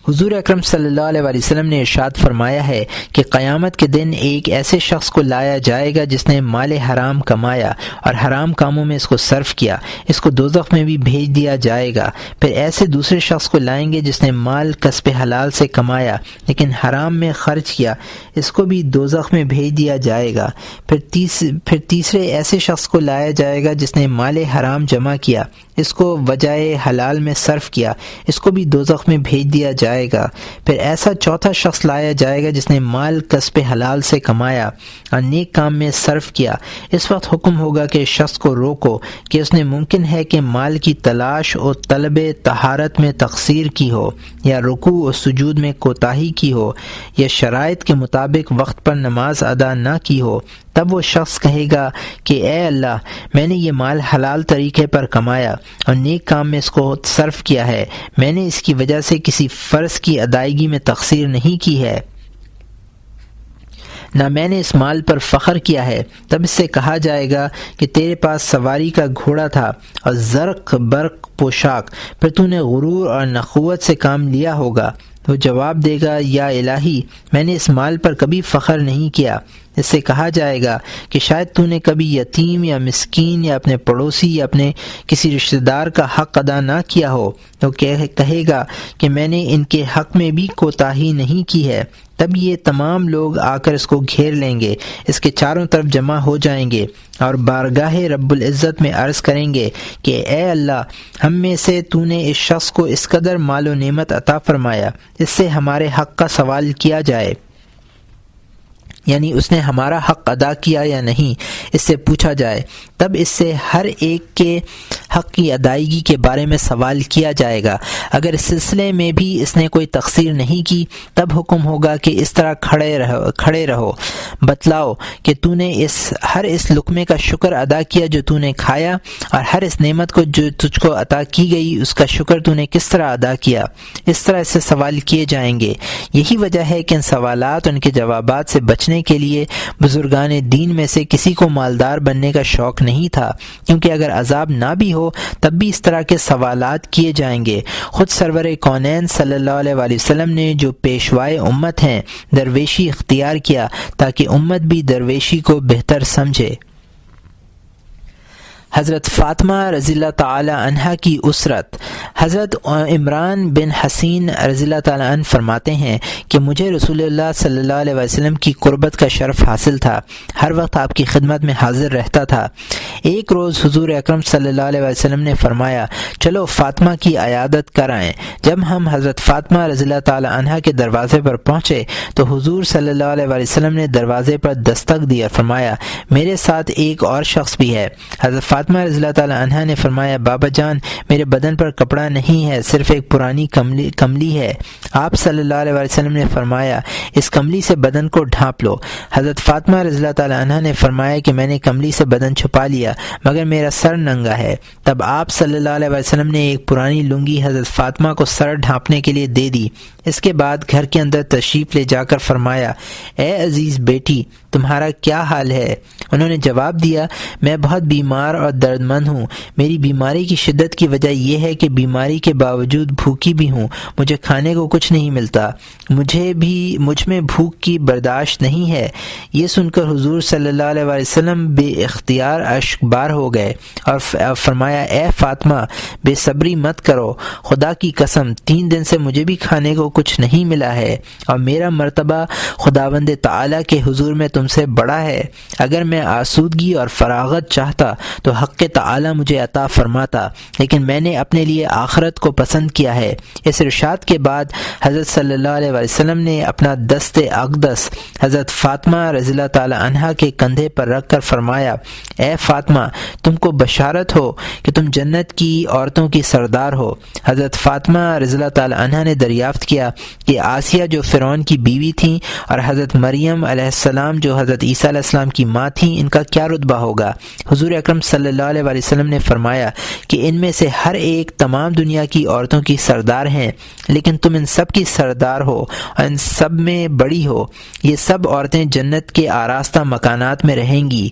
حضور اکرم صلی اللہ علیہ وسلم نے ارشاد فرمایا ہے کہ قیامت کے دن ایک ایسے شخص کو لایا جائے گا جس نے مال حرام کمایا اور حرام کاموں میں اس کو صرف کیا، اس کو دوزخ میں بھی بھیج دیا جائے گا۔ پھر ایسے دوسرے شخص کو لائیں گے جس نے مال کسب حلال سے کمایا لیکن حرام میں خرچ کیا، اس کو بھی دوزخ میں بھیج دیا جائے گا۔ پھر تیسرے ایسے شخص کو لایا جائے گا جس نے مال حرام جمع کیا، اس کو وجائے حلال میں صرف کیا، اس کو بھی دوزخ میں بھیج دیا جائے گا۔ پھر ایسا چوتھا شخص لایا جائے گا جس نے مال کسب حلال سے کمایا اور نیک کام میں صرف کیا۔ اس وقت حکم ہوگا کہ اس شخص کو روکو کہ اس نے ممکن ہے کہ مال کی تلاش اور طلب طہارت میں تقصیر کی ہو یا رکوع اور سجود میں کوتاہی کی ہو یا شرائط کے مطابق وقت پر نماز ادا نہ کی ہو۔ تب وہ شخص کہے گا کہ اے اللہ میں نے یہ مال حلال طریقے پر کمایا اور نیک کام میں اس کو صرف کیا ہے، میں نے اس کی وجہ سے کسی فرض کی ادائیگی میں تقصیر نہیں کی ہے، نہ میں نے اس مال پر فخر کیا ہے۔ تب اس سے کہا جائے گا کہ تیرے پاس سواری کا گھوڑا تھا اور زرق برق پوشاک، پھر تو نے غرور اور نخوت سے کام لیا ہوگا۔ وہ جواب دے گا یا الہی میں نے اس مال پر کبھی فخر نہیں کیا۔ اس سے کہا جائے گا کہ شاید تو نے کبھی یتیم یا مسکین یا اپنے پڑوسی یا اپنے کسی رشتہ دار کا حق ادا نہ کیا ہو۔ تو کہے گا کہ میں نے ان کے حق میں بھی کوتاہی نہیں کی ہے۔ تب یہ تمام لوگ آ کر اس کو گھیر لیں گے، اس کے چاروں طرف جمع ہو جائیں گے اور بارگاہ رب العزت میں عرض کریں گے کہ اے اللہ ہم میں سے تو نے اس شخص کو اس قدر مال و نعمت عطا فرمایا، اس سے ہمارے حق کا سوال کیا جائے، یعنی اس نے ہمارا حق ادا کیا یا نہیں، اس سے پوچھا جائے۔ تب اس سے ہر ایک کے حق کی ادائیگی کے بارے میں سوال کیا جائے گا۔ اگر اس سلسلے میں بھی اس نے کوئی تقصیر نہیں کی تب حکم ہوگا کہ اس طرح کھڑے رہو، بتلاؤ کہ تو نے ہر اس لقمے کا شکر ادا کیا جو تو نے کھایا اور ہر اس نعمت کو جو تجھ کو عطا کی گئی اس کا شکر تو نے کس طرح ادا کیا۔ اس طرح اس سے سوال کیے جائیں گے۔ یہی وجہ ہے کہ ان سوالات اور ان کے جوابات سے بچنے کے لیے بزرگان دین میں سے کسی کو مالدار بننے کا شوق نہیں تھا، کیونکہ اگر عذاب نہ بھی ہو تب بھی اس طرح کے سوالات کیے جائیں گے۔ خود سرور کونین صلی اللہ علیہ وآلہ وسلم نے جو پیشوائے امت ہیں درویشی اختیار کیا تاکہ امت بھی درویشی کو بہتر سمجھے۔ حضرت فاطمہ رضی اللہ تعالی عنہا کی اسرت حضرت عمران بن حسین رضی اللہ تعالیٰ عنہ فرماتے ہیں کہ مجھے رسول اللہ صلی اللہ علیہ وسلم کی قربت کا شرف حاصل تھا، ہر وقت آپ کی خدمت میں حاضر رہتا تھا۔ ایک روز حضور اکرم صلی اللہ علیہ وسلم نے فرمایا چلو فاطمہ کی عیادت کرائیں۔ جب ہم حضرت فاطمہ رضی اللہ تعالیٰ عنہ کے دروازے پر پہنچے تو حضور صلی اللہ علیہ وسلم نے دروازے پر دستک دی اور فرمایا میرے ساتھ ایک اور شخص بھی ہے۔ حضرت فاطمہ رضی اللہ تعالیٰ عنہ نے فرمایا بابا جان میرے بدن پر کپڑا نہیں ہے، صرف ایک پرانی کملی ہے۔ آپ صلی اللہ علیہ وسلم نے فرمایا اس کملی سے بدن کو ڈھانپ لو۔ حضرت فاطمہ رضی اللہ تعالیٰ عنہ نے فرمایا کہ میں نے کملی سے بدن چھپا لیا مگر میرا سر ننگا ہے۔ تب آپ صلی اللہ علیہ وسلم نے ایک پرانی لنگی حضرت فاطمہ کو سر ڈھانپنے کے لیے دے دی۔ اس کے بعد گھر کے اندر تشریف لے جا کر فرمایا اے عزیز بیٹی تمہارا کیا حال ہے؟ انہوں نے جواب دیا میں بہت بیمار اور درد مند ہوں، میری بیماری کی شدت کی وجہ یہ ہے کہ بیماری کے باوجود بھوکی بھی ہوں، مجھے کھانے کو کچھ نہیں ملتا، مجھ میں بھوک کی برداشت نہیں ہے۔ یہ سن کر حضور صلی اللہ علیہ وسلم بے اختیار اشک بار ہو گئے اور فرمایا اے فاطمہ بے صبری مت کرو، خدا کی قسم 3 دن سے مجھے بھی کھانے کو کچھ نہیں ملا ہے اور میرا مرتبہ خداوند تعالیٰ کے حضور میں تم سے بڑا ہے۔ اگر میں آسودگی اور فراغت چاہتا تو حق تعالیٰ مجھے عطا فرماتا، لیکن میں نے اپنے لیے آخرت کو پسند کیا ہے۔ اس ارشاد کے بعد حضرت صلی اللہ علیہ وسلم نے اپنا دست اقدس حضرت فاطمہ رضی اللہ تعالی عنہا کے کندھے پر رکھ کر فرمایا اے فاطمہ تم کو بشارت ہو کہ تم جنت کی عورتوں کی سردار ہو۔ حضرت فاطمہ رضی اللہ تعالی عنہا نے دریافت کیا کہ آسیہ جو فرعون کی بیوی تھیں اور حضرت مریم علیہ السلام جو حضرت عیسیٰ علیہ السلام کی ماں تھیں ان کا کیا رتبہ ہوگا؟ حضور اکرم صلی اللہ علیہ وسلم نے فرمایا کہ ان میں سے ہر ایک تمام دنیا کی عورتوں کی سردار ہیں، لیکن تم ان سب کی سردار ہو اور ان سب میں بڑی ہو۔ یہ سب عورتیں جنت کے آراستہ مکانات میں رہیں گی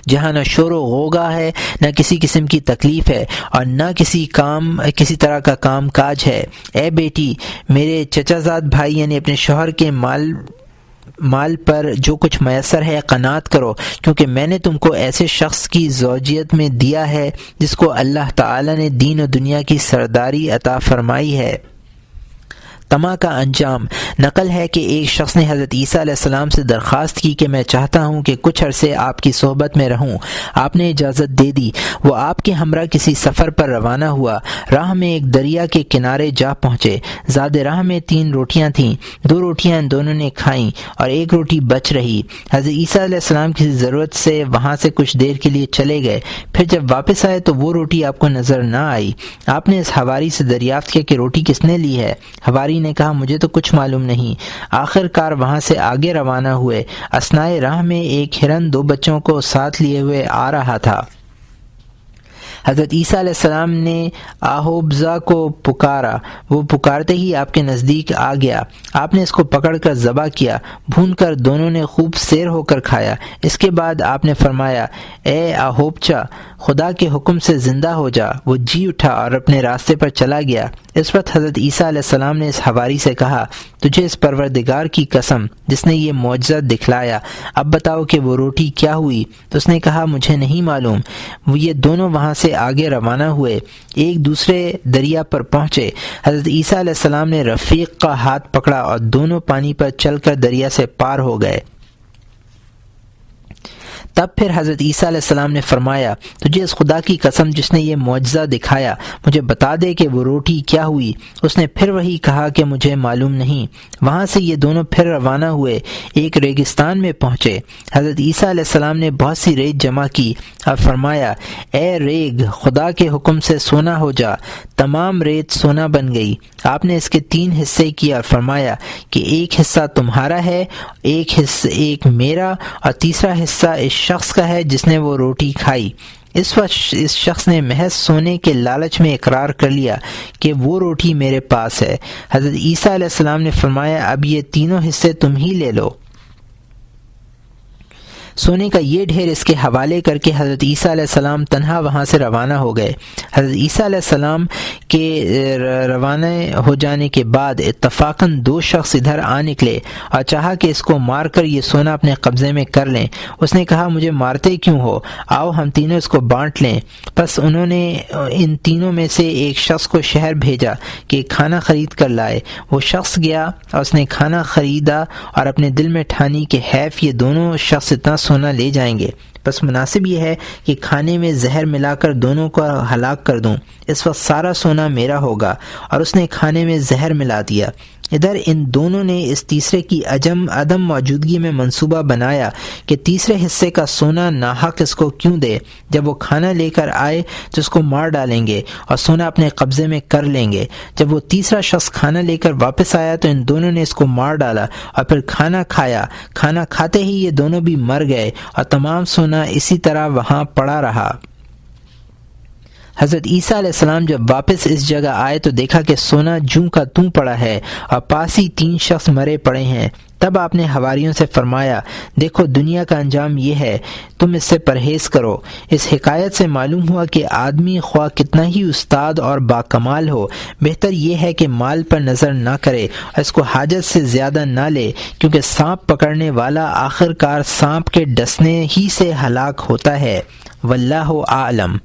جہاں نہ شور و غوغا ہے، نہ کسی قسم کی تکلیف ہے اور نہ کسی طرح کا کام کاج ہے۔ اے بیٹی میرے چچا زاد بھائی یعنی اپنے شوہر کے مال پر جو کچھ میسر ہے قناعت کرو، کیونکہ میں نے تم کو ایسے شخص کی زوجیت میں دیا ہے جس کو اللہ تعالی نے دین و دنیا کی سرداری عطا فرمائی ہے۔ طمع کا انجام۔ نقل ہے کہ ایک شخص نے حضرت عیسیٰ علیہ السلام سے درخواست کی کہ میں چاہتا ہوں کہ کچھ عرصے آپ کی صحبت میں رہوں۔ آپ نے اجازت دے دی۔ وہ آپ کے ہمراہ کسی سفر پر روانہ ہوا۔ راہ میں ایک دریا کے کنارے جا پہنچے۔ زاد راہ میں 3 روٹیاں تھیں، 2 روٹیاں ان دونوں نے کھائیں اور 1 روٹی بچ رہی۔ حضرت عیسیٰ علیہ السلام کسی ضرورت سے وہاں سے کچھ دیر کے لیے چلے گئے، پھر جب واپس آئے تو وہ روٹی آپ کو نظر نہ آئی۔ آپ نے اس حواری سے دریافت کیا کہ روٹی کس نے لی ہے؟ حواری نے کہا مجھے تو کچھ معلوم نہیں۔ آخر کار وہاں سے آگے روانہ ہوئے۔ اثنائے راہ میں ایک ہرن 2 بچوں کو ساتھ لیے ہوئے آ رہا تھا۔ حضرت عیسیٰ علیہ السلام نے آہوبزا کو پکارا، وہ پکارتے ہی آپ کے نزدیک آ گیا۔ آپ نے اس کو پکڑ کر ذبح کیا، بھون کر دونوں نے خوب سیر ہو کر کھایا۔ اس کے بعد آپ نے فرمایا اے آہوبچا خدا کے حکم سے زندہ ہو جا۔ وہ جی اٹھا اور اپنے راستے پر چلا گیا۔ اس وقت حضرت عیسیٰ علیہ السلام نے اس حواری سے کہا تجھے اس پروردگار کی قسم جس نے یہ معجزہ دکھلایا، اب بتاؤ کہ وہ روٹی کیا ہوئی؟ تو اس نے کہا مجھے نہیں معلوم۔ وہ یہ دونوں وہاں سے آگے روانہ ہوئے، ایک دوسرے دریا پر پہنچے۔ حضرت عیسیٰ علیہ السلام نے رفیق کا ہاتھ پکڑا اور دونوں پانی پر چل کر دریا سے پار ہو گئے۔ تب پھر حضرت عیسیٰ علیہ السلام نے فرمایا تجھے اس خدا کی قسم جس نے یہ معجزہ دکھایا مجھے بتا دے کہ وہ روٹی کیا ہوئی؟ اس نے پھر وہی کہا کہ مجھے معلوم نہیں۔ وہاں سے یہ دونوں پھر روانہ ہوئے، ایک ریگستان میں پہنچے۔ حضرت عیسیٰ علیہ السلام نے بہت سی ریت جمع کی اور فرمایا اے ریگ خدا کے حکم سے سونا ہو جا۔ تمام ریت سونا بن گئی۔ آپ نے اس کے 3 حصے کیے اور فرمایا کہ ایک حصہ تمہارا ہے، ایک میرا اور تیسرا حصہ اس شخص کا ہے جس نے وہ روٹی کھائی۔ اس وقت اس شخص نے محض سونے کے لالچ میں اقرار کر لیا کہ وہ روٹی میرے پاس ہے۔ حضرت عیسیٰ علیہ السلام نے فرمایا اب یہ تینوں حصے تم ہی لے لو۔ سونے کا یہ ڈھیر اس کے حوالے کر کے حضرت عیسیٰ علیہ السلام تنہا وہاں سے روانہ ہو گئے۔ حضرت عیسیٰ علیہ السلام کے روانہ ہو جانے کے بعد اتفاقاً 2 شخص ادھر آ نکلے اور چاہا کہ اس کو مار کر یہ سونا اپنے قبضے میں کر لیں۔ اس نے کہا مجھے مارتے کیوں ہو، آؤ ہم تینوں اس کو بانٹ لیں۔ پس انہوں نے ان تینوں میں سے ایک شخص کو شہر بھیجا کہ کھانا خرید کر لائے۔ وہ شخص گیا اور اس نے کھانا خریدا اور اپنے دل میں ٹھانی کہ حیف یہ دونوں شخص اتنا سونا لے جائیں گے، بس مناسب یہ ہے کہ کھانے میں زہر ملا کر دونوں کو ہلاک کر دوں، اس وقت سارا سونا میرا ہوگا۔ اور اس نے کھانے میں زہر ملا دیا۔ ادھر ان دونوں نے اس تیسرے کی عدم موجودگی میں منصوبہ بنایا کہ تیسرے حصے کا سونا ناحق اس کو کیوں دے، جب وہ کھانا لے کر آئے تو اس کو مار ڈالیں گے اور سونا اپنے قبضے میں کر لیں گے۔ جب وہ تیسرا شخص کھانا لے کر واپس آیا تو ان دونوں نے اس کو مار ڈالا اور پھر کھانا کھایا۔ کھانا کھاتے ہی یہ دونوں بھی مر گئے اور تمام سونا اسی طرح وہاں پڑا رہا۔ حضرت عیسیٰ علیہ السلام جب واپس اس جگہ آئے تو دیکھا کہ سونا جوں کا توں پڑا ہے اور پاس ہی 3 شخص مرے پڑے ہیں۔ تب آپ نے حواریوں سے فرمایا دیکھو دنیا کا انجام یہ ہے، تم اس سے پرہیز کرو۔ اس حکایت سے معلوم ہوا کہ آدمی خواہ کتنا ہی استاد اور باکمال ہو، بہتر یہ ہے کہ مال پر نظر نہ کرے اور اس کو حاجت سے زیادہ نہ لے، کیونکہ سانپ پکڑنے والا آخر کار سانپ کے ڈسنے ہی سے ہلاک ہوتا ہے۔ واللہ اعلم۔